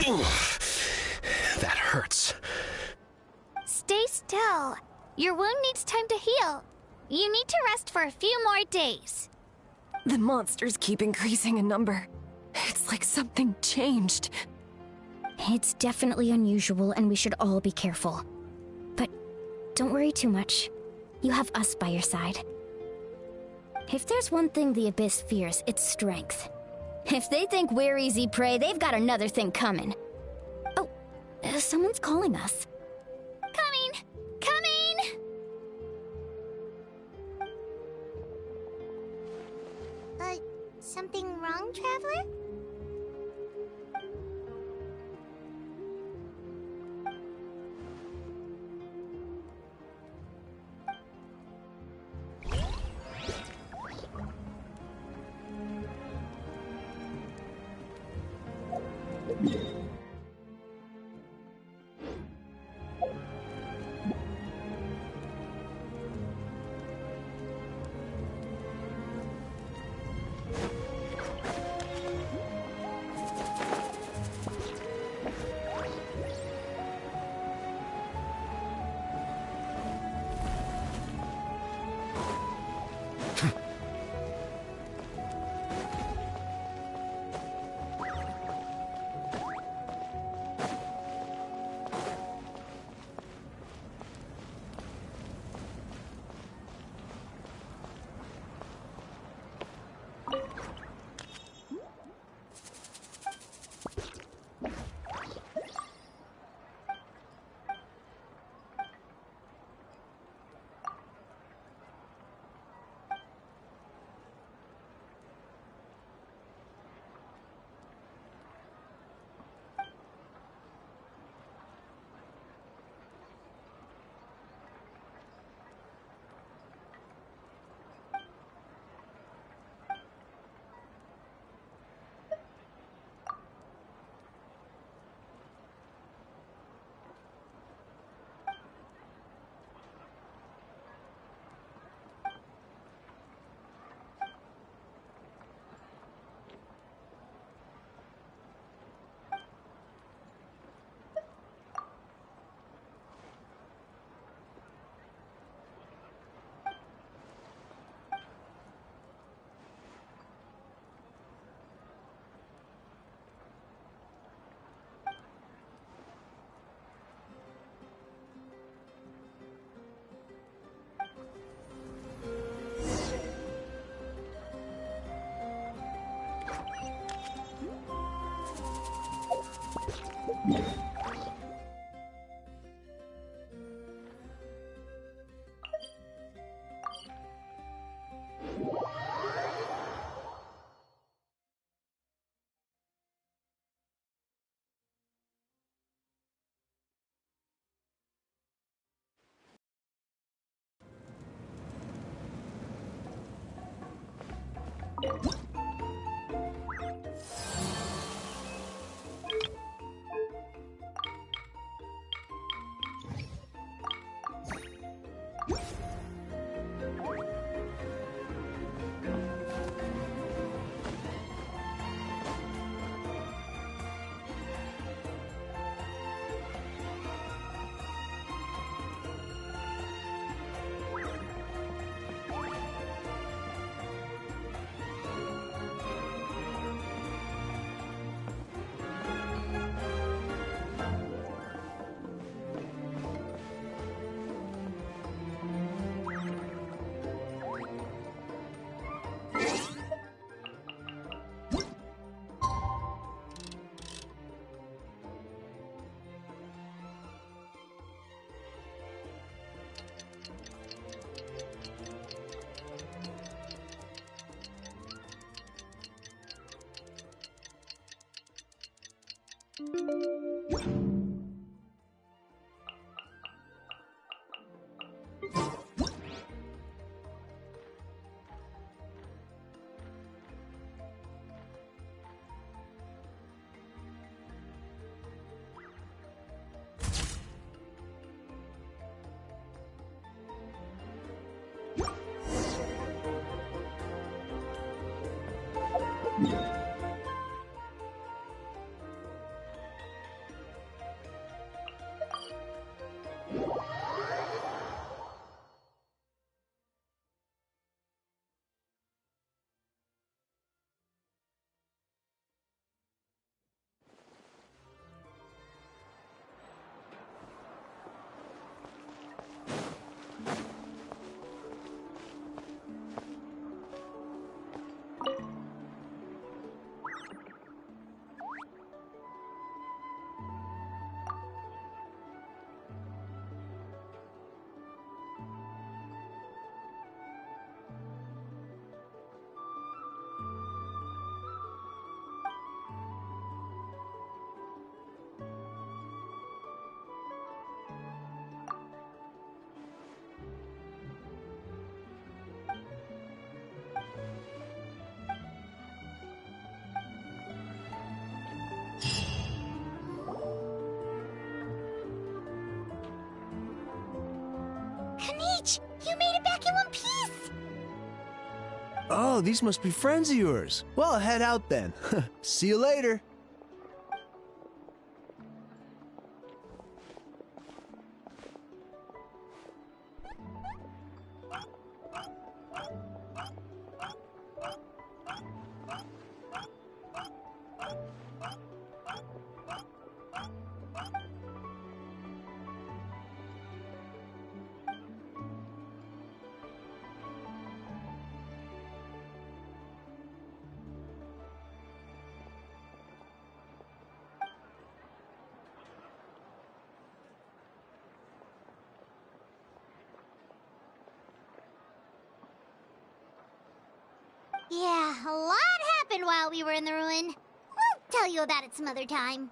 That hurts. Stay still. Your wound needs time to heal. You need to rest for a few more days. The monsters keep increasing in number. It's like something changed. It's definitely unusual, and we should all be careful. But don't worry too much. You have us by your side. If there's one thing the Abyss fears, it's strength. If they think we're easy prey, they've got another thing coming. Oh, someone's calling us. Coming! Coming! Something wrong, Traveler? You made it back in one piece! Oh, these must be friends of yours. Well, head out then. See you later. Yeah, a lot happened while we were in the ruin. We'll tell you about it some other time.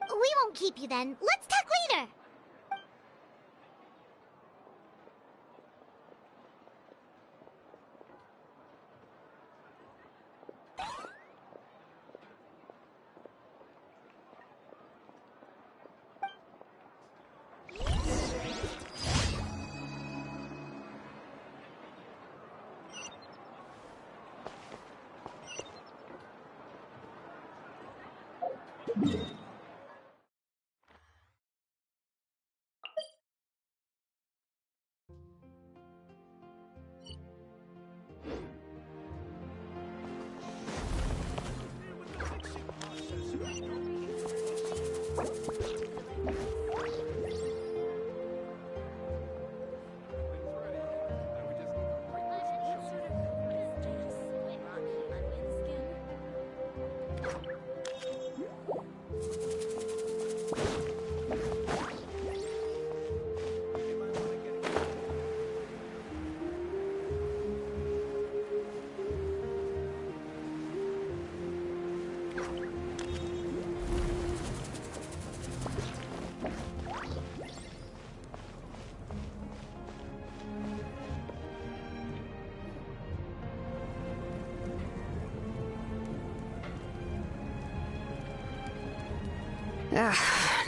We won't keep you then. Let's talk later.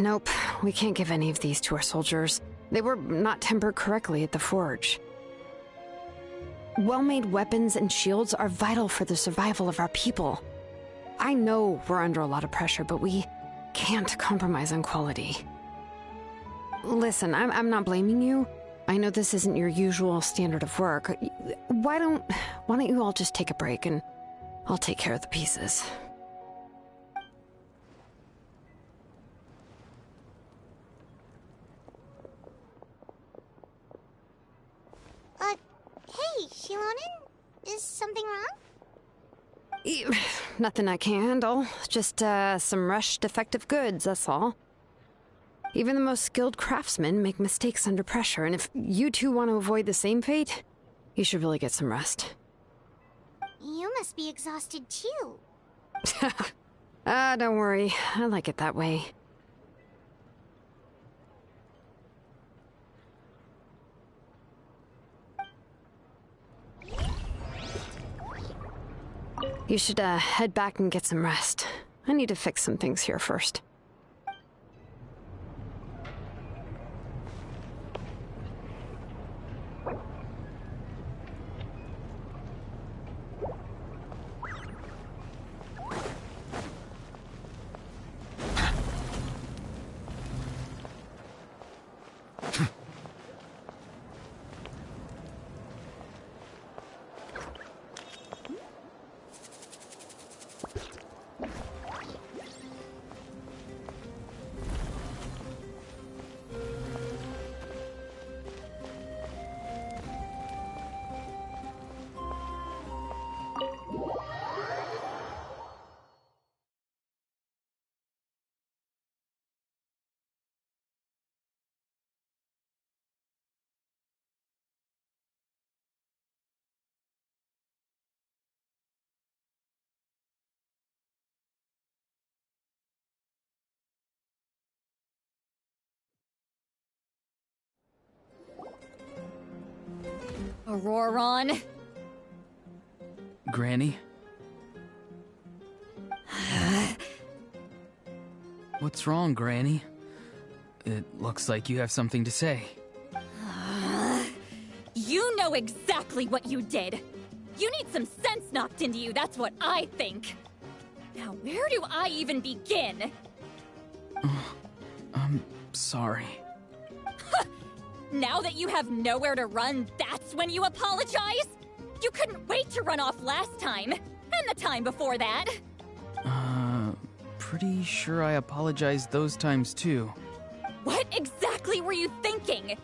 Nope. We can't give any of these to our soldiers. They were not tempered correctly at the forge. Well-made weapons and shields are vital for the survival of our people. I know we're under a lot of pressure, but we can't compromise on quality. Listen, I'm not blaming you. I know this isn't your usual standard of work. Why don't you all just take a break and I'll take care of the pieces. Hey, Shilonen? Is something wrong? Nothing I can handle. Just, some rushed defective goods, that's all. Even the most skilled craftsmen make mistakes under pressure, and if you two want to avoid the same fate, you should really get some rest. You must be exhausted too. Don't worry. I like it that way. You should, head back and get some rest. I need to fix some things here first. Auroron. Granny? What's wrong, Granny? It looks like you have something to say. You know exactly what you did. You need some sense knocked into you, that's what I think. Now, where do I even begin? I'm sorry. Now that you have nowhere to run, that's when you apologize? You couldn't wait to run off last time, and the time before that. Pretty sure I apologized those times too. What exactly were you thinking?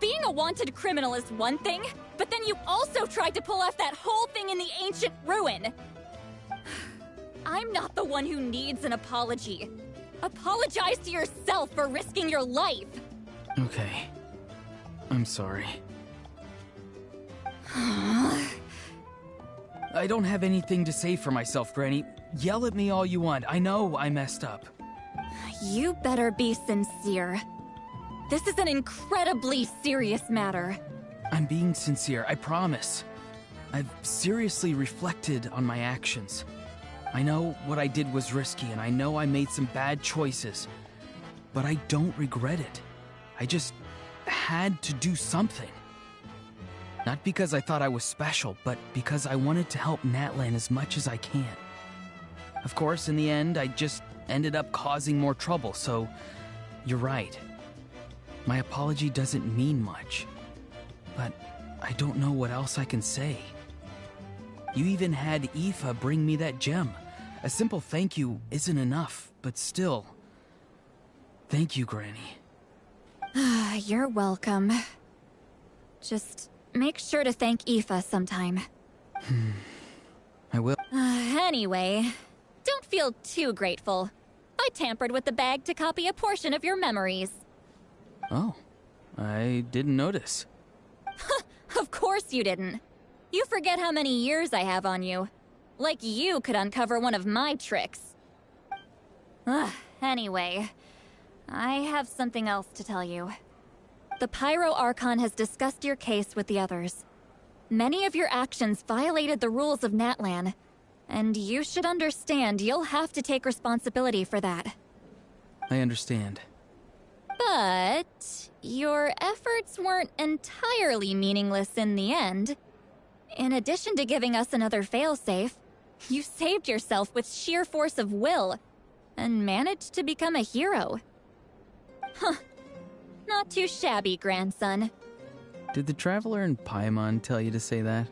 Being a wanted criminal is one thing, but then you also tried to pull off that whole thing in the ancient ruin. I'm not the one who needs an apology. Apologize to yourself for risking your life. Okay. I'm sorry. I don't have anything to say for myself, Granny. Yell at me all you want. I know I messed up. You better be sincere. This is an incredibly serious matter. I'm being sincere, I promise. I've seriously reflected on my actions. I know what I did was risky, and I know I made some bad choices. But I don't regret it. I just had to do something. Not because I thought I was special, but because I wanted to help Natlan as much as I can. Of course, in the end, I just ended up causing more trouble, so you're right. My apology doesn't mean much, but I don't know what else I can say. You even had Aoife bring me that gem. A simple thank you isn't enough, but still. Thank you, Granny. You're welcome. Just make sure to thank Aoife sometime. I will. Anyway, don't feel too grateful. I tampered with the bag to copy a portion of your memories. Oh, I didn't notice. Of course you didn't. You forget how many years I have on you. Like you could uncover one of my tricks. Anyway, I have something else to tell you. The Pyro Archon has discussed your case with the others. Many of your actions violated the rules of Natlan, and you should understand you'll have to take responsibility for that. I understand. But your efforts weren't entirely meaningless in the end. In addition to giving us another failsafe, you saved yourself with sheer force of will and managed to become a hero. Huh. Not too shabby, grandson. Did the Traveler in Paimon tell you to say that?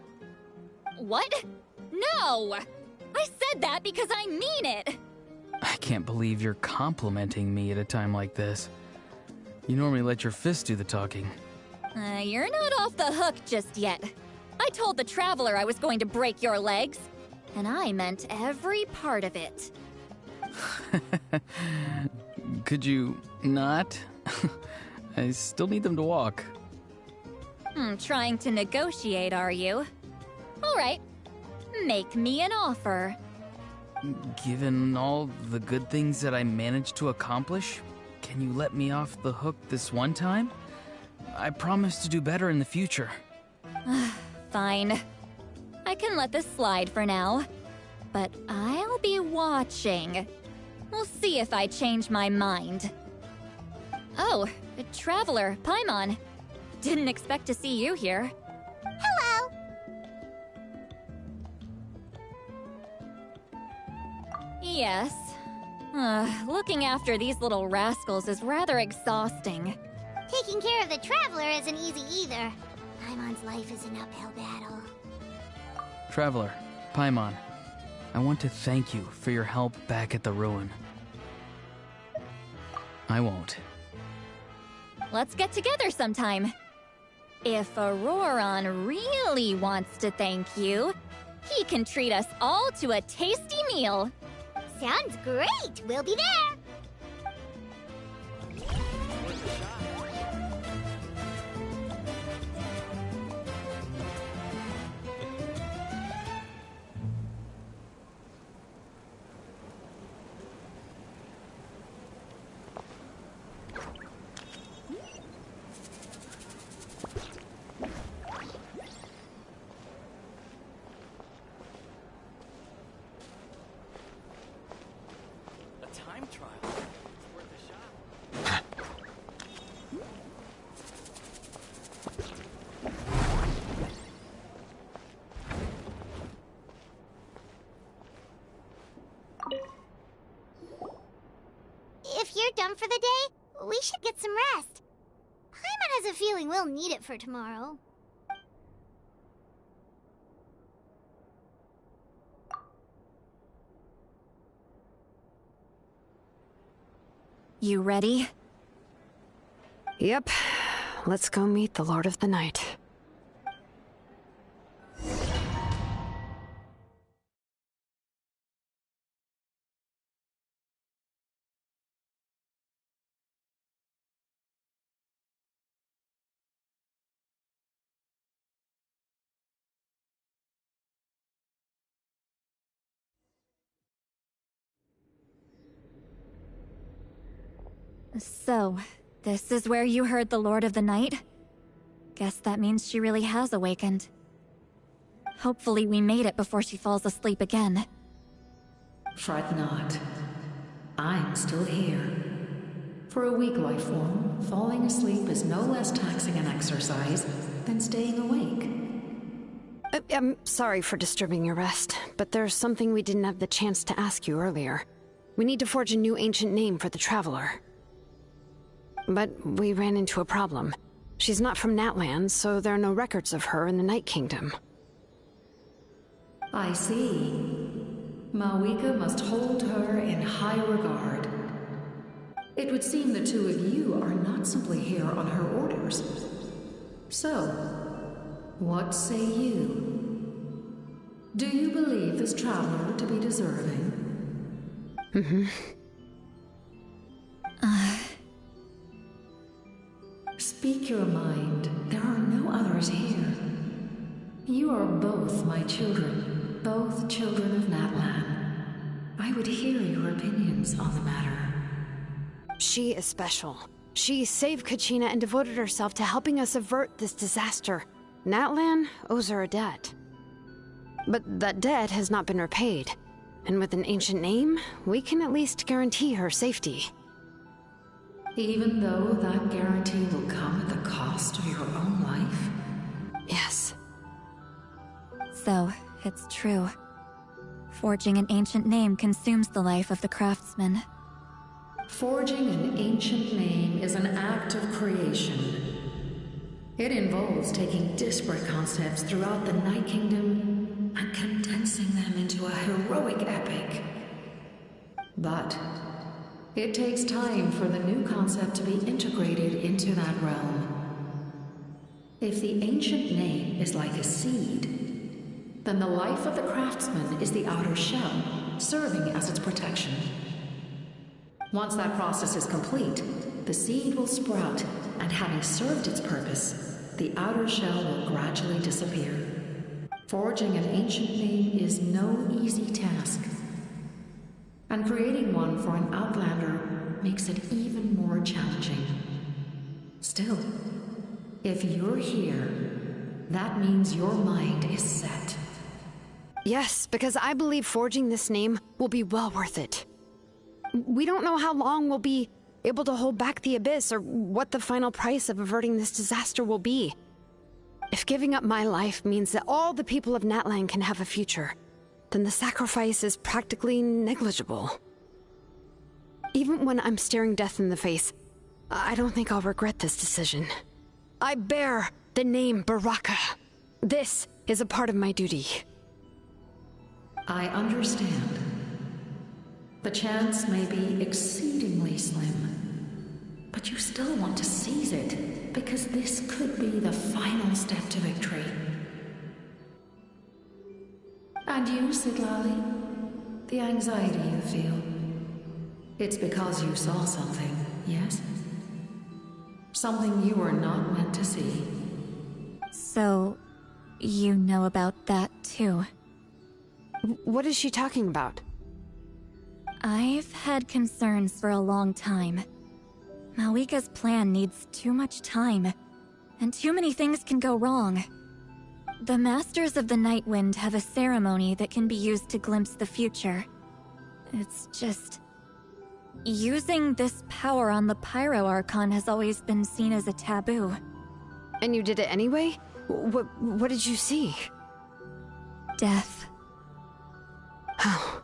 What? No! I said that because I mean it! I can't believe you're complimenting me at a time like this. You normally let your fist do the talking. You're not off the hook just yet. I told the Traveler I was going to break your legs, and I meant every part of it. Could you not? I still need them to walk. Trying to negotiate, are you? All right. Make me an offer. Given all the good things that I managed to accomplish, can you let me off the hook this one time? I promise to do better in the future. Fine. I can let this slide for now. But I'll be watching. We'll see if I change my mind. Oh, Traveler, Paimon. Didn't expect to see you here. Hello! Yes. Looking after these little rascals is rather exhausting. Taking care of the Traveler isn't easy either. Paimon's life is an uphill battle. Traveler, Paimon, I want to thank you for your help back at the ruin. I won't. Let's get together sometime. If Auroron really wants to thank you, he can treat us all to a tasty meal. Sounds great! We'll be there! you're done for the day, we should get some rest. Paimon has a feeling we'll need it for tomorrow. You ready? Yep. Let's go meet the Lord of the Night. So, this is where you heard the Lord of the Night? Guess that means she really has awakened. Hopefully we made it before she falls asleep again. Fret not. I'm still here. For a weak life form, falling asleep is no less taxing an exercise than staying awake. I'm sorry for disturbing your rest, but there's something we didn't have the chance to ask you earlier. We need to forge a new ancient name for the Traveler. But we ran into a problem. She's not from Natlan, so there are no records of her in the Night Kingdom. I see. Malwika must hold her in high regard. It would seem the two of you are not simply here on her orders. So, what say you? Do you believe this traveler to be deserving? Mm-hmm. Speak your mind. There are no others here. You are both my children, both children of Natlan. I would hear your opinions on the matter. She is special. She saved Kachina and devoted herself to helping us avert this disaster. Natlan owes her a debt. But that debt has not been repaid. And with an ancient name, we can at least guarantee her safety. Even though that guarantee will come at the cost of your own life? Yes. So, it's true. Forging an ancient name consumes the life of the craftsman. Forging an ancient name is an act of creation. It involves taking disparate concepts throughout the Night Kingdom and condensing them into a heroic epic. But it takes time for the new concept to be integrated into that realm. If the ancient name is like a seed, then the life of the craftsman is the outer shell, serving as its protection. Once that process is complete, the seed will sprout, and having served its purpose, the outer shell will gradually disappear. Forging an ancient name is no easy task, and creating one for an outlander makes it even more challenging. Still, if you're here, that means your mind is set. Yes, because I believe forging this name will be well worth it. We don't know how long we'll be able to hold back the Abyss or what the final price of averting this disaster will be. If giving up my life means that all the people of Natlan can have a future, then the sacrifice is practically negligible. Even when I'm staring death in the face, I don't think I'll regret this decision. I bear the name Baraka. This is a part of my duty. I understand. The chance may be exceedingly slim, but you still want to seize it, because this could be the final step to victory. And you, Siglali? The anxiety you feel. It's because you saw something, yes? Something you were not meant to see. So, you know about that too? What is she talking about? I've had concerns for a long time. Malwika's plan needs too much time, and too many things can go wrong. The Masters of the Night Wind have a ceremony that can be used to glimpse the future. It's just... using this power on the Pyro Archon has always been seen as a taboo. And you did it anyway? What did you see? Death. How?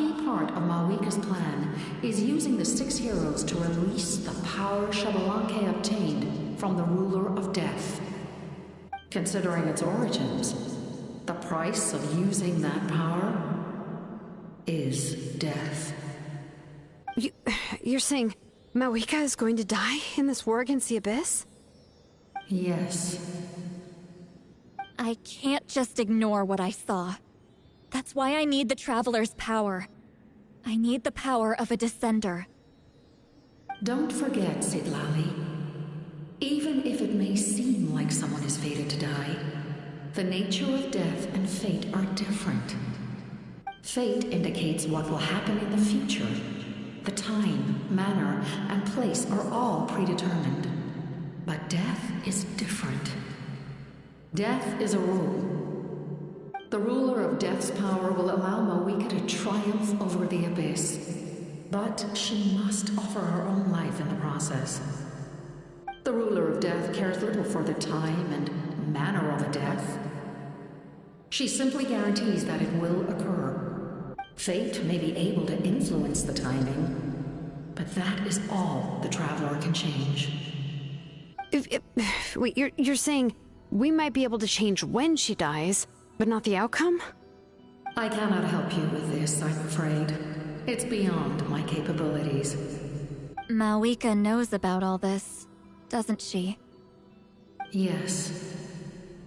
key part of Mawika's plan is using the 6 heroes to release the power Xbalanque obtained from the ruler of death. Considering its origins, the price of using that power is death. You're saying Mawika is going to die in this war against the Abyss? Yes. I can't just ignore what I saw. That's why I need the Traveler's power. I need the power of a Descender. Don't forget, Citlali. Even if it may seem like someone is fated to die, the nature of death and fate are different. Fate indicates what will happen in the future. The time, manner, and place are all predetermined. But death is different. Death is a rule. The ruler of death's power will allow Mawika to triumph over the Abyss. But she must offer her own life in the process. The ruler of death cares little for the time and manner of a death. She simply guarantees that it will occur. Fate may be able to influence the timing, but that is all the Traveler can change. Wait, you're saying we might be able to change when she dies, but not the outcome? I cannot help you with this, I'm afraid. It's beyond my capabilities. Mawika knows about all this, doesn't she? Yes.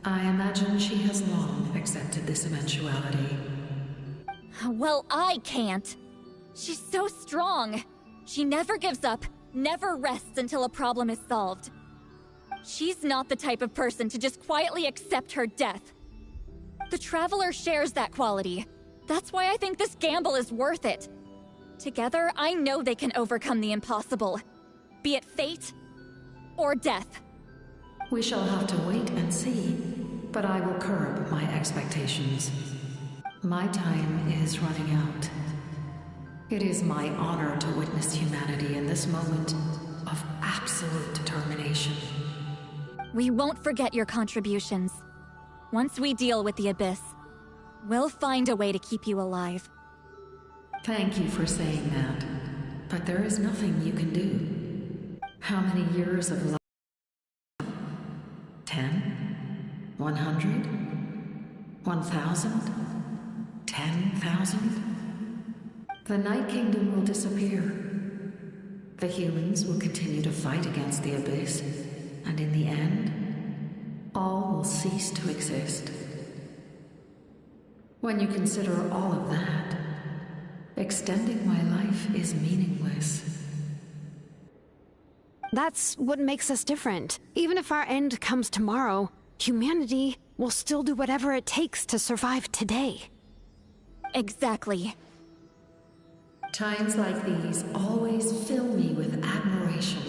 I imagine she has long accepted this eventuality. Well, I can't. She's so strong. She never gives up, never rests until a problem is solved. She's not the type of person to just quietly accept her death. The Traveler shares that quality. That's why I think this gamble is worth it. Together, I know they can overcome the impossible. Be it fate or death. We shall have to wait and see, but I will curb my expectations. My time is running out. It is my honor to witness humanity in this moment of absolute determination. We won't forget your contributions. Once we deal with the Abyss, we'll find a way to keep you alive. Thank you for saying that, but there is nothing you can do. How many years of life? 10? 100? 1,000? 10,000? The Night Kingdom will disappear. The humans will continue to fight against the Abyss, and in the end, all will cease to exist. When you consider all of that, extending my life is meaningless. That's what makes us different. Even if our end comes tomorrow, humanity will still do whatever it takes to survive today. Exactly. Times like these always fill me with admiration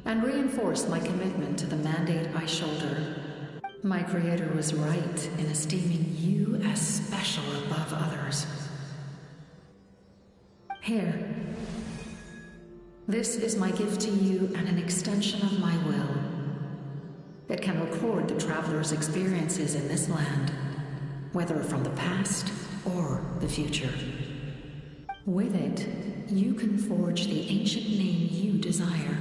and reinforce my commitment to the mandate I shoulder. My Creator was right in esteeming you as special above others. Here. This is my gift to you and an extension of my will. It can record the Traveler's experiences in this land, whether from the past or the future. With it, you can forge the ancient name you desire,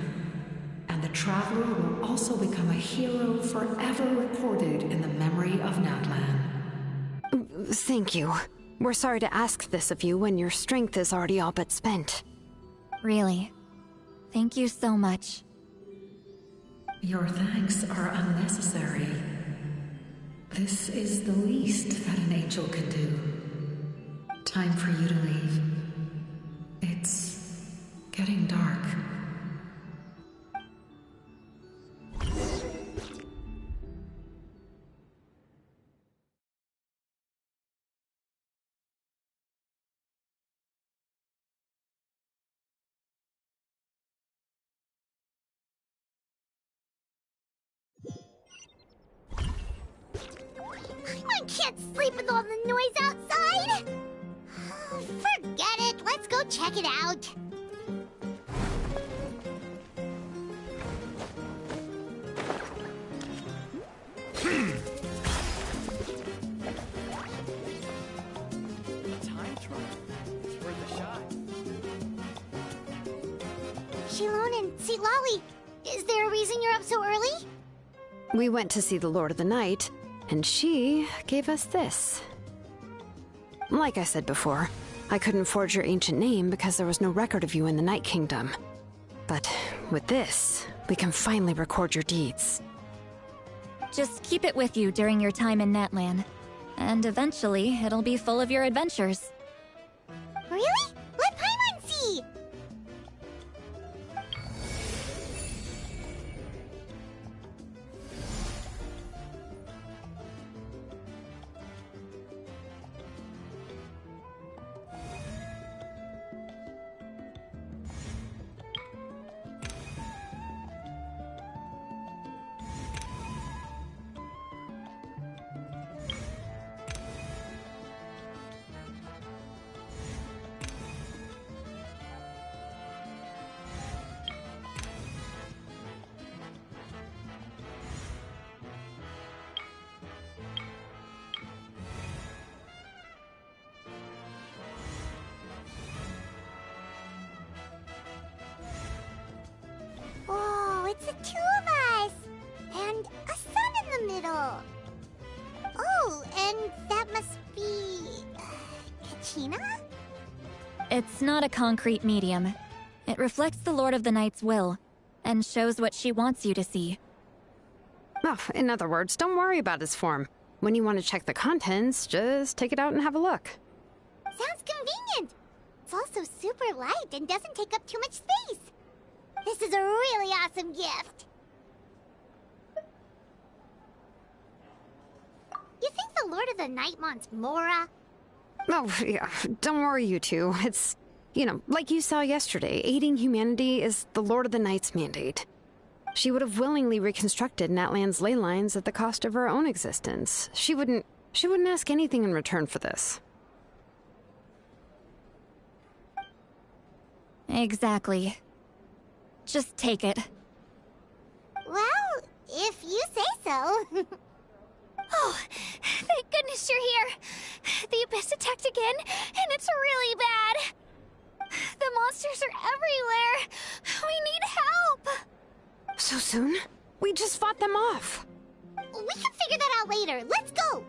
and the Traveler will also become a hero forever recorded in the memory of Natlan. Thank you. We're sorry to ask this of you when your strength is already all but spent. Really. Thank you so much. Your thanks are unnecessary. This is the least that an angel can do. Time for you to leave. It's getting dark. I can't sleep with all the noise outside! Forget it, let's go check it out. Time trial. Shilon and St. Lolly, is there a reason you're up so early? We went to see the Lord of the Night, and she gave us this. Like I said before, I couldn't forge your ancient name because there was no record of you in the Night Kingdom. But with this, we can finally record your deeds. Just keep it with you during your time in Natlan, and eventually it'll be full of your adventures. Really? Let Paimon see! Oh, it's the two of us! And a sun in the middle! Oh, and that must be... Kachina? It's not a concrete medium. It reflects the Lord of the Night's will, and shows what she wants you to see. Oh, in other words, don't worry about his form. When you want to check the contents, just take it out and have a look. Sounds convenient! It's also super light and doesn't take up too much space. This is a really awesome gift. You think the Lord of the Night wants Mora? Oh, yeah, don't worry, you two. It's, like you saw yesterday, aiding humanity is the Lord of the Night's mandate. She would have willingly reconstructed Natlan's ley lines at the cost of her own existence. She wouldn't ask anything in return for this. Exactly. Just take it. Well, if you say so. Oh, thank goodness you're here. The Abyss attacked again, and it's really bad. The monsters are everywhere. We need help. So soon? We just fought them off. We can figure that out later. Let's go.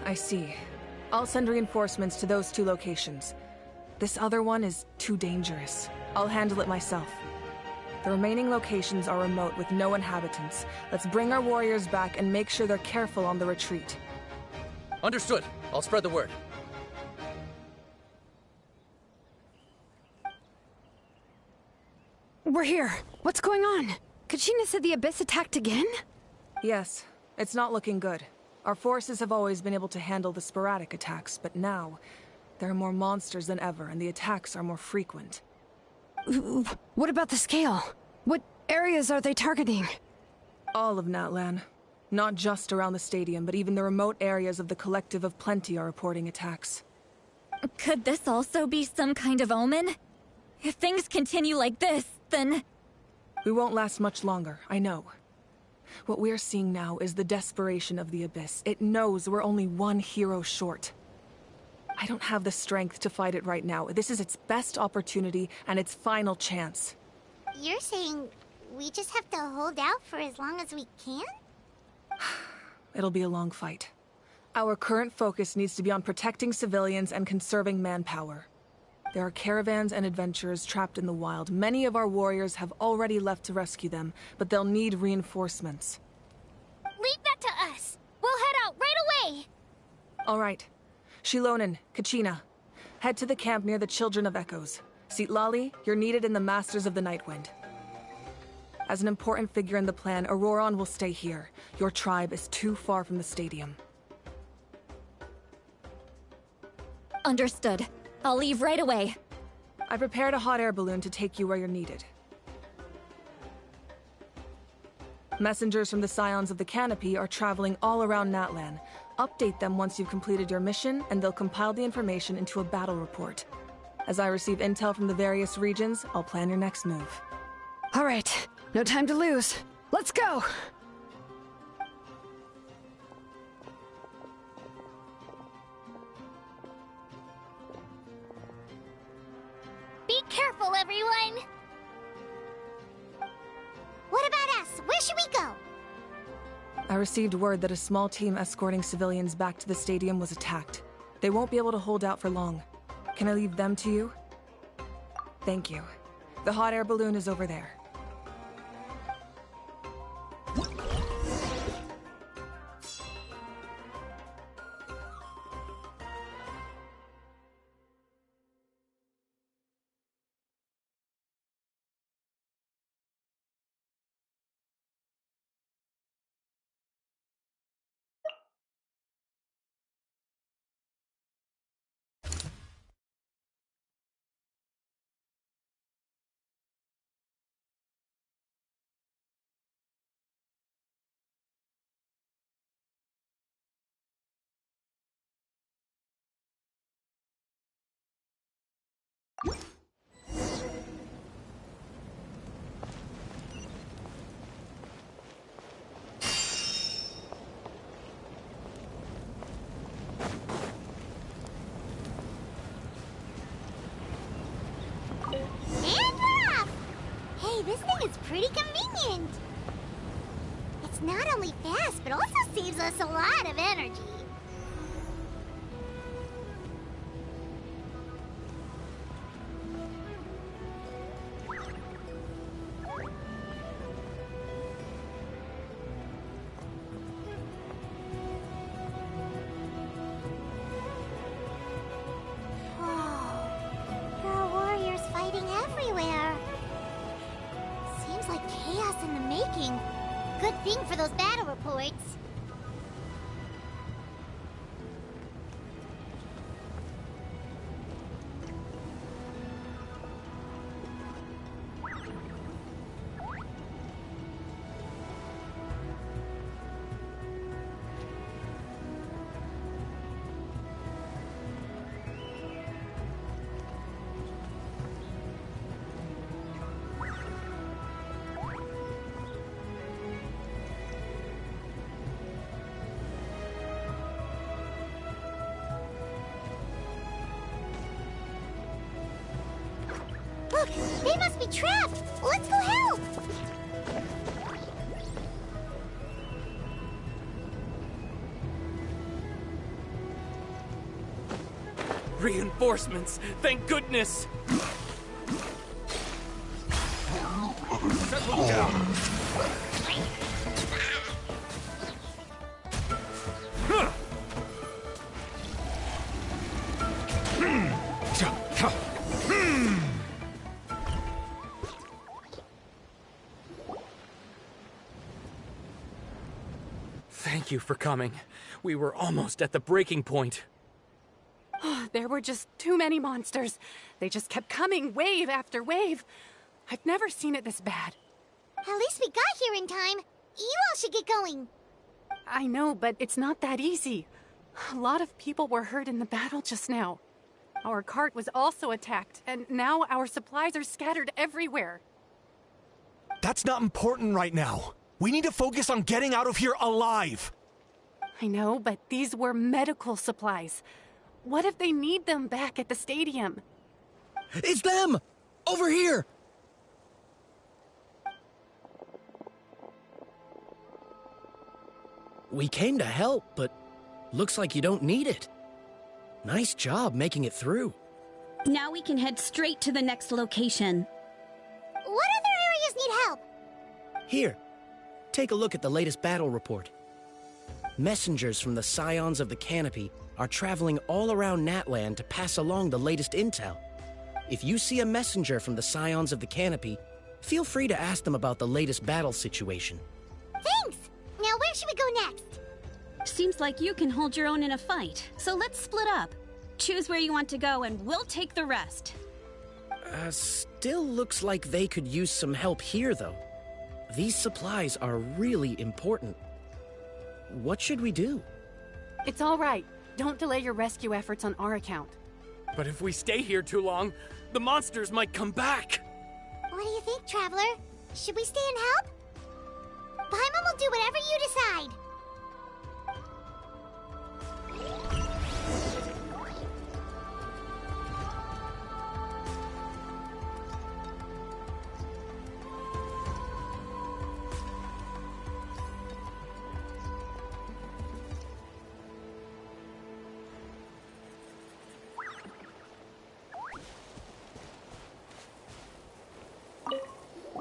I see. I'll send reinforcements to those 2 locations. This other one is too dangerous. I'll handle it myself. The remaining locations are remote with no inhabitants. Let's bring our warriors back and make sure they're careful on the retreat. Understood. I'll spread the word. We're here. What's going on? Kachina said the Abyss attacked again? Yes, it's not looking good. Our forces have always been able to handle the sporadic attacks, but now there are more monsters than ever, and the attacks are more frequent. What about the scale? What areas are they targeting? All of Natlan. Not just around the stadium, but even the remote areas of the Collective of Plenty are reporting attacks. Could this also be some kind of omen? If things continue like this, then... We won't last much longer, I know. What we're seeing now is the desperation of the Abyss. It knows we're only one hero short. I don't have the strength to fight it right now. This is its best opportunity and its final chance. You're saying we just have to hold out for as long as we can? It'll be a long fight. Our current focus needs to be on protecting civilians and conserving manpower. There are caravans and adventurers trapped in the wild. Many of our warriors have already left to rescue them, but they'll need reinforcements. Leave that to us! We'll head out right away! All right. Shilonen, Kachina, head to the camp near the Children of Echoes. Lali, you're needed in the Masters of the Nightwind. As an important figure in the plan, Auroron will stay here. Your tribe is too far from the stadium. Understood. I'll leave right away. I prepared a hot air balloon to take you where you're needed. Messengers from the Scions of the Canopy are traveling all around Natlan. Update them once you've completed your mission, and they'll compile the information into a battle report. As I receive intel from the various regions, I'll plan your next move. All right. No time to lose. Let's go! Be careful, everyone! What about us? Where should we go? I received word that a small team escorting civilians back to the stadium was attacked. They won't be able to hold out for long. Can I leave them to you? Thank you. The hot air balloon is over there. This thing is pretty convenient. It's not only fast, but also saves us a lot of energy. Whoa. There are warriors fighting everywhere. Seems like chaos in the making. Good thing for those battle reports. Look, they must be trapped. Let's go help. Reinforcements! Thank goodness! Settle down! Thank you for coming. We were almost at the breaking point. There were just too many monsters. They just kept coming, wave after wave. I've never seen it this bad. At least we got here in time. You all should get going. I know, but it's not that easy. A lot of people were hurt in the battle just now. Our cart was also attacked, and now our supplies are scattered everywhere. That's not important right now. We need to focus on getting out of here alive. I know, but these were medical supplies. What if they need them back at the stadium? It's them! Over here! We came to help, but looks like you don't need it. Nice job making it through. Now we can head straight to the next location. What other areas need help? Here, take a look at the latest battle report. Messengers from the Scions of the Canopy are traveling all around Natlan to pass along the latest intel. If you see a messenger from the Scions of the Canopy, feel free to ask them about the latest battle situation. Thanks! Now where should we go next? Seems like you can hold your own in a fight, so let's split up. Choose where you want to go and we'll take the rest. Still looks like they could use some help here, though. These supplies are really important. What should we do? It's all right. Don't delay your rescue efforts on our account. But if we stay here too long, the monsters might come back. What do you think, Traveler? Should we stay and help? Paimon will do whatever you decide.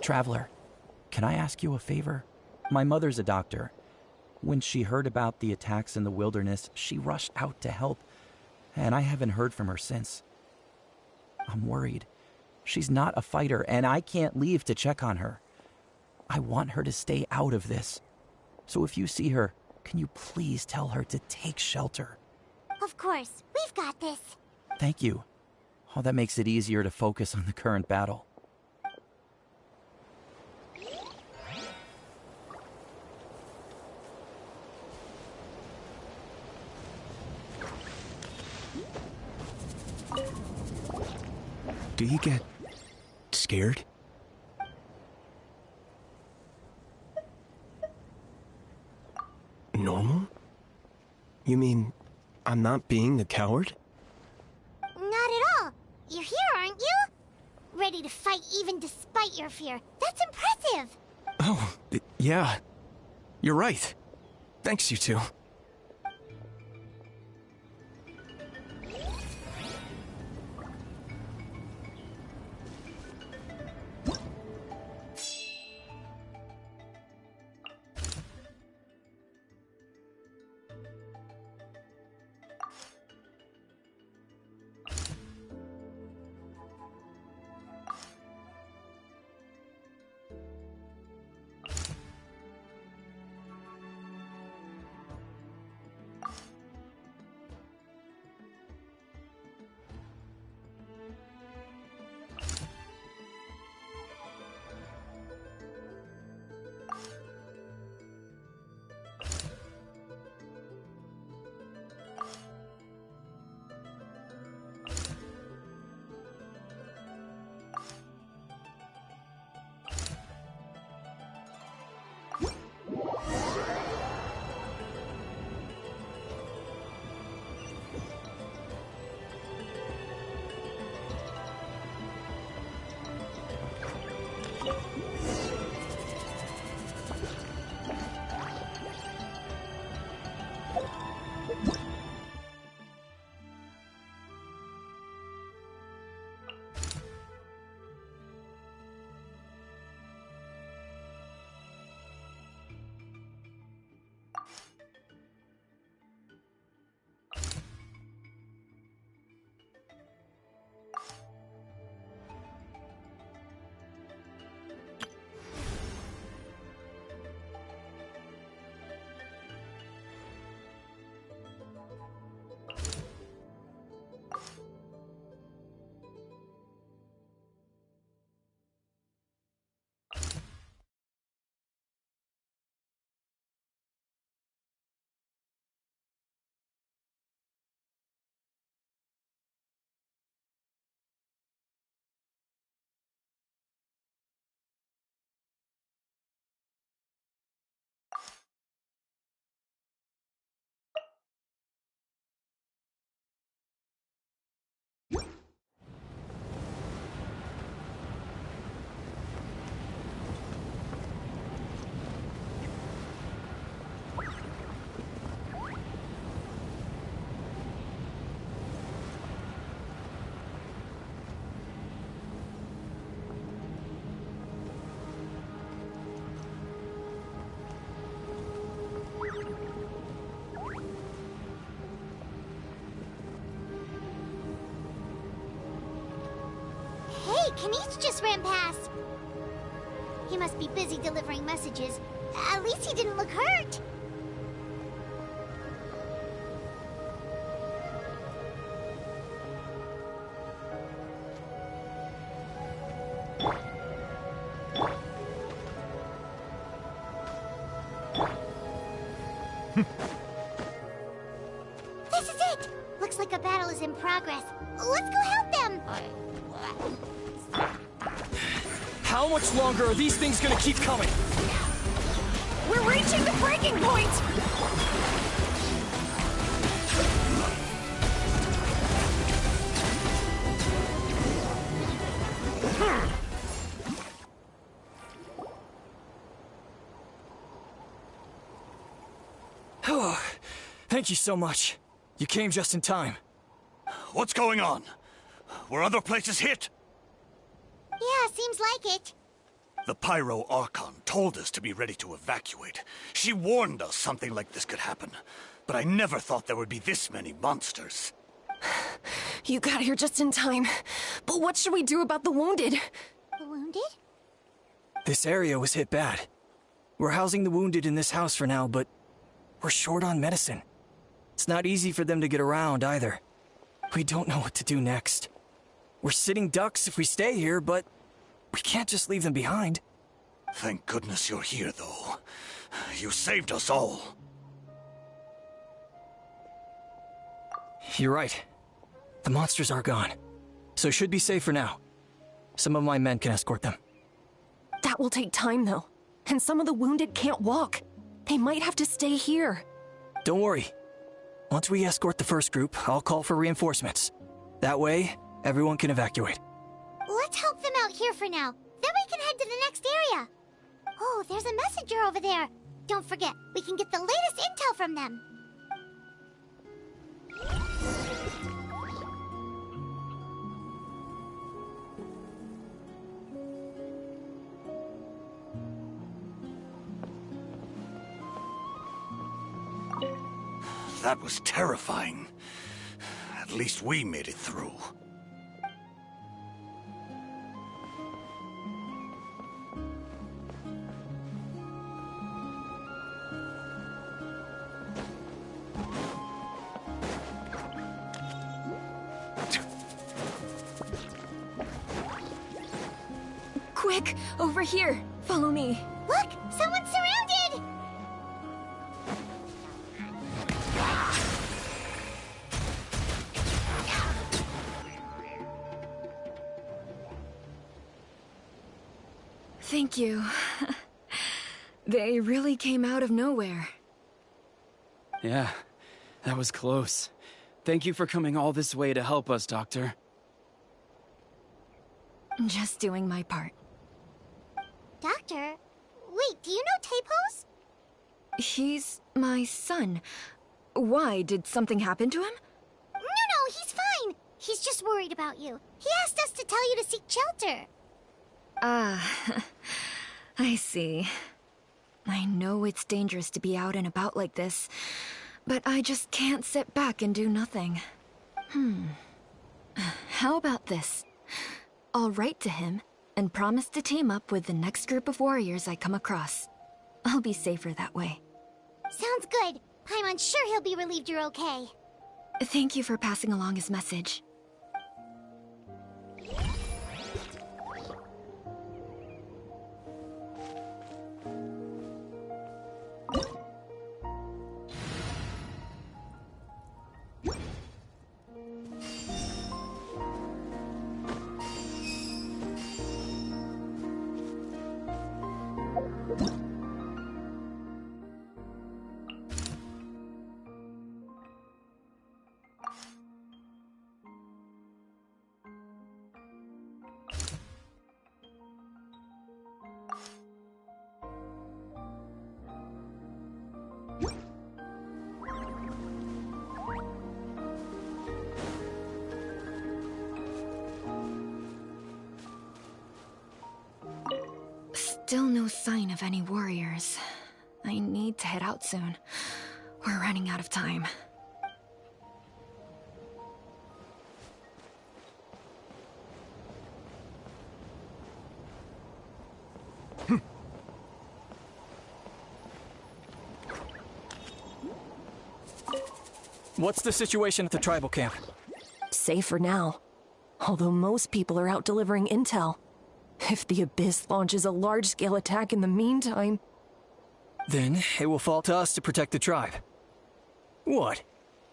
Traveler, can I ask you a favor? My mother's a doctor. When she heard about the attacks in the wilderness, she rushed out to help, and I haven't heard from her since. I'm worried. She's not a fighter, and I can't leave to check on her. I want her to stay out of this. So if you see her, can you please tell her to take shelter? Of course. We've got this. Thank you. Oh, that makes it easier to focus on the current battle. Do you get scared? Normal? You mean I'm not being a coward? Not at all. You're here, aren't you? Ready to fight even despite your fear. That's impressive. Oh, yeah. You're right. Thanks, you two. Kanish just ran past. He must be busy delivering messages. At least he didn't look hurt. This is it! Looks like a battle is in progress. Let's go help them! How much longer are these things gonna keep coming? We're reaching the breaking point! Thank you so much. You came just in time. What's going on? Were other places hit? Yeah, seems like it. The Pyro Archon told us to be ready to evacuate. She warned us something like this could happen. But I never thought there would be this many monsters. You got here just in time. But what should we do about the wounded? The wounded? This area was hit bad. We're housing the wounded in this house for now, but we're short on medicine. It's not easy for them to get around either. We don't know what to do next. We're sitting ducks if we stay here, but we can't just leave them behind. Thank goodness you're here, though. You saved us all. You're right. The monsters are gone, so should be safe for now. Some of my men can escort them. That will take time, though. And some of the wounded can't walk. They might have to stay here. Don't worry. Once we escort the first group, I'll call for reinforcements. That way, everyone can evacuate. Let's help them out here for now. Then we can head to the next area. Oh, there's a messenger over there. Don't forget, we can get the latest intel from them. That was terrifying. At least we made it through. Quick, over here. Follow me. Look, someone's surrounded! Thank you. They really came out of nowhere. Yeah, that was close. Thank you for coming all this way to help us, Doctor. Just doing my part. Doctor? Wait, do you know Tapos? He's my son. Why? Did something happen to him? No, he's fine. He's just worried about you. He asked us to tell you to seek shelter. Ah, I see. I know it's dangerous to be out and about like this, but I just can't sit back and do nothing. How about this? I'll write to him and promise to team up with the next group of warriors I come across. I'll be safer that way. Sounds good. Paimon's sure he'll be relieved you're okay. Thank you for passing along his message. Still no sign of any warriors. I need to head out soon. We're running out of time. What's the situation at the tribal camp? Safe for now. Although most people are out delivering intel. If the Abyss launches a large-scale attack in the meantime... Then it will fall to us to protect the tribe. What?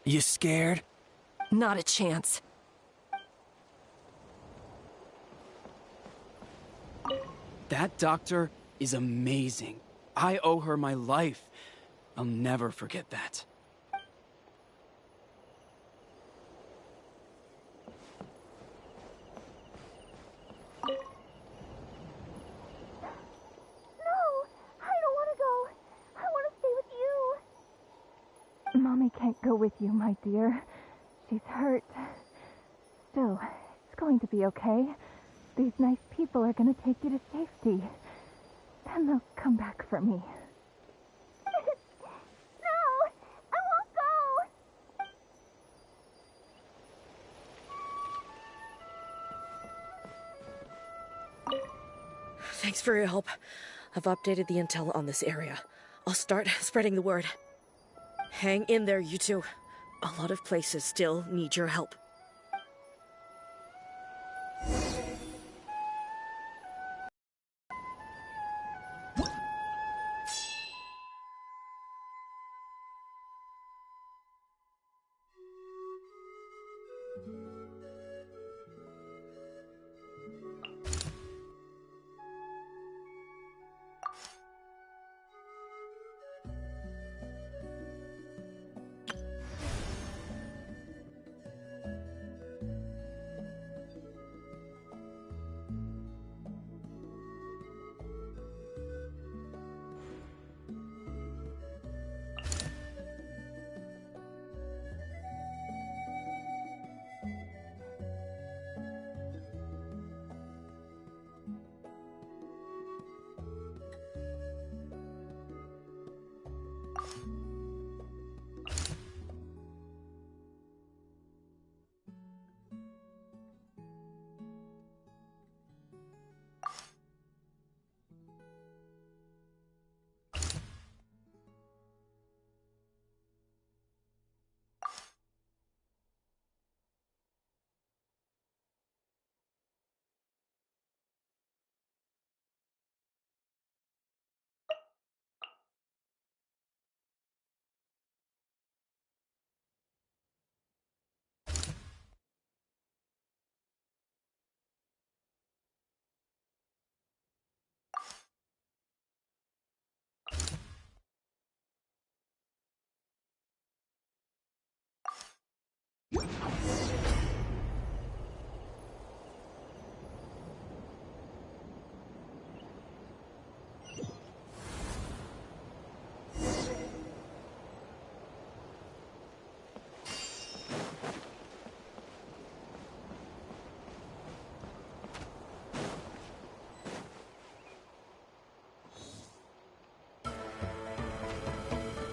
You scared? Not a chance. That doctor is amazing. I owe her my life. I'll never forget that. Mommy can't go with you, my dear. She's hurt. Still, it's going to be okay. These nice people are going to take you to safety. Then they'll come back for me. No! I won't go! Thanks for your help. I've updated the intel on this area. I'll start spreading the word. Hang in there, you two. A lot of places still need your help.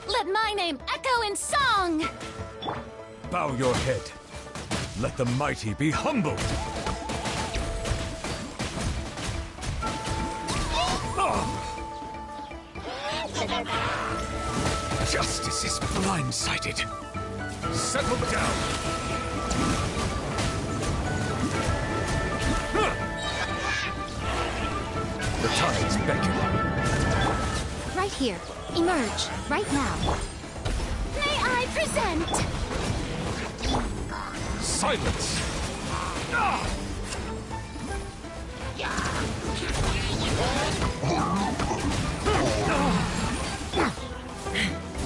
Let my name echo in song! Bow your head. Let the mighty be humbled. Justice is blindsided. Settle down. The tides beckon. Right here. Emerge. Right now. May I present? Silence!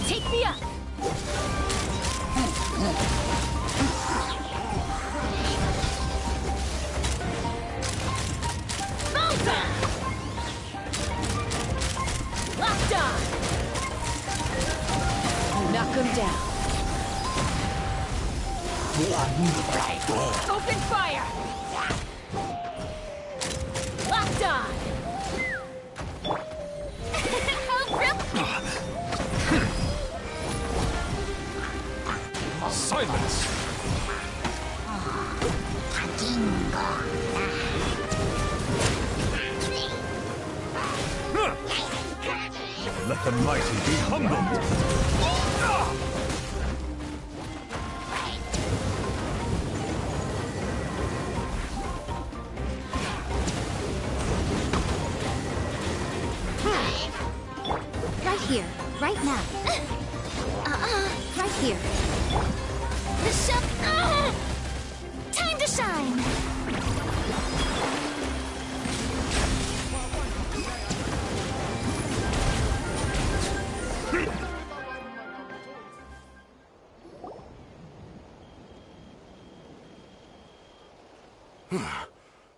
Take me up! Malta! Locked on! Knock him down. Open fire! Locked on! Silence! Let the mighty be humbled! Right now. Right here. The show. Time to shine.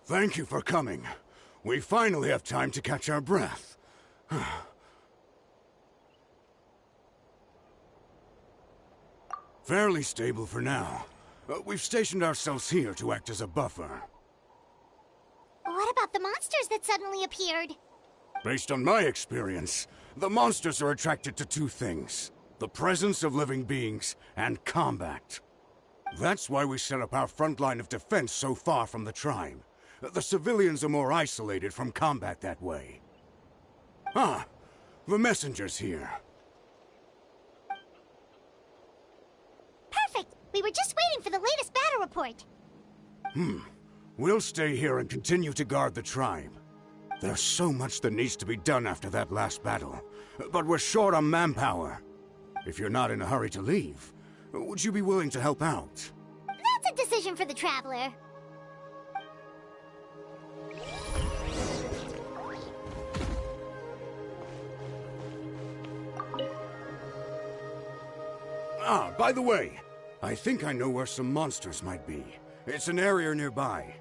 Thank you for coming. We finally have time to catch our breath. Fairly stable for now. We've stationed ourselves here to act as a buffer. What about the monsters that suddenly appeared? Based on my experience, the monsters are attracted to two things: the presence of living beings and combat. That's why we set up our front line of defense so far from the tribe. The civilians are more isolated from combat that way. Ah, the messenger's here. Perfect! We were just waiting for the latest battle report. We'll stay here and continue to guard the tribe. There's so much that needs to be done after that last battle, but we're short on manpower. If you're not in a hurry to leave, would you be willing to help out? That's a decision for the Traveler. Ah, by the way, I think I know where some monsters might be. It's an area nearby.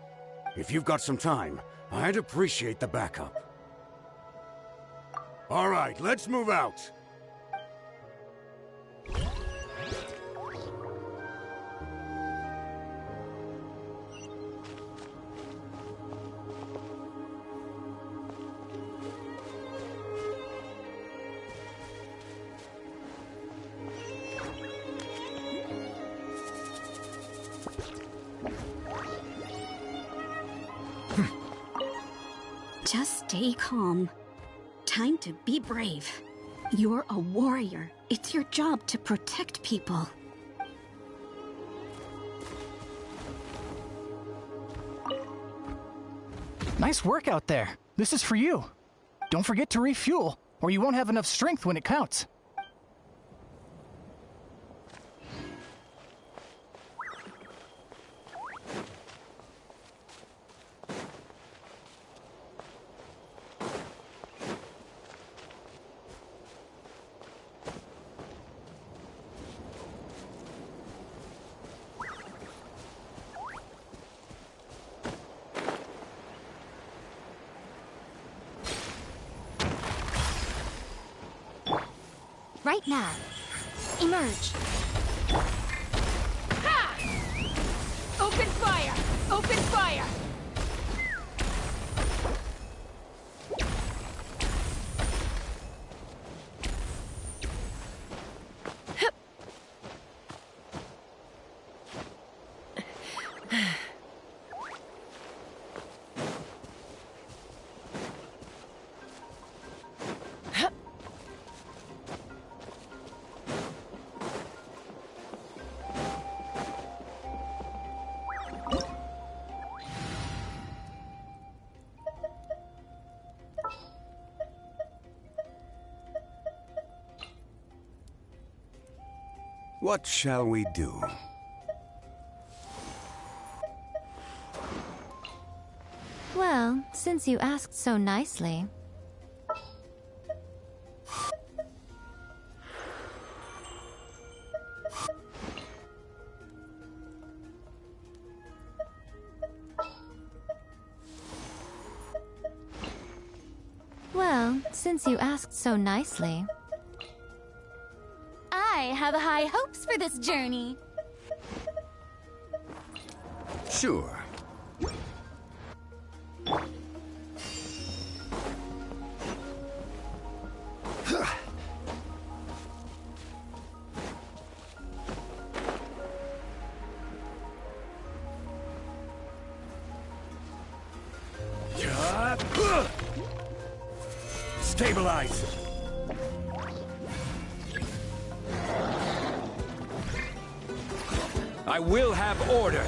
If you've got some time, I'd appreciate the backup. All right, let's move out. Just stay calm. Time to be brave. You're a warrior. It's your job to protect people. Nice work out there. This is for you. Don't forget to refuel, or you won't have enough strength when it counts. Right now. Emerge. Ha! Open fire! Open fire! What shall we do? Well, since you asked so nicely. Well, since you asked so nicely. I have high hopes for this journey. Sure. Stabilize! I will have order.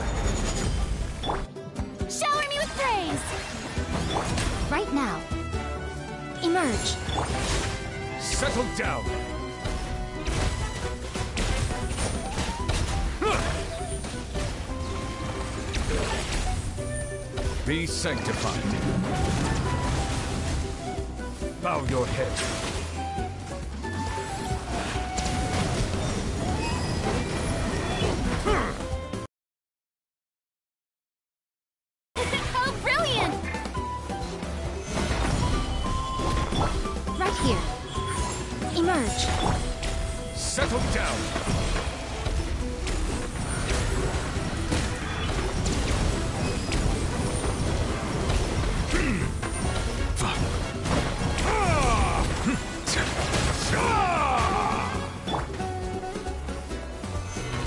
Shower me with praise! Right now. Emerge. Settle down. be sanctified. Bow your head. Oh, brilliant! Right here. Emerge. Settle down.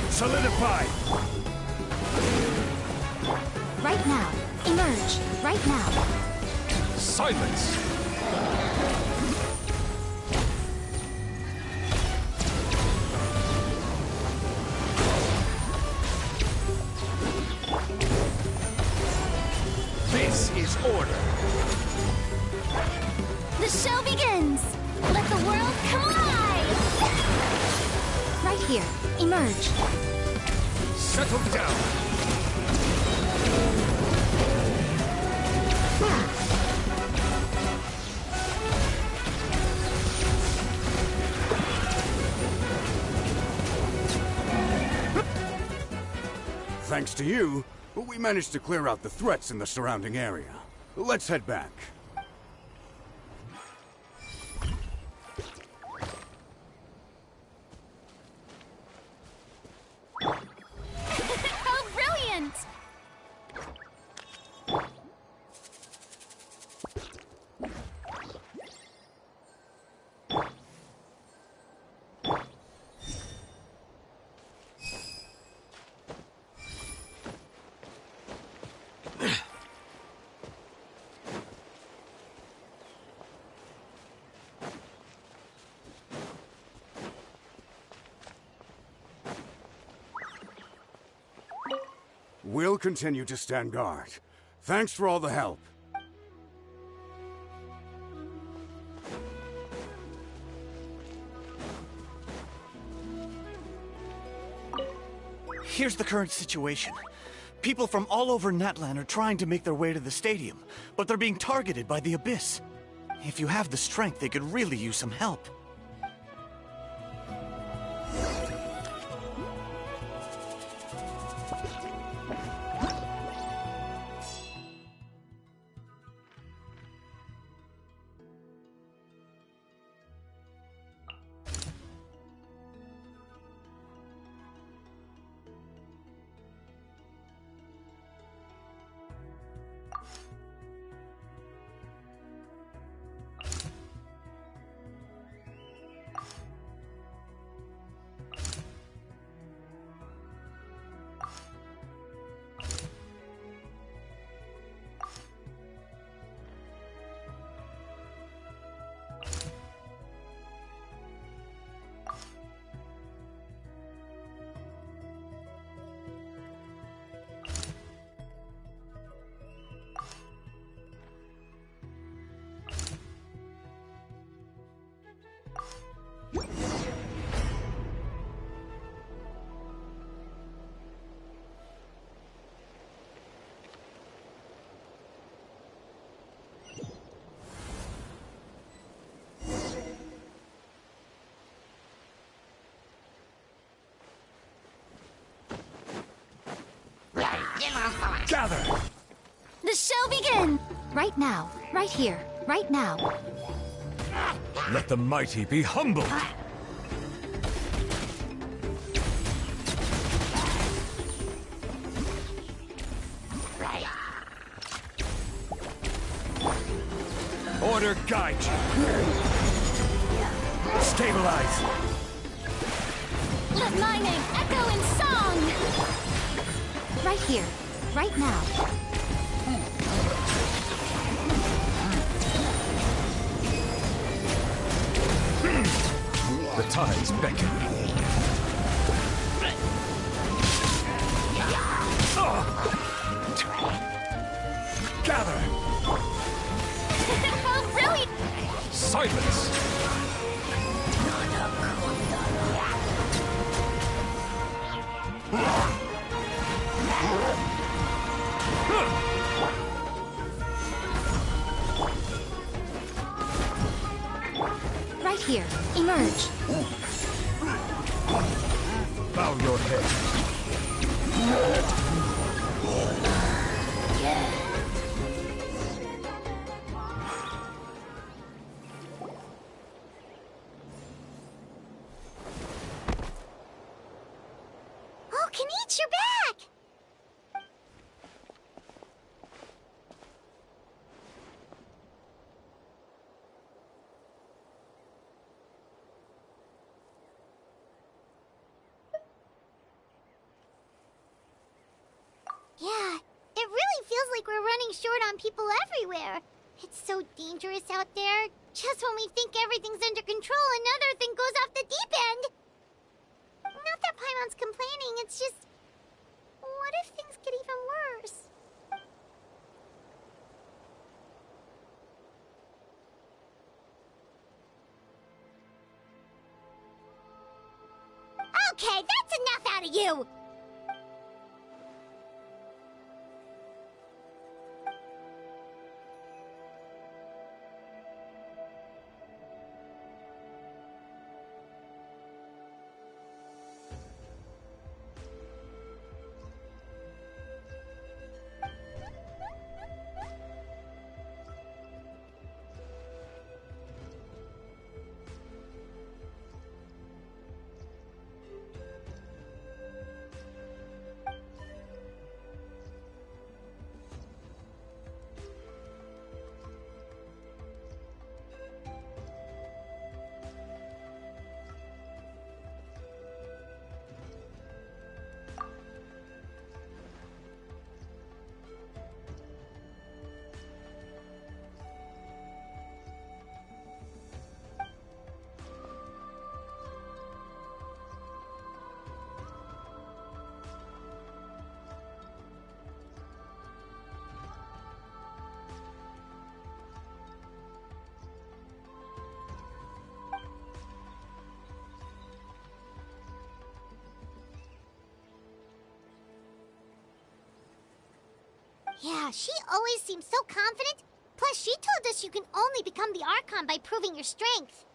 Solidify! Right now. Emerge. Right now. Silence! This is order. The show begins! Let the world come alive! Right here. Emerge. Settle down. Thanks to you, we managed to clear out the threats in the surrounding area. Let's head back. Oh, brilliant! We'll continue to stand guard. Thanks for all the help. Here's the current situation. People from all over Natlan are trying to make their way to the stadium, but they're being targeted by the Abyss. If you have the strength, they could really use some help. Gather! The show begins! Right now. Right here. Right now. Let the mighty be humbled. Order guide you. Stabilize. Let my name echo in song! Right here. Right now. The tides beckon. Gather! Oh, brilliant! Silence! Here, emerge. Bow your head. Oh, Kenichi, you're back! Yeah, it really feels like we're running short on people everywhere. It's so dangerous out there. Just when we think everything's under control, another thing goes off the deep end. Not that Paimon's complaining, it's just... What if things get even worse? Okay, that's enough out of you! Yeah, she always seems so confident. Plus, she told us you can only become the Archon by proving your strength.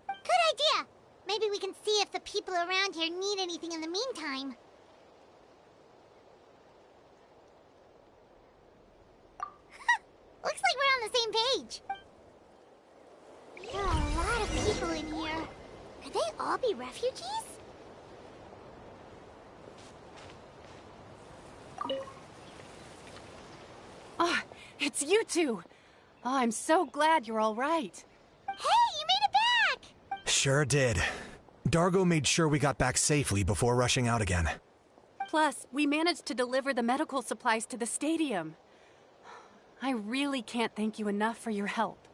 Good idea! Maybe we can see if the people around here need anything in the meantime. Looks like we're on the same page. There are a lot of people in here. Could they all be refugees? Oh, it's you two. Oh, I'm so glad you're all right. Hey, you made it back! Sure did. Dargo made sure we got back safely before rushing out again. Plus, we managed to deliver the medical supplies to the stadium. I really can't thank you enough for your help.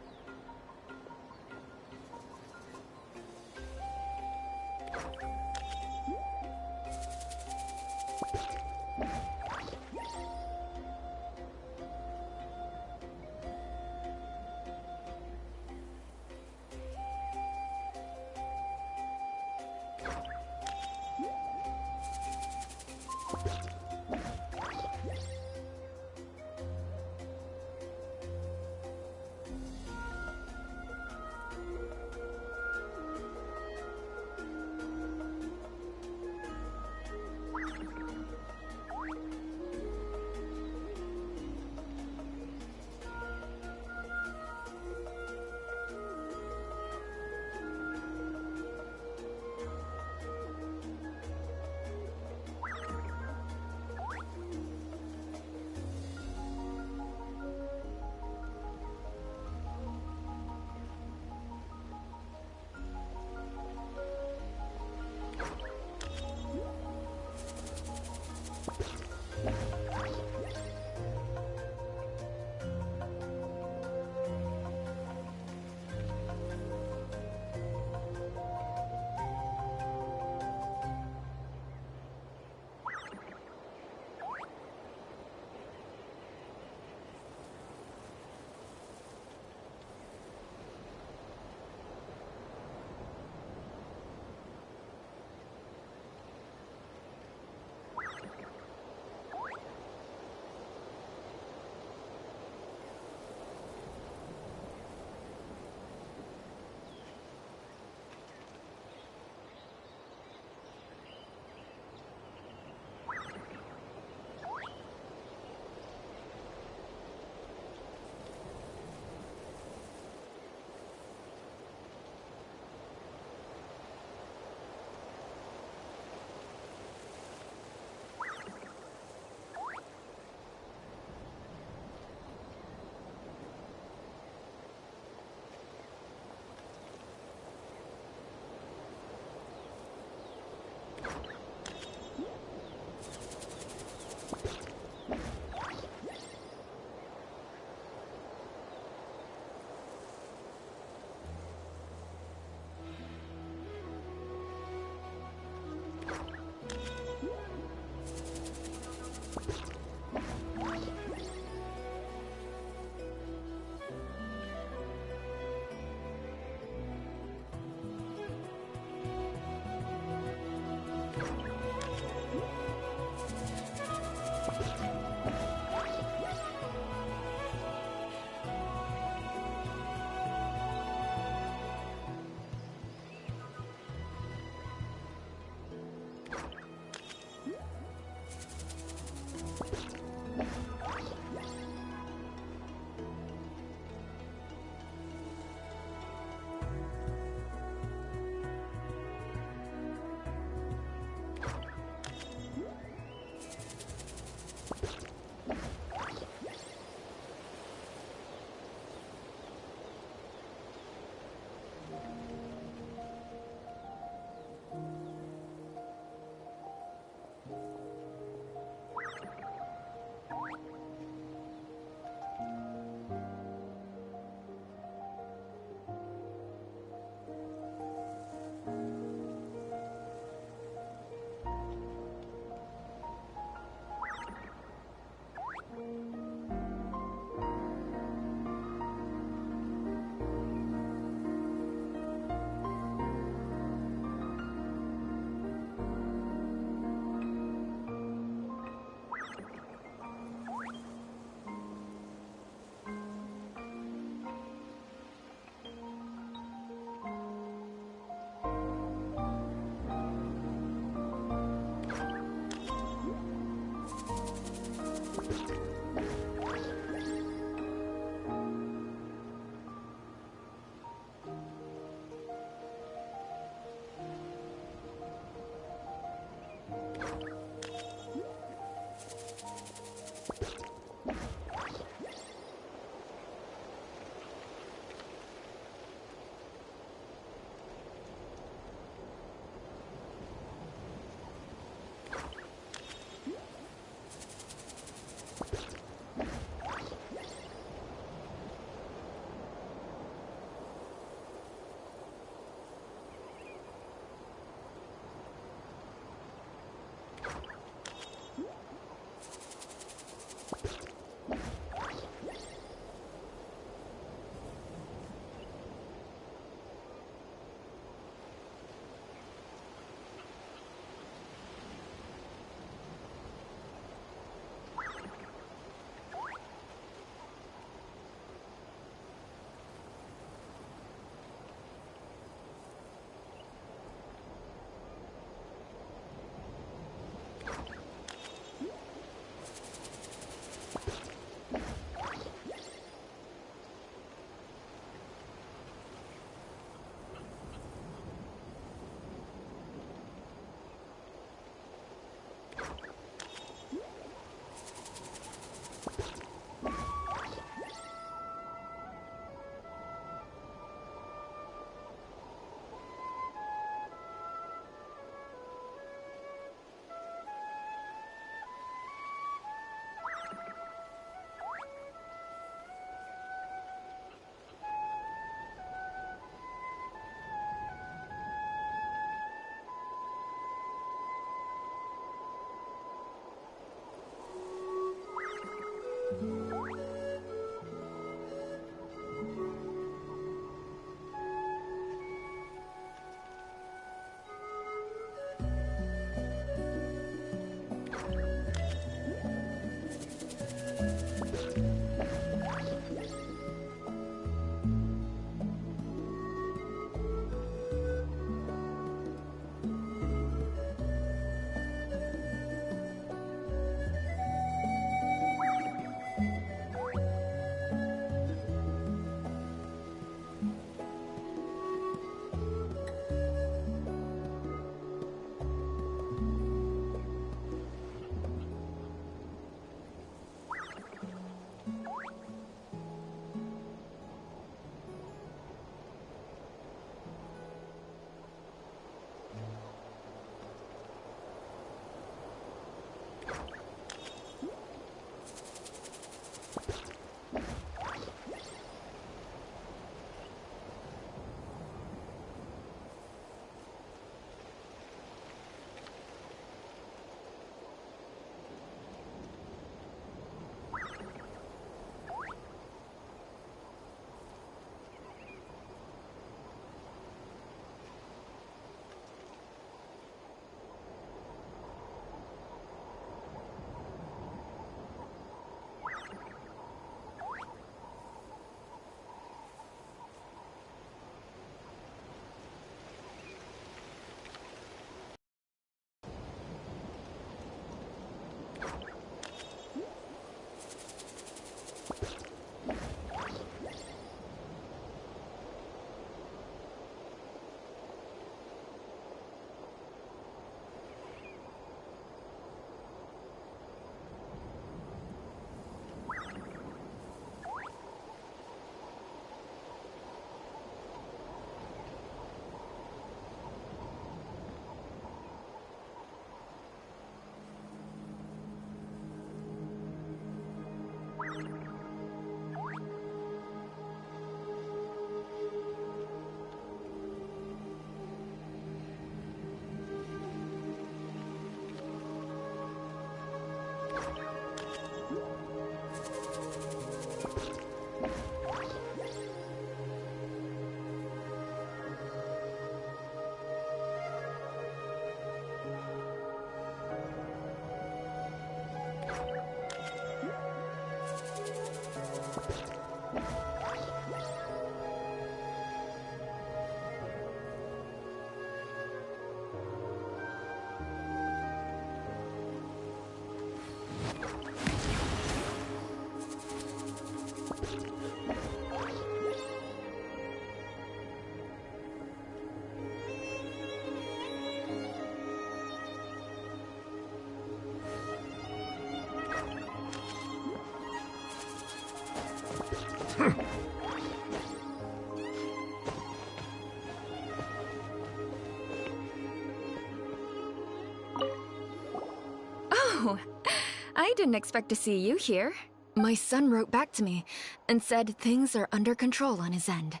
I didn't expect to see you here. My son wrote back to me and said things are under control on his end.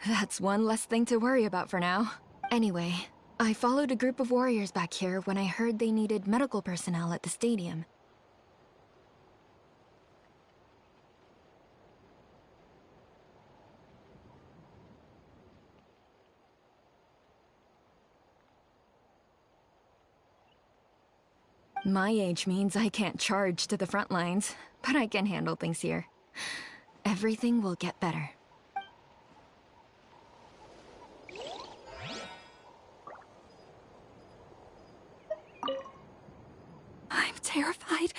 That's one less thing to worry about for now. Anyway, I followed a group of warriors back here when I heard they needed medical personnel at the stadium. My age means I can't charge to the front lines, but I can handle things here. Everything will get better. I'm terrified.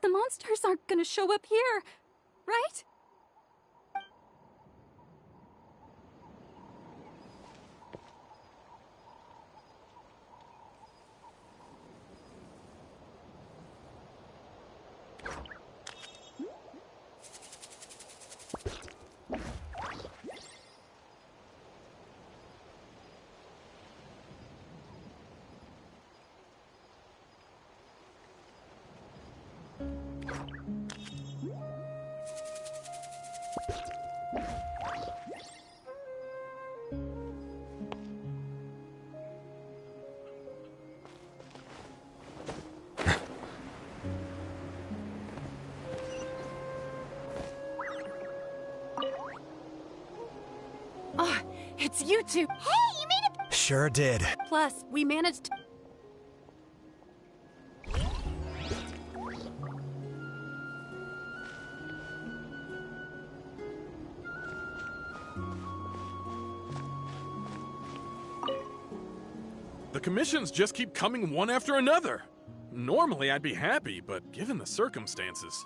The monsters aren't gonna show up here, right? Oh, it's you two! Hey, you made it! Sure did. Plus, we managed to... The commissions just keep coming one after another. Normally I'd be happy, but given the circumstances...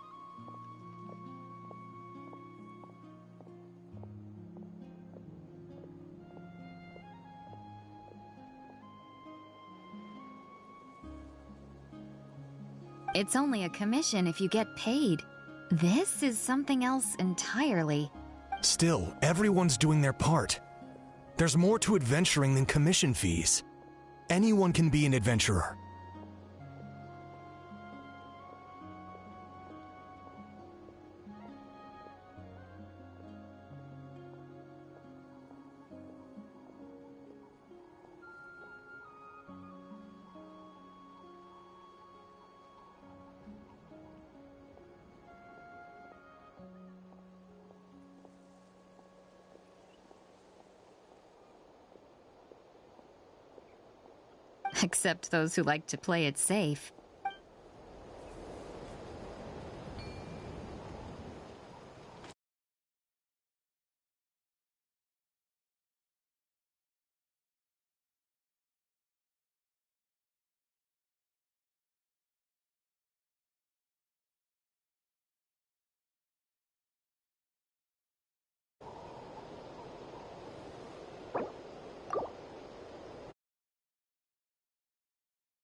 It's only a commission if you get paid. This is something else entirely. Still, everyone's doing their part. There's more to adventuring than commission fees. Anyone can be an adventurer. Except those who like to play it safe.